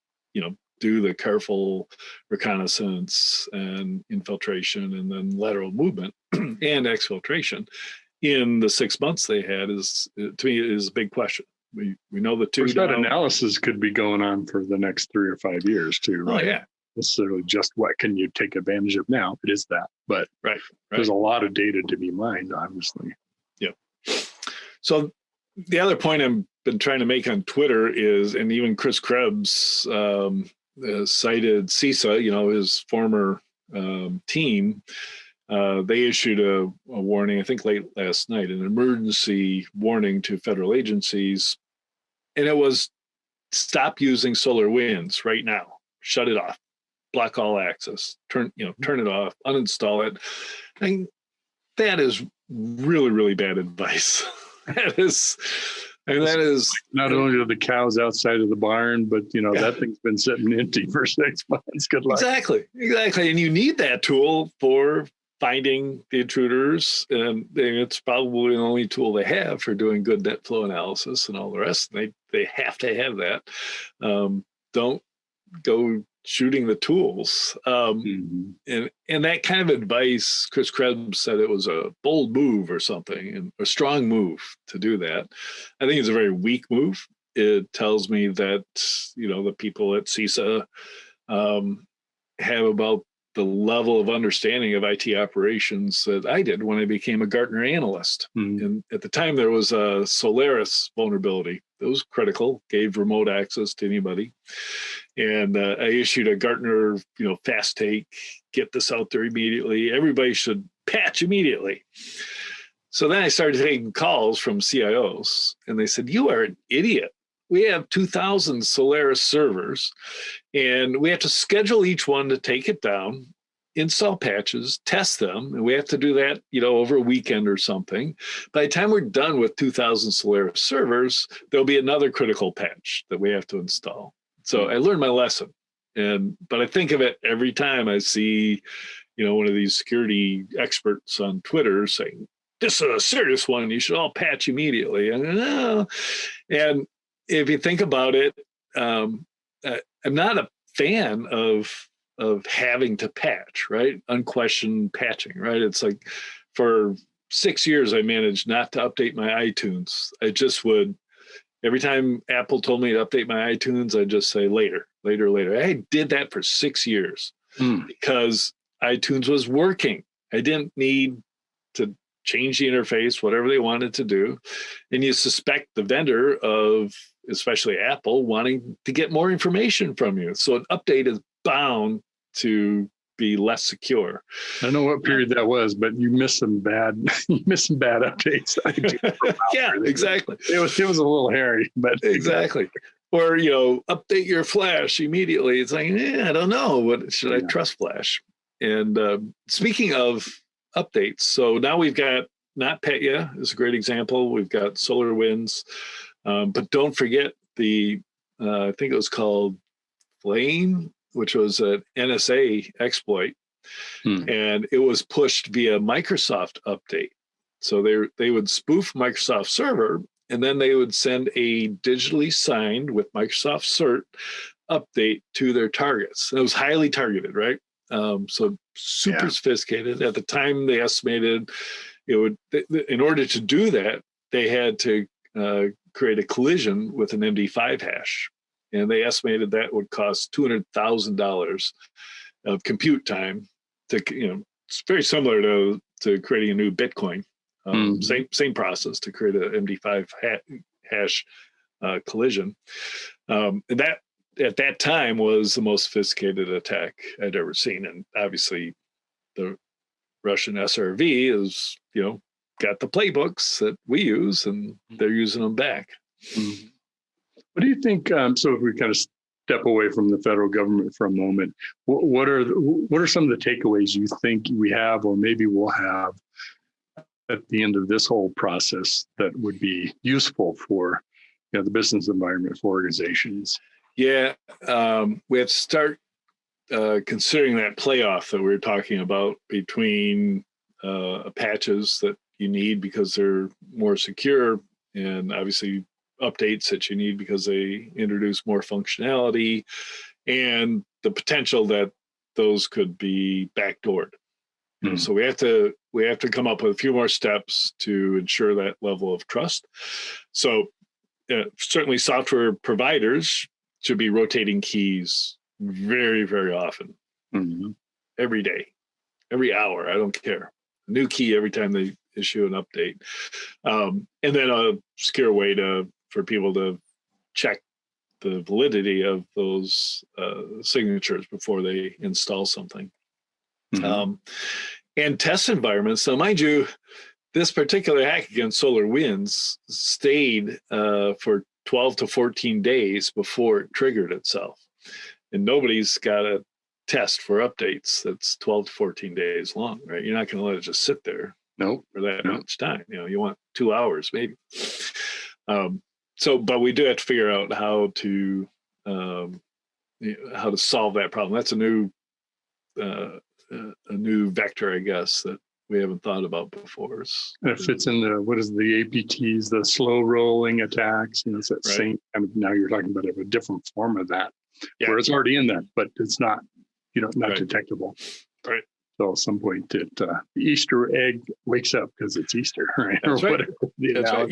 Speaker 13: do the careful reconnaissance and infiltration and then lateral movement and exfiltration in the 6 months they had is, to me, is a big question. We know the two.
Speaker 12: That analysis could be going on for the next 3 or 5 years too, right?
Speaker 13: Oh, yeah.
Speaker 12: Necessarily just what can you take advantage of now. It is that, but there's a lot of data to be mined, obviously.
Speaker 13: Yep. So the other point I've been trying to make on Twitter is, and even Chris Krebs cited CISA, his former team. They issued a warning, I think late last night, an emergency warning to federal agencies, and it was stop using SolarWinds right now. Shut it off. Block all access. Turn it off. Uninstall it. That is really, really bad advice. That is
Speaker 12: not only are the cows outside of the barn, but that thing's been sitting empty for 6 months. Good luck.
Speaker 13: Exactly. And you need that tool for finding the intruders, and it's probably the only tool they have for doing good net flow analysis and all the rest. They have to have that. Don't go shooting the tools. And that kind of advice, Chris Krebs said it was a bold move or something, and a strong move to do that. I think it's a very weak move. It tells me that, the people at CISA have about the level of understanding of IT operations that I did when I became a Gartner analyst. And at the time, there was a Solaris vulnerability that was critical, gave remote access to anybody. And I issued a Gartner, fast take, get this out there immediately. Everybody should patch immediately. So then I started taking calls from CIOs, and they said, "You are an idiot. We have 2,000 Solaris servers, and we have to schedule each one to take it down. install patches, test them, and we have to do that, over a weekend or something. By the time we're done with 2,000 Solaris servers, there'll be another critical patch that we have to install. So I learned my lesson, but I think of it every time I see, one of these security experts on Twitter saying, "This is a serious one. You should all patch immediately." And if you think about it, I'm not a fan of having to patch, right? Unquestioned patching, right? It's like for 6 years, I managed not to update my iTunes. I just would, every time Apple told me to update my iTunes, I'd just say later. I did that for 6 years because iTunes was working. I didn't need to change the interface, whatever they wanted to do. And you suspect the vendor of, especially Apple, wanting to get more information from you. So an update is bound to be less secure.
Speaker 12: I don't know what period that was, but you missed some bad updates.
Speaker 13: Yeah, exactly.
Speaker 12: It was a little hairy, but
Speaker 13: exactly. Or, update your Flash immediately. It's like, I don't know. What should I trust Flash? And speaking of updates, so now we've got NotPetya is a great example. We've got SolarWinds, but don't forget the I think it was called Flame, which was an NSA exploit, and it was pushed via Microsoft update. So they would spoof Microsoft server, and then they would send a digitally signed with Microsoft cert update to their targets. And it was highly targeted, right? So super sophisticated. At the time, they estimated it would, in order to do that, they had to create a collision with an MD5 hash. And they estimated that would cost $200,000 of compute time to, it's very similar to creating a new Bitcoin. Same process to create an MD5 hash collision. And that at that time was the most sophisticated attack I'd ever seen. And obviously the Russian SRV is, got the playbooks that we use, and they're using them back.
Speaker 12: What do you think? So if we kind of step away from the federal government for a moment, what are some of the takeaways you think we have, or maybe we'll have at the end of this whole process that would be useful for the business environment for organizations?
Speaker 13: Yeah, we have to start considering that playoff that we were talking about between patches that you need because they're more secure, and obviously updates that you need because they introduce more functionality, and the potential that those could be backdoored. So we have to come up with a few more steps to ensure that level of trust. So certainly software providers should be rotating keys very, very often, every day, every hour. I don't care. A new key every time they issue an update, and then a secure way for people to check the validity of those signatures before they install something. And test environments. So mind you, this particular hack against SolarWinds stayed for 12 to 14 days before it triggered itself. And nobody's got a test for updates that's 12 to 14 days long, right? You're not going to let it just sit there for that much time. You want 2 hours maybe. But we do have to figure out how to solve that problem. That's a new vector, I guess, that we haven't thought about before.
Speaker 12: And it fits in the APTs, the slow rolling attacks. It's that same kind of, now you're talking about a different form of that, where it's already in that, but it's not, not detectable.
Speaker 13: Right.
Speaker 12: So at some point the Easter egg wakes up because it's Easter, right?
Speaker 13: That's right. That's right.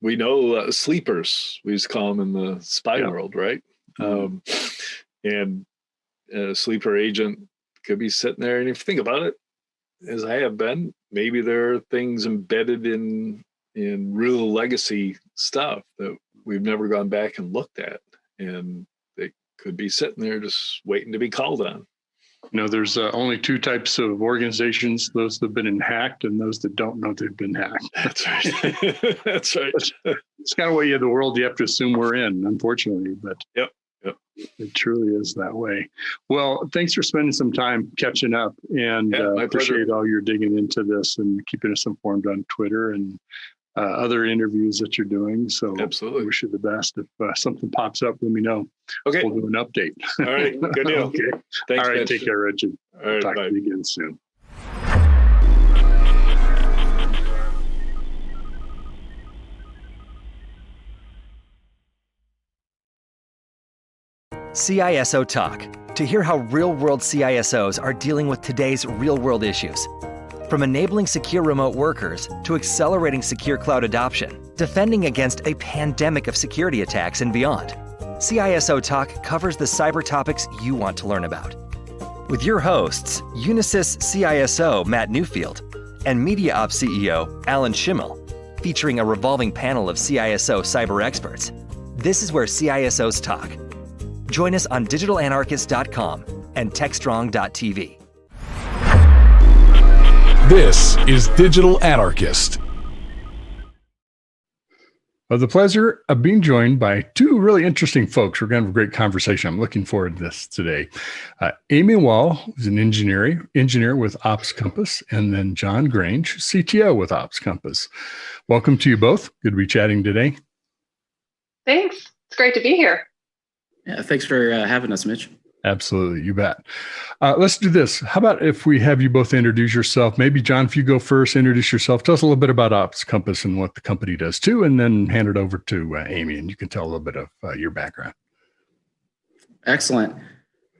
Speaker 13: We know sleepers, we used to call them in the spy world, right? And a sleeper agent could be sitting there, and if you think about it, as I have been, maybe there are things embedded in real legacy stuff that we've never gone back and looked at, and they could be sitting there just waiting to be called on.
Speaker 12: There's only two types of organizations: those that have been hacked and those that don't know they've been hacked.
Speaker 13: That's right. That's right.
Speaker 12: It's kind of the world you have to assume we're in, unfortunately. But
Speaker 13: yep.
Speaker 12: It truly is that way. Well, thanks for spending some time catching up, and appreciate all your digging into this and keeping us informed on Twitter and other interviews that you're doing. So
Speaker 13: absolutely,
Speaker 12: I wish you the best. If something pops up, let me know.
Speaker 13: Okay,
Speaker 12: we'll do an update.
Speaker 13: All right, good deal.
Speaker 12: Okay.
Speaker 13: Thanks,
Speaker 12: all right,
Speaker 13: Mitch.
Speaker 12: take care, Richard.
Speaker 13: All right,
Speaker 12: talk
Speaker 13: bye.
Speaker 12: to you again soon.
Speaker 14: CISO Talk, to hear how real-world CISOs are dealing with today's real-world issues. From enabling secure remote workers to accelerating secure cloud adoption, defending against a pandemic of security attacks and beyond. CISO Talk covers the cyber topics you want to learn about. With your hosts, Unisys CISO Matt Newfield and Media Ops CEO Alan Schimmel, featuring a revolving panel of CISO cyber experts. This is where CISOs talk. Join us on digitalanarchist.com and TechStrong TV.
Speaker 4: This is Digital Anarchist.
Speaker 2: The pleasure of being joined by two really interesting folks. We're going to have a great conversation. I'm looking forward to this today. Amy Wall is an engineer with Ops Compass, and then John Grange, CTO with Ops Compass. Welcome to you both. Good to be chatting today.
Speaker 15: Thanks. It's great to be here.
Speaker 16: Yeah, thanks for having us, Mitch.
Speaker 2: Absolutely, you bet. Let's do this. How about if we have you both introduce yourself? Maybe, John, if you go first, introduce yourself. Tell us a little bit about Ops Compass and what the company does too, and then hand it over to Amy, and you can tell a little bit of your background.
Speaker 16: Excellent.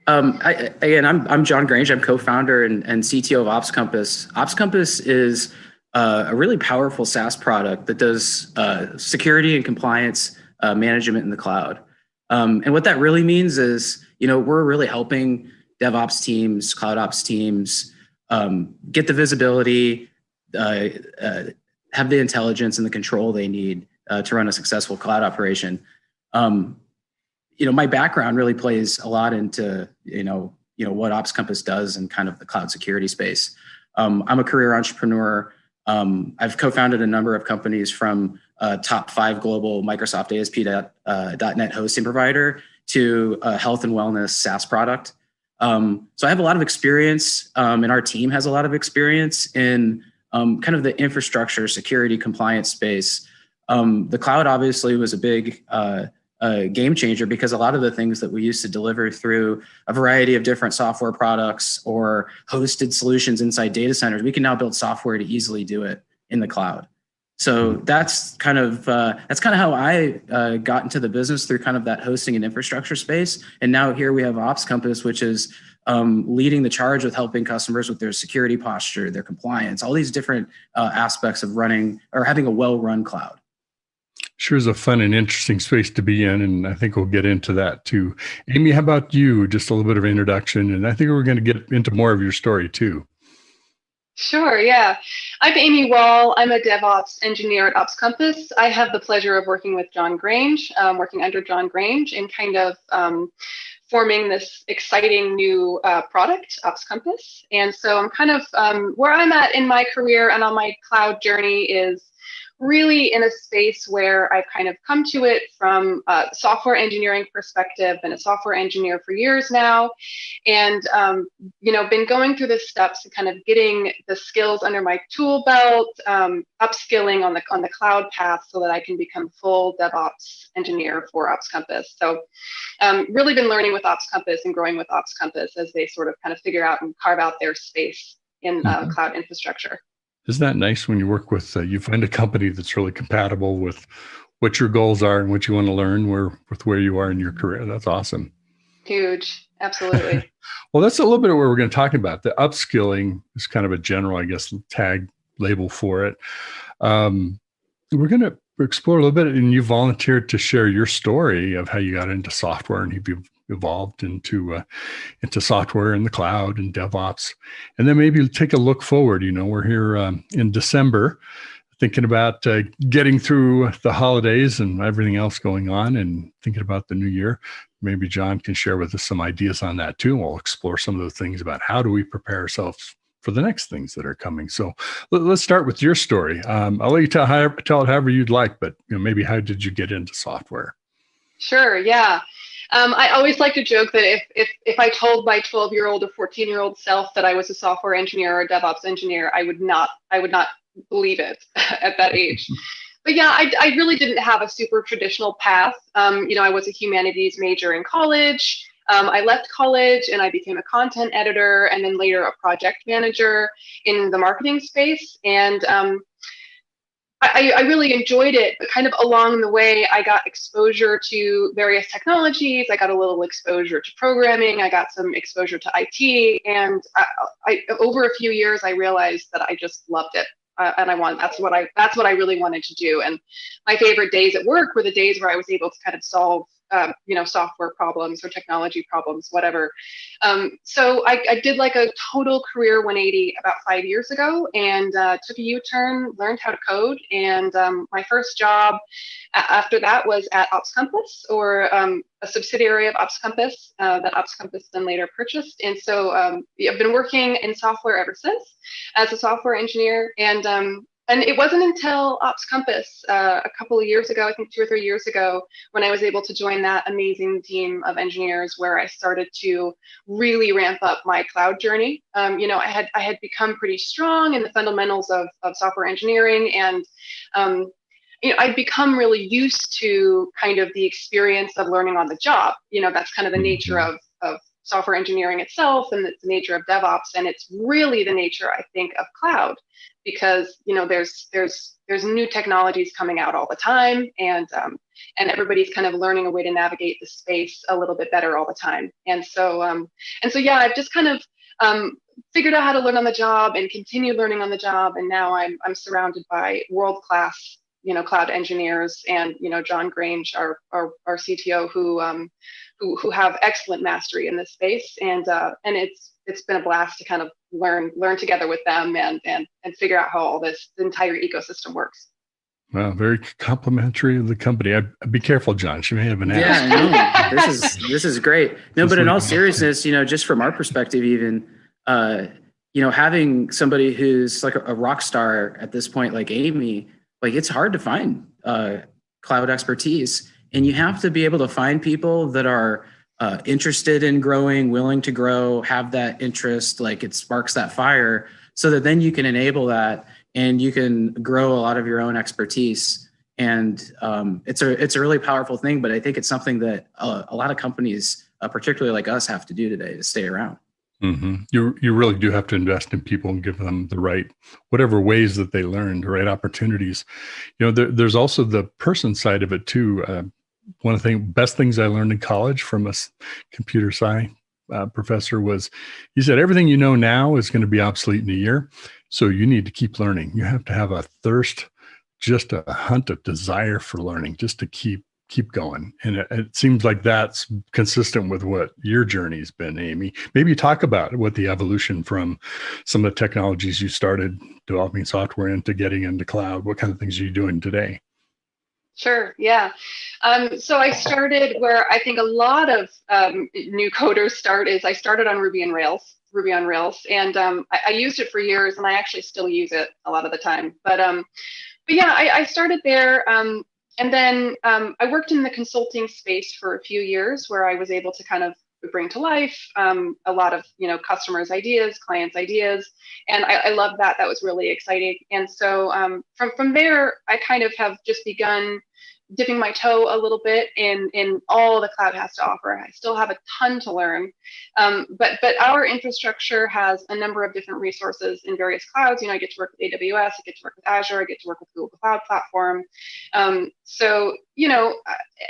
Speaker 16: I'm John Grange. I'm co-founder and CTO of Ops Compass. Ops Compass is a really powerful SaaS product that does security and compliance management in the cloud. And what that really means is, we're really helping DevOps teams, cloud ops teams, get the visibility, have the intelligence and the control they need to run a successful cloud operation. My background really plays a lot into, what Ops Compass does in kind of the cloud security space. I'm a career entrepreneur. I've co-founded a number of companies from top 5 global Microsoft ASP.NET hosting provider to a health and wellness SaaS product. So I have a lot of experience, and our team has a lot of experience in kind of the infrastructure, security, compliance space. The cloud obviously was a big game changer because a lot of the things that we used to deliver through a variety of different software products or hosted solutions inside data centers, we can now build software to easily do it in the cloud. So that's kind of how I got into the business, through kind of that hosting and infrastructure space. And now here we have Ops Compass, which is leading the charge with helping customers with their security posture, their compliance, all these different aspects of running or having a well-run cloud.
Speaker 2: Sure is a fun and interesting space to be in, and I think we'll get into that too. Amy, how about you? Just a little bit of introduction, and I think we're going to get into more of your story too.
Speaker 15: Sure, yeah. I'm Amy Wall. I'm a DevOps engineer at Ops Compass. I have the pleasure of working with John Grange, working under John Grange in kind of forming this exciting new product, Ops Compass. And so I'm kind of where I'm at in my career and on my cloud journey is really in a space where I've kind of come to it from a software engineering perspective. Been a software engineer for years now, and been going through the steps of kind of getting the skills under my tool belt, upskilling on the cloud path so that I can become full DevOps engineer for Ops Compass. So really been learning with Ops Compass and growing with Ops Compass as they sort of kind of figure out and carve out their space in cloud infrastructure.
Speaker 2: Isn't that nice when you work with, you find a company that's really compatible with what your goals are and what you want to learn with where you are in your career? That's awesome.
Speaker 15: Huge. Absolutely.
Speaker 2: Well, that's a little bit of what we're going to talk about. The upskilling is kind of a general, I guess, tag label for it. We're going to explore a little bit, and you volunteered to share your story of how you got into software and you've evolved into software in the cloud and DevOps. And then maybe take a look forward. We're here in December thinking about getting through the holidays and everything else going on and thinking about the new year. Maybe John can share with us some ideas on that too. We'll explore some of the things about how do we prepare ourselves for the next things that are coming. So let's start with your story. I'll let you tell it however you'd like, but maybe how did you get into software?
Speaker 15: Sure, yeah. I always like to joke that if I told my 12-year-old or 14-year-old self that I was a software engineer or a DevOps engineer, I would not believe it at that age. But yeah, I really didn't have a super traditional path. I was a humanities major in college. I left college and I became a content editor and then later a project manager in the marketing space. And I really enjoyed it, but kind of along the way, I got exposure to various technologies. I got a little exposure to programming. I got some exposure to IT. And over a few years, I realized that I just loved it. And that's what I really wanted to do. And my favorite days at work were the days where I was able to kind of solve software problems or technology problems, whatever. So I did like a total career 180 about 5 years ago and took a U-turn, learned how to code. And my first job after that was at Ops Compass, or a subsidiary of Ops Compass that Ops Compass then later purchased. And so I've been working in software ever since as a software engineer. And it wasn't until Ops Compass a couple of years ago, I think 2 or 3 years ago, when I was able to join that amazing team of engineers where I started to really ramp up my cloud journey. I had become pretty strong in the fundamentals of software engineering, and I'd become really used to kind of the experience of learning on the job. That's kind of the nature of software engineering itself, and it's the nature of DevOps, and it's really the nature, I think, of cloud, because there's new technologies coming out all the time, and everybody's kind of learning a way to navigate the space a little bit better all the time. And so yeah, I've just kind of figured out how to learn on the job and continue learning on the job, and now I'm surrounded by world-class cloud engineers, and John Grange, our CTO, who have excellent mastery in this space, and it's been a blast to kind of learn together with them and figure out how all the entire ecosystem works.
Speaker 2: Well, very complimentary of the company. I'd be careful, John. She may have an ass.
Speaker 16: Yeah, no, this is great. No, but in all seriousness, just from our perspective, even having somebody who's like a rock star at this point, like Amy, like it's hard to find cloud expertise. And you have to be able to find people that are interested in growing, willing to grow, have that interest, like it sparks that fire, so that then you can enable that and you can grow a lot of your own expertise. And it's a really powerful thing, but I think it's something that a lot of companies, particularly like us, have to do today to stay around.
Speaker 2: Mm-hmm. You really do have to invest in people and give them the right, whatever ways that they learn, the right opportunities. There's also the person side of it too. One of the best things I learned in college from a computer science professor was, he said, everything you know now is going to be obsolete in a year. So you need to keep learning. You have to have a thirst, just a hunt, a desire for learning, just to keep going. And it seems like that's consistent with what your journey's been, Amy. Maybe talk about what the evolution from some of the technologies you started developing software into getting into cloud. What kind of things are you doing today?
Speaker 15: Sure. Yeah. So I started where I think a lot of new coders start is I started on Ruby on Rails. And I used it for years, and I actually still use it a lot of the time. But yeah, I started there. And then I worked in the consulting space for a few years where I was able to kind of bring to life a lot of customers' ideas, clients' ideas, and I love that. That was really exciting. And so from there, I kind of have just begun dipping my toe a little bit in all the cloud has to offer. I still have a ton to learn, but our infrastructure has a number of different resources in various clouds. I get to work with AWS, I get to work with Azure, I get to work with Google Cloud Platform. So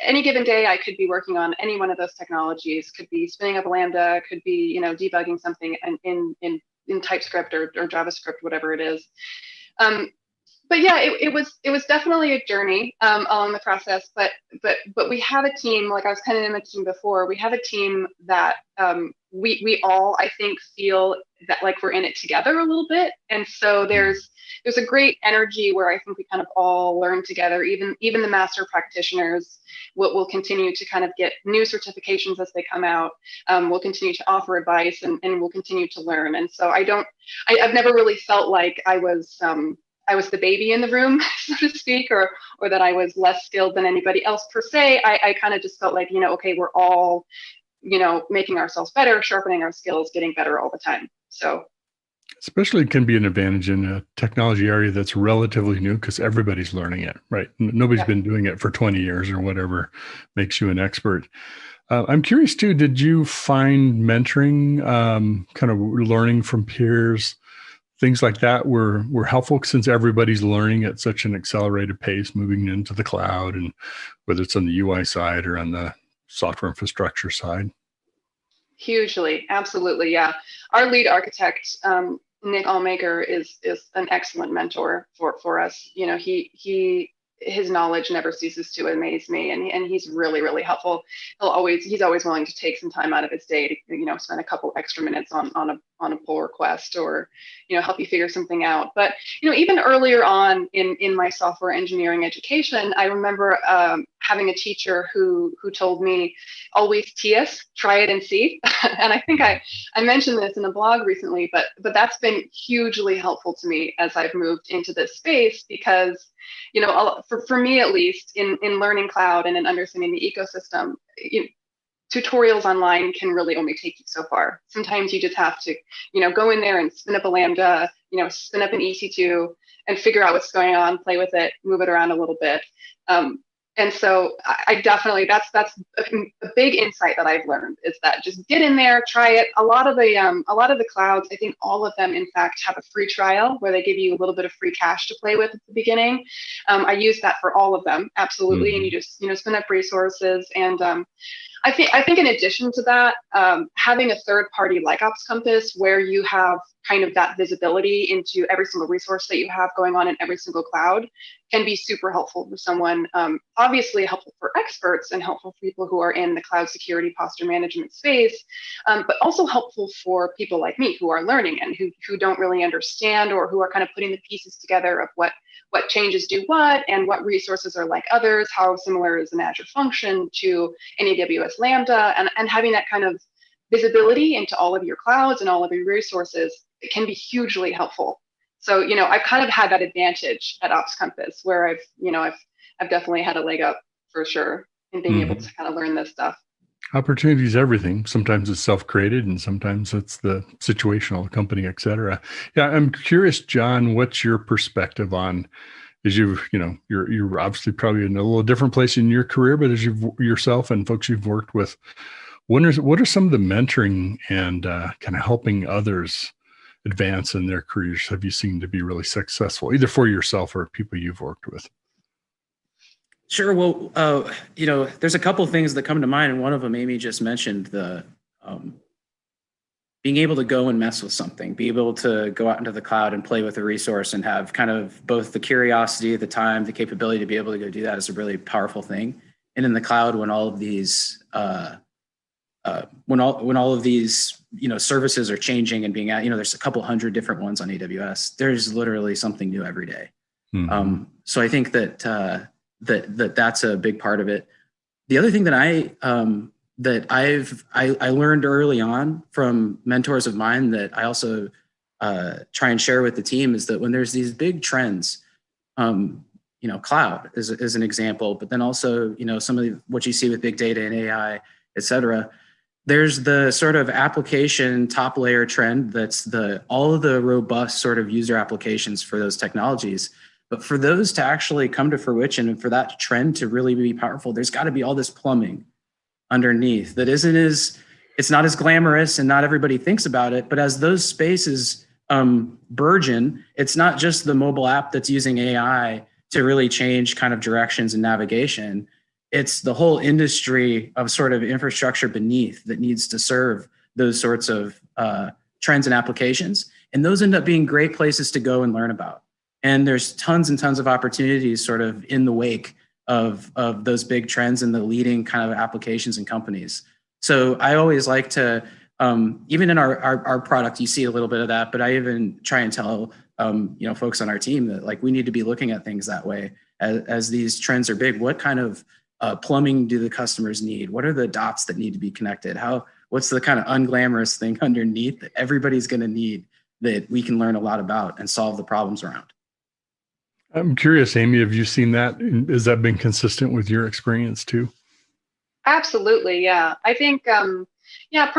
Speaker 15: any given day I could be working on any one of those technologies. Could be spinning up a Lambda, could be debugging something in TypeScript or JavaScript, whatever it is. But yeah, it was definitely a journey along the process. But we have a team, like I was kind of in the team before. We have a team that we all, I think, feel that like we're in it together a little bit. And so there's a great energy where I think we kind of all learn together. Even the master practitioners will continue to kind of get new certifications as they come out. We'll continue to offer advice and we'll continue to learn. And so I've never really felt like I was I was the baby in the room, so to speak, or that I was less skilled than anybody else per se. I kind of just felt like, okay, we're all, making ourselves better, sharpening our skills, getting better all the time. So
Speaker 2: especially it can be an advantage in a technology area that's relatively new because everybody's learning it, right? Nobody's been doing it for 20 years or whatever makes you an expert. I'm curious too, did you find mentoring, kind of learning from peers, things like that were helpful since everybody's learning at such an accelerated pace, moving into the cloud, and whether it's on the UI side or on the software infrastructure side?
Speaker 15: Hugely, absolutely, yeah. Our lead architect, Nick Allmaker, is an excellent mentor for us. His knowledge never ceases to amaze me, and he's really, really helpful. He's always willing to take some time out of his day to spend a couple extra minutes on a pull request, or help you figure something out. But even earlier on in my software engineering education, I remember having a teacher who told me, always TS, try it and see. And I think I mentioned this in a blog recently, but that's been hugely helpful to me as I've moved into this space, because for me at least, in learning cloud and in understanding the ecosystem, tutorials online can really only take you so far. Sometimes you just have to go in there and spin up a Lambda, spin up an EC2 and figure out what's going on, play with it, move it around a little bit. And so I definitely, that's a big insight that I've learned, is that just get in there, try it. A lot of the clouds, I think all of them, in fact, have a free trial where they give you a little bit of free cash to play with at the beginning. I use that for all of them, absolutely. And you just spin up resources. And I think in addition to that, having a third party like Ops Compass, where you have kind of that visibility into every single resource that you have going on in every single cloud, can be super helpful for someone. Obviously helpful for experts and helpful for people who are in the cloud security posture management space, but also helpful for people like me who are learning and who don't really understand, or who are kind of putting the pieces together of what changes do what, and what resources are like others, how similar is an Azure function to an AWS Lambda, and having that kind of visibility into all of your clouds and all of your resources, it can be hugely helpful. So, I've kind of had that advantage at Ops Compass, where I've definitely had a leg up for sure in being able to kind of learn this stuff.
Speaker 2: Opportunity is everything. Sometimes it's self-created, and sometimes it's the situational, company, et cetera. Yeah, I'm curious, John, what's your perspective on, as you're obviously probably in a little different place in your career, but as you've yourself and folks you've worked with, what are some of the mentoring and kind of helping others advance in their careers have you seen to be really successful, either for yourself or people you've worked with?
Speaker 16: Sure. Well, there's a couple of things that come to mind, and one of them Amy just mentioned, the being able to go and mess with something, be able to go out into the cloud and play with a resource, and have kind of both the curiosity, the time, the capability to be able to go do that is a really powerful thing. And in the cloud, when all of these when all of these services are changing and being there's a couple hundred different ones on AWS. There's literally something new every day. So I think that that's a big part of it. The other thing that I learned early on from mentors of mine, that I also try and share with the team, is that when there's these big trends, cloud is an example, but then also some of what you see with big data and AI, et cetera. There's the sort of application top layer trend that's all of the robust sort of user applications for those technologies. But for those to actually come to fruition and for that trend to really be powerful, there's got to be all this plumbing underneath that it's not as glamorous and not everybody thinks about it. But as those spaces burgeon, it's not just the mobile app that's using AI to really change kind of directions and navigation. It's the whole industry of sort of infrastructure beneath that needs to serve those sorts of trends and applications. And those end up being great places to go and learn about. And there's tons and tons of opportunities sort of in the wake of those big trends and the leading kind of applications and companies. So I always like to, even in our product, you see a little bit of that, but I even try and tell folks on our team that like we need to be looking at things that way as these trends are big. What kind of plumbing do the customers need? What are the dots that need to be connected? What's the kind of unglamorous thing underneath that everybody's going to need that we can learn a lot about and solve the problems around?
Speaker 2: I'm curious, Amy, have you seen that? Has that been consistent with your experience too?
Speaker 15: Absolutely, yeah. I think, per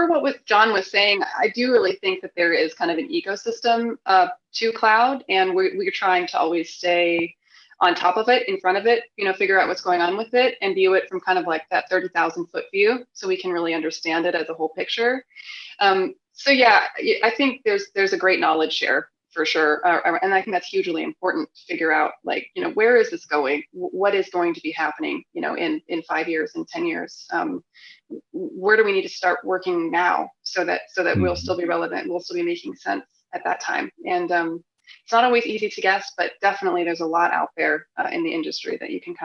Speaker 15: what John was saying, I do really think that there is kind of an ecosystem to cloud, and we're trying to always stay on top of it, in front of it, figure out what's going on with it and view it from kind of like that 30,000 foot view, so we can really understand it as a whole picture. So yeah, I think there's a great knowledge share for sure, and I think that's hugely important to figure out, like, where is this going? What is going to be happening, in 5 years, in 10 years? Where do we need to start working now so that we'll still be relevant, we'll still be making sense at that time? And it's not always easy to guess, but definitely there's a lot out there in the industry that you can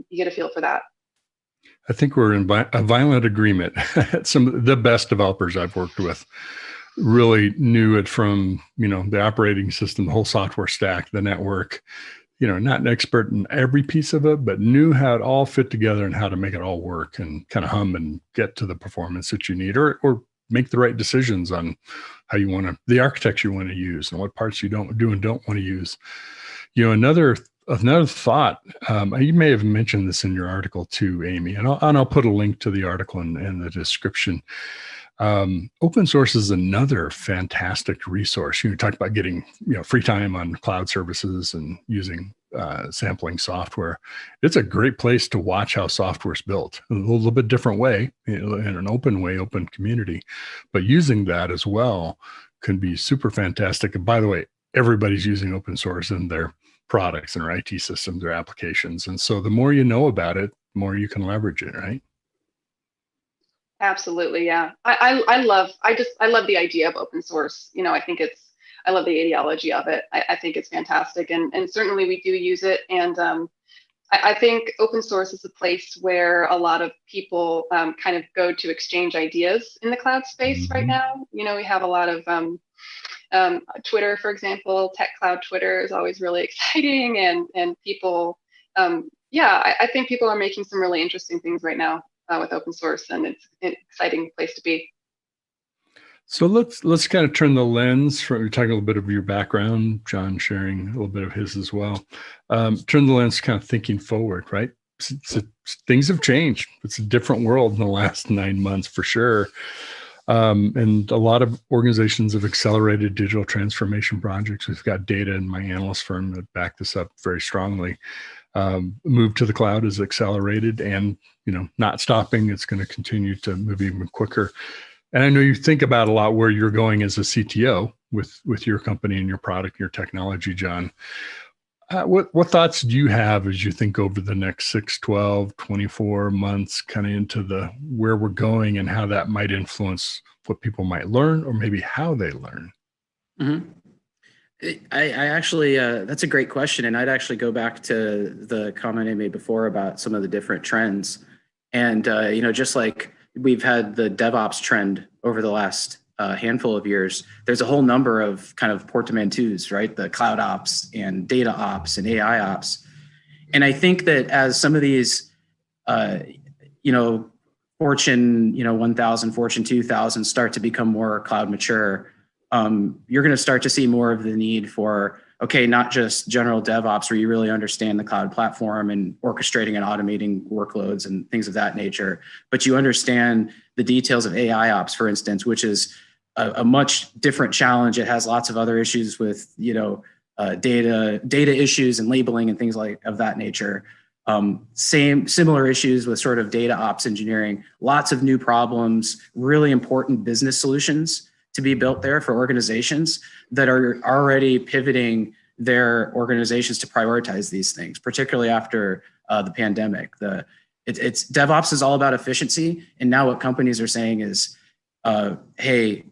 Speaker 15: you get a feel for that.
Speaker 2: I think we're in a violent agreement. Some of the best developers I've worked with really knew it from, the operating system, the whole software stack, the network, not an expert in every piece of it, but knew how it all fit together and how to make it all work and kind of hum and get to the performance that you need, or make the right decisions on how you want to, the architecture you want to use and what parts you don't want to use. Another thought, you may have mentioned this in your article too, Amy, and I'll put a link to the article in the description. Open source is another fantastic resource. You talk about getting free time on cloud services and using sampling software. It's a great place to watch how software is built in a little bit different way, in an open way, open community, but using that as well can be super fantastic. And by the way, everybody's using open source in their products and their IT systems, their applications. And so the more you know about it, the more you can leverage it, right?
Speaker 15: Absolutely, yeah. I love the idea of open source. I love the ideology of it. I think it's fantastic, and certainly we do use it. And I think open source is a place where a lot of people kind of go to exchange ideas in the cloud space right now. We have a lot of Twitter, for example. Tech Cloud Twitter is always really exciting, and people, I think people are making some really interesting things right now with open source, and it's an exciting place to be.
Speaker 2: So let's kind of turn the lens from, you're talking a little bit of your background, John sharing a little bit of his as well. Turn the lens kind of thinking forward, right? Things have changed. It's a different world in the last 9 months for sure. And a lot of organizations have accelerated digital transformation projects. We've got data in my analyst firm that back this up very strongly. Move to the cloud is accelerated and, not stopping. It's going to continue to move even quicker. And I know you think about a lot where you're going as a CTO with your company and your product, and your technology, John. What thoughts do you have as you think over the next 6, 12, 24 months, kind of into where we're going and how that might influence what people might learn or maybe how they learn?
Speaker 16: Mm-hmm. I actually, that's a great question. And I'd actually go back to the comment I made before about some of the different trends. And, just like we've had the DevOps trend over the last handful of years, there's a whole number of kind of portmanteaus, right? The cloud ops and data ops and AI ops. And I think that as some of these, Fortune, 1000, Fortune 2000 start to become more cloud mature, you're going to start to see more of the need for, not just general DevOps where you really understand the cloud platform and orchestrating and automating workloads and things of that nature, but you understand the details of AI ops, for instance, which is a much different challenge. It has lots of other issues with, data issues and labeling and things of that nature. Similar issues with sort of data ops engineering, lots of new problems, really important business solutions to be built there for organizations that are already pivoting their organizations to prioritize these things, particularly after the pandemic. It's DevOps is all about efficiency, and now what companies are saying is, hey,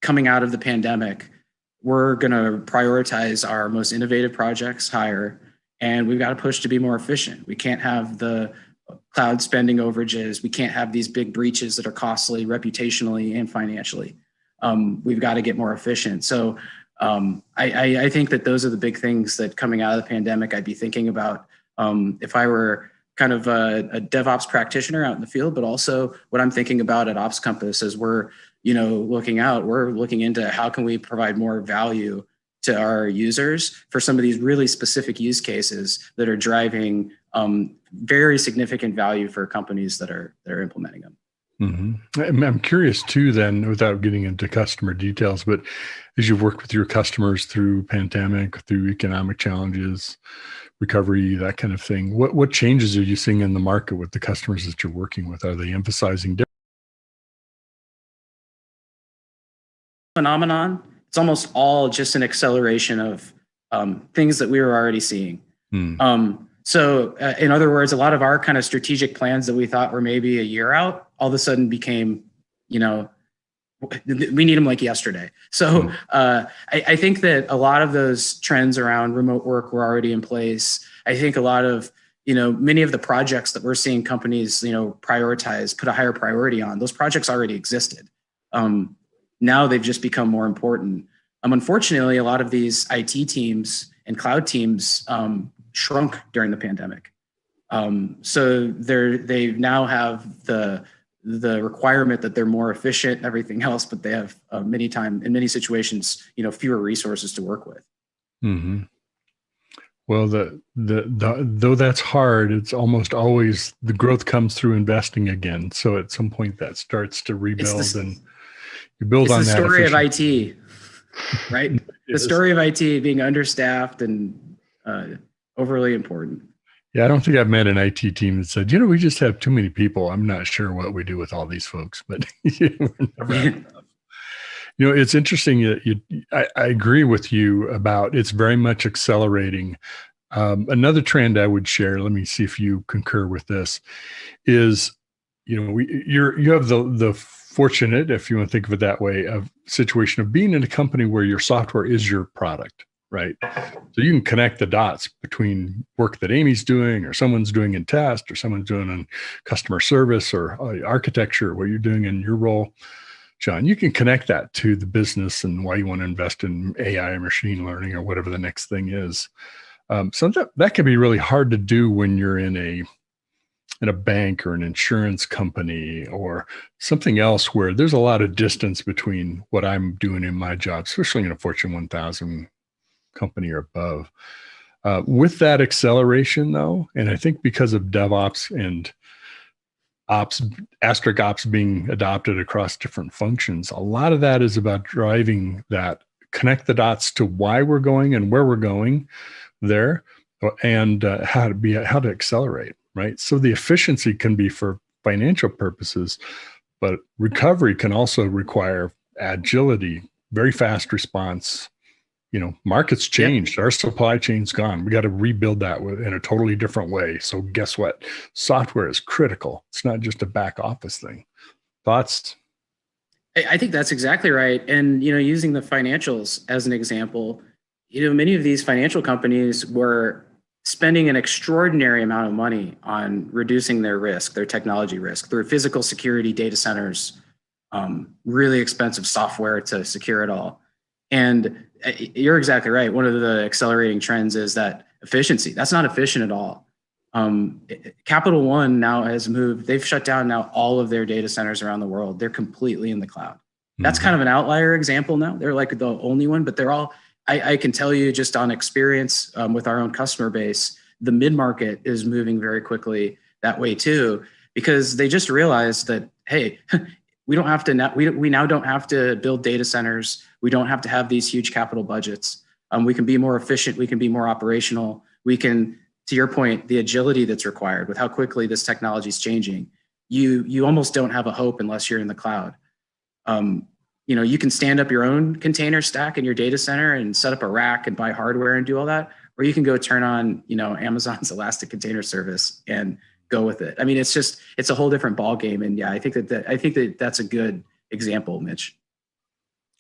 Speaker 16: coming out of the pandemic, we're going to prioritize our most innovative projects higher, and we've got to push to be more efficient. We can't have the cloud spending overages. We can't have these big breaches that are costly reputationally and financially. We've got to get more efficient. So I think that those are the big things that coming out of the pandemic I'd be thinking about if I were kind of a DevOps practitioner out in the field, but also what I'm thinking about at Ops Compass as we're looking into how can we provide more value to our users for some of these really specific use cases that are driving very significant value for companies that are implementing them.
Speaker 2: Mm-hmm. I'm curious too, then, without getting into customer details, but as you've worked with your customers through pandemic, through economic challenges, recovery, that kind of thing, what changes are you seeing in the market with the customers that you're working with? Are they emphasizing different
Speaker 16: phenomenon? It's almost all just an acceleration of things that we were already seeing. So in other words, a lot of our kind of strategic plans that we thought were maybe a year out, all of a sudden became, we need them like yesterday. So I think that a lot of those trends around remote work were already in place. I think a lot of, many of the projects that we're seeing companies, prioritize, put a higher priority on, those projects already existed. Now they've just become more important. Unfortunately, a lot of these IT teams and cloud teams shrunk during the pandemic. So they now have the requirement that they're more efficient and everything else, but they have in many situations, fewer resources to work with.
Speaker 2: Mm-hmm. Well, though that's hard, it's almost always the growth comes through investing again. So at some point that starts to rebuild and you build on that.
Speaker 16: It's the story of IT, right? The story of IT being understaffed and overly important.
Speaker 2: Yeah, I don't think I've met an IT team that said, we just have too many people. I'm not sure what we do with all these folks, but we're never enough. It's interesting that I agree with you about it's very much accelerating. Another trend I would share, let me see if you concur with this, is, you have the fortunate, if you want to think of it that way, of situation of being in a company where your software is your product. Right. So you can connect the dots between work that Amy's doing or someone's doing in test or someone's doing in customer service or architecture, what you're doing in your role. John, you can connect that to the business and why you want to invest in AI or machine learning or whatever the next thing is. So that can be really hard to do when you're in a bank or an insurance company or something else where there's a lot of distance between what I'm doing in my job, especially in a Fortune 1000 company or above. With that acceleration though, and I think because of DevOps and asterisk ops being adopted across different functions, a lot of that is about driving that, connect the dots to why we're going and where we're going there, and how to accelerate, right? So the efficiency can be for financial purposes, but recovery can also require agility, very fast response. Markets changed. Yep. Our supply chain's gone. We got to rebuild that in a totally different way. So guess what? Software is critical. It's not just a back office thing. Thoughts?
Speaker 16: I think that's exactly right. And, using the financials as an example, many of these financial companies were spending an extraordinary amount of money on reducing their risk, their technology risk, through physical security data centers, really expensive software to secure it all. And you're exactly right. One of the accelerating trends is that efficiency. That's not efficient at all. Capital One now has moved. They've shut down now all of their data centers around the world. They're completely in the cloud. That's kind of an outlier example now. They're like the only one, but they're all, I can tell you just on experience with our own customer base, the mid-market is moving very quickly that way too, because they just realized that, hey, we don't have to, we now don't have to build data centers. We don't have to have these huge capital budgets. We can be more efficient. We can be more operational. We can, to your point, the agility that's required with how quickly this technology is changing. You almost don't have a hope unless you're in the cloud. You can stand up your own container stack in your data center and set up a rack and buy hardware and do all that, or you can go turn on, Amazon's Elastic Container Service and go with it. I mean, it's a whole different ballgame. And yeah, I think that's a good example, Mitch.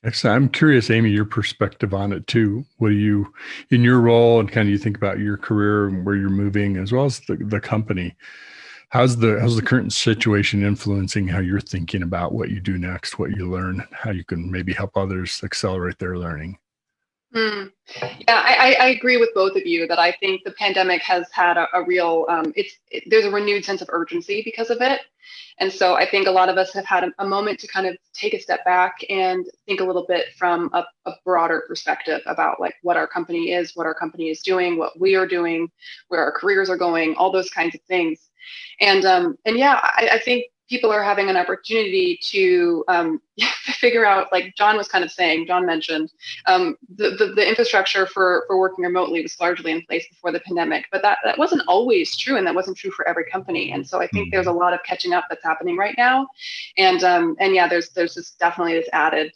Speaker 2: Excellent. I'm curious, Amy, your perspective on it too. What do you, in your role, and kind of you think about your career and where you're moving, as well as the company? How's the current situation influencing how you're thinking about what you do next, what you learn, how you can maybe help others accelerate their learning?
Speaker 15: Yeah, I agree with both of you that I think the pandemic has had a real, there's a renewed sense of urgency because of it. And so I think a lot of us have had a moment to kind of take a step back and think a little bit from a broader perspective about like what our company is, what our company is doing, what we are doing, where our careers are going, all those kinds of things. And yeah, I think people are having an opportunity to figure out, like John was kind of saying, John mentioned, the infrastructure for working remotely was largely in place before the pandemic, but that wasn't always true, and that wasn't true for every company. And so I think there's a lot of catching up that's happening right now. And yeah, there's this definitely this added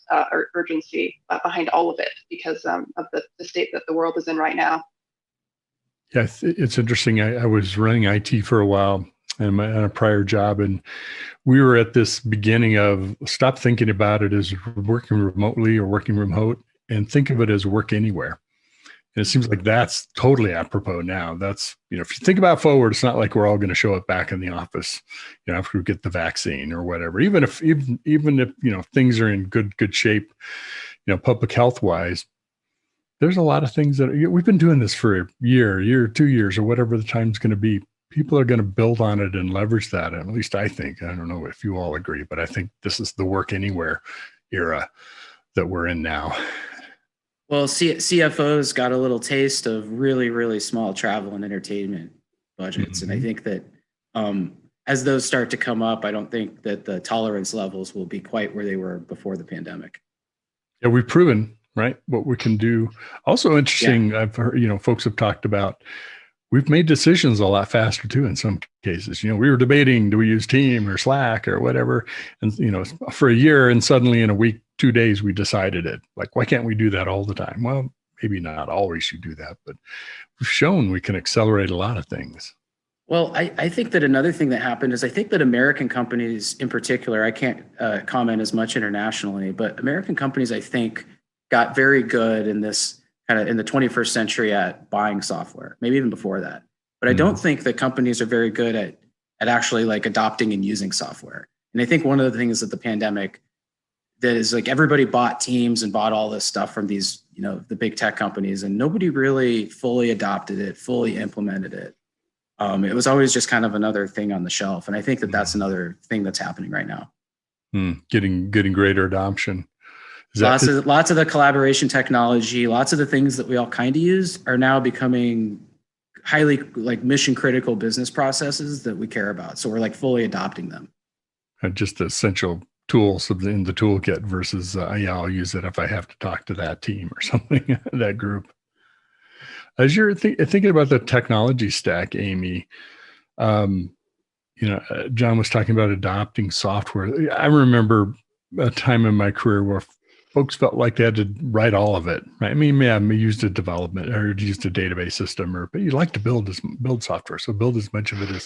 Speaker 15: urgency behind all of it because of the state that the world is in right now.
Speaker 2: Yeah, it's interesting. I was running IT for a while in a prior job, and we were at this beginning of stop thinking about it as working remotely or working remote and think of it as work anywhere. And it seems like that's totally apropos now. That's, if you think about forward, it's not like we're all going to show up back in the office, after we get the vaccine or whatever. Even if things are in good shape, public health wise, there's a lot of things that we've been doing this for a year, 2 years, or whatever the time's going to be. People are going to build on it and leverage that. And at least I think, I don't know if you all agree, but I think this is the work anywhere era that we're in now.
Speaker 16: Well, CFOs got a little taste of really, really small travel and entertainment budgets. And I think that as those start to come up, I don't think that the tolerance levels will be quite where they were before the pandemic.
Speaker 2: Yeah, we've proven, right, what we can do. Also interesting, yeah. I've heard, folks have talked about, we've made decisions a lot faster too in some cases. We were debating, do we use Team or Slack or whatever? And, for a year, and suddenly in a week, 2 days, we decided it. Like, why can't we do that all the time? Well, maybe not always you do that, but we've shown we can accelerate a lot of things.
Speaker 16: Well, I think that another thing that happened is I think that American companies in particular, I can't comment as much internationally, but American companies, I think, got very good in this kind of in the 21st century at buying software, maybe even before that. But I don't think that companies are very good at actually like adopting and using software. And I think one of the things that the pandemic that is like everybody bought Teams and bought all this stuff from these, the big tech companies, and nobody really fully adopted it, fully implemented it. It was always just kind of another thing on the shelf. And I think that that's another thing that's happening right now.
Speaker 2: Getting greater adoption.
Speaker 16: Lots of the collaboration technology, lots of the things that we all kind of use are now becoming highly like mission critical business processes that we care about. So we're like fully adopting them.
Speaker 2: Just essential tools in the toolkit versus, I'll use it if I have to talk to that team or something, that group. As you're thinking about the technology stack, Amy, John was talking about adopting software. I remember a time in my career where folks felt like they had to write all of it, right? I mean, yeah, we used a development or used a database system, but you like to build software. So build as much of it as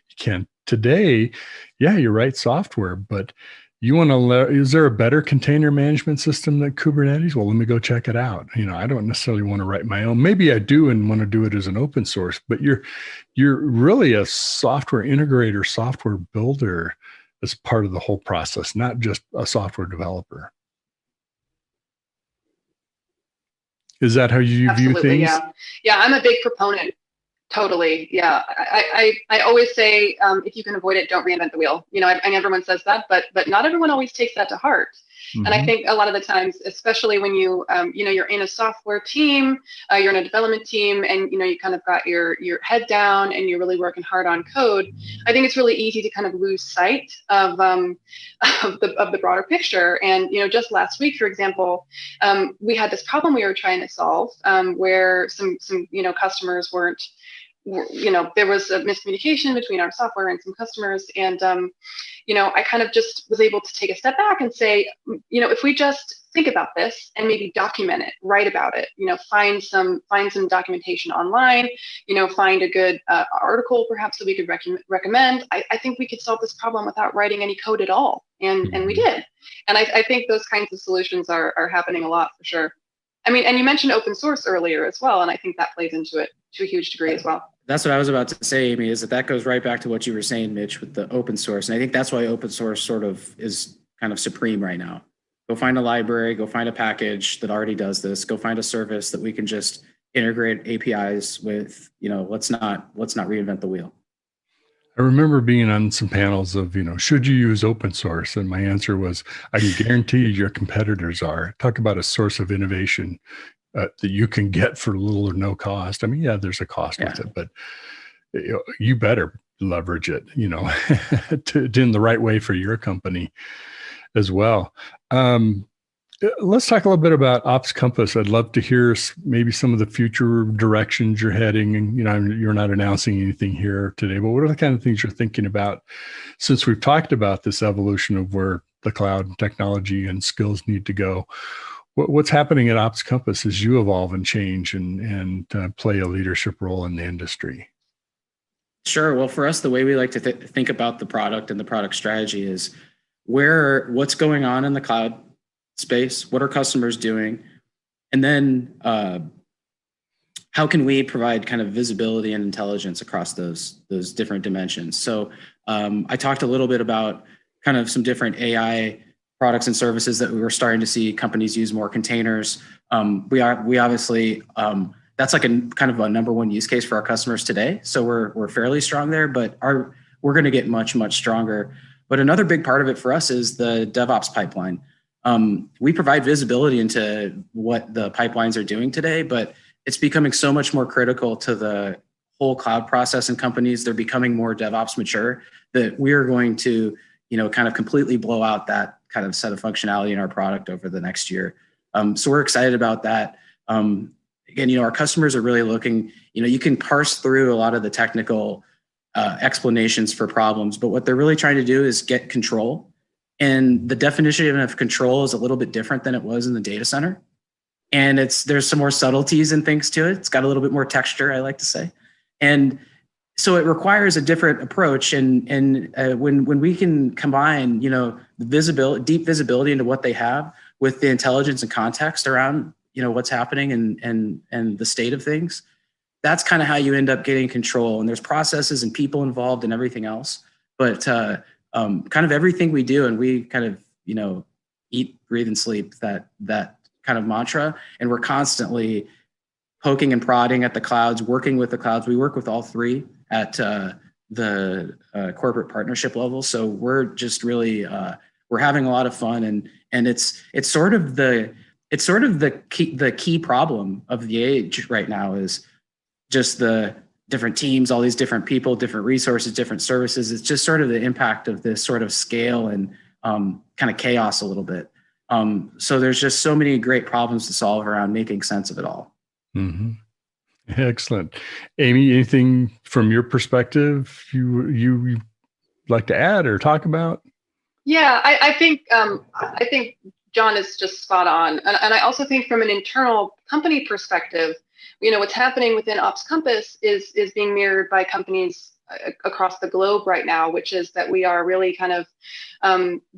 Speaker 2: you can. Today, yeah, you write software, but you want to, is there a better container management system than Kubernetes? Well, let me go check it out. I don't necessarily want to write my own. Maybe I do and want to do it as an open source, but you're really a software integrator, software builder as part of the whole process, not just a software developer. Is that how you
Speaker 15: Absolutely,
Speaker 2: view things?
Speaker 15: Yeah, I'm a big proponent. Totally. Yeah. I always say, if you can avoid it, don't reinvent the wheel. And everyone says that, but not everyone always takes that to heart. Mm-hmm. And I think a lot of the times, especially when you're in a software team, you're in a development team, and you kind of got your head down and you're really working hard on code. I think it's really easy to kind of lose sight of the broader picture. And just last week, for example, we had this problem we were trying to solve, where some customers weren't. There was a miscommunication between our software and some customers, and I kind of just was able to take a step back and say, if we just think about this and maybe document it, write about it, find some documentation online, find a good article perhaps that we could recommend. I think we could solve this problem without writing any code at all, and we did. And I think those kinds of solutions are happening a lot for sure. I mean, and you mentioned open source earlier as well, and I think that plays into it to a huge degree as well.
Speaker 16: That's what I was about to say, Amy, is that goes right back to what you were saying, Mitch, with the open source. And I think that's why open source sort of is kind of supreme right now. Go find a library, go find a package that already does this, go find a service that we can just integrate APIs with. Let's not reinvent the wheel.
Speaker 2: I remember being on some panels of, should you use open source? And my answer was, I can guarantee you your competitors are. Talk about a source of innovation that you can get for little or no cost. I mean, yeah, there's a cost with it, but you better leverage it, in the right way for your company as well. Let's talk a little bit about Ops Compass. I'd love to hear maybe some of the future directions you're heading. And, you're not announcing anything here today, but what are the kind of things you're thinking about since we've talked about this evolution of where the cloud technology and skills need to go? What's happening at Ops Compass as you evolve and change and play a leadership role in the industry?
Speaker 16: Sure. Well, for us, the way we like to think about the product and the product strategy is what's going on in the cloud space, what are customers doing, and then how can we provide kind of visibility and intelligence across those different dimensions. So I talked a little bit about kind of some different AI products and services that we were starting to see companies use more containers. We obviously that's like a kind of a number one use case for our customers today. So we're fairly strong there, but we're going to get much stronger. But another big part of it for us is the DevOps pipeline. We provide visibility into what the pipelines are doing today, but it's becoming so much more critical to the whole cloud process in companies. They're becoming more DevOps mature that we are going to, kind of completely blow out that kind of set of functionality in our product over the next year. So we're excited about that. Again, our customers are really looking, you can parse through a lot of the technical explanations for problems, but what they're really trying to do is get control. And the definition of control is a little bit different than it was in the data center. And there's some more subtleties and things to it. It's got a little bit more texture, I like to say. And so it requires a different approach. And when we can combine, the deep visibility into what they have with the intelligence and context around, what's happening and the state of things, that's kind of how you end up getting control. And there's processes and people involved and everything else. But kind of everything we do, and we kind of, eat, breathe, and sleep that kind of mantra. And we're constantly poking and prodding at the clouds, working with the clouds. We work with all three at the corporate partnership level. So we're just really we're having a lot of fun, and it's sort of the key problem of the age right now is just the different teams, all these different people, different resources, different services. It's just sort of the impact of this sort of scale and kind of chaos a little bit. So there's just so many great problems to solve around making sense of it all.
Speaker 2: Mm-hmm. Excellent. Amy, anything from your perspective you like to add or talk about?
Speaker 15: Yeah, I think John is just spot on. And I also think from an internal company perspective, what's happening within Ops Compass is being mirrored by companies across the globe right now, which is that we are really kind of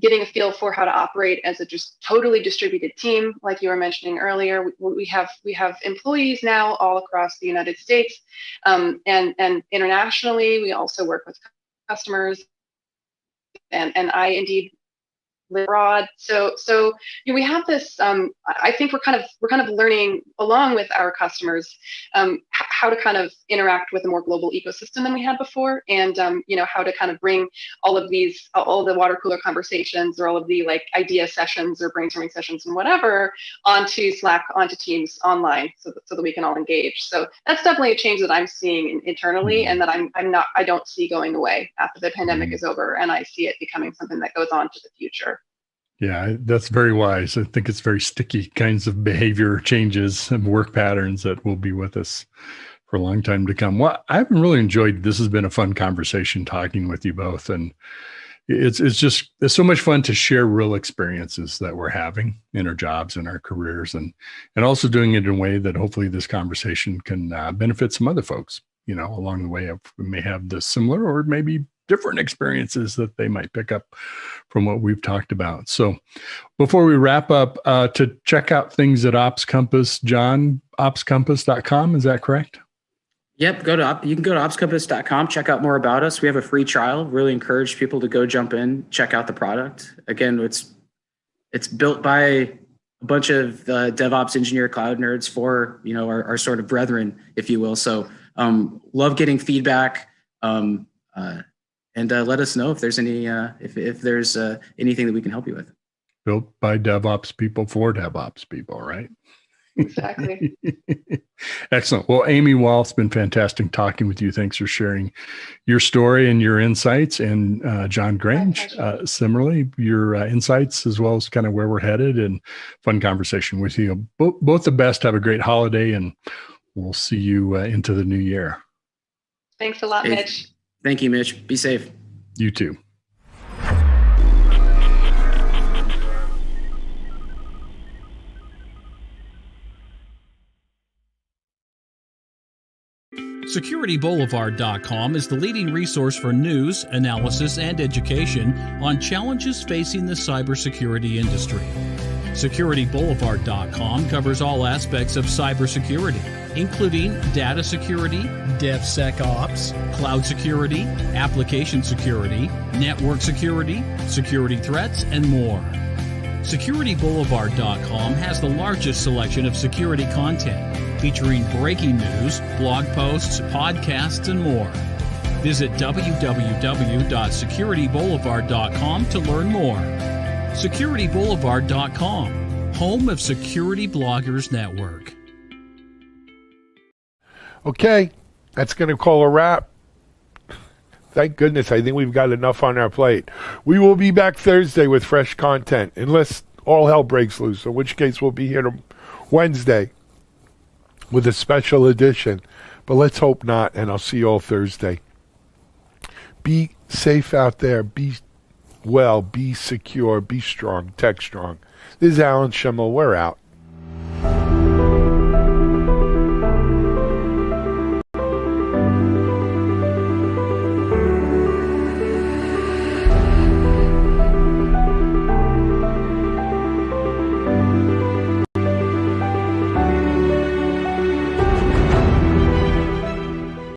Speaker 15: getting a feel for how to operate as a just totally distributed team. Like you were mentioning earlier, we have employees now all across the United States, and internationally. We also work with customers, and I indeed live abroad. So we have this. I think we're kind of learning along with our customers how to kind of interact with a more global ecosystem than we had before, and how to kind of bring all of the water cooler conversations or all of the like idea sessions or brainstorming sessions and whatever onto Slack, onto Teams online, so that we can all engage. So that's definitely a change that I'm seeing internally, and that I don't see going away after the pandemic is over, and I see it becoming something that goes on to the future.
Speaker 2: Yeah, that's very wise. I think it's very sticky kinds of behavior changes and work patterns that will be with us for a long time to come. Well, I've really enjoyed, this has been a fun conversation talking with you both. And it's so much fun to share real experiences that we're having in our jobs and our careers, and also doing it in a way that hopefully this conversation can benefit some other folks, along the way. We may have the similar or maybe different experiences that they might pick up from what we've talked about. So before we wrap up, to check out things at Ops Compass, John, opscompass.com, is that correct?
Speaker 16: Yep, you can go to opscompass.com, check out more about us. We have a free trial. Really encourage people to go jump in, check out the product. Again, it's It's built by a bunch of DevOps engineer cloud nerds for, our sort of brethren, if you will. So love getting feedback, and let us know if there's any if there's anything that we can help you with.
Speaker 2: Built by DevOps people for DevOps people, right?
Speaker 15: Exactly.
Speaker 2: Excellent. Well, Amy Wall, it's been fantastic talking with you. Thanks for sharing your story and your insights. And John Grange, similarly, your insights as well as kind of where we're headed, and fun conversation with you. Both the best. Have a great holiday, and we'll see you into the new year.
Speaker 15: Thanks a lot, Mitch.
Speaker 16: Thank you, Mitch. Be safe.
Speaker 2: You too.
Speaker 6: SecurityBoulevard.com is the leading resource for news, analysis, and education on challenges facing the cybersecurity industry. SecurityBoulevard.com covers all aspects of cybersecurity, including data security, DevSecOps, cloud security, application security, network security, security threats, and more. SecurityBoulevard.com has the largest selection of security content, featuring breaking news, blog posts, podcasts, and more. Visit www.securityboulevard.com to learn more. SecurityBoulevard.com, home of Security Bloggers Network.
Speaker 1: Okay, that's going to call a wrap. Thank goodness. I think we've got enough on our plate. We will be back Thursday with fresh content, unless all hell breaks loose, in which case we'll be here Wednesday with a special edition. But let's hope not, and I'll see you all Thursday. Be safe out there. Be well. Be secure. Be strong. TechStrong. This is Alan Schimmel. We're out.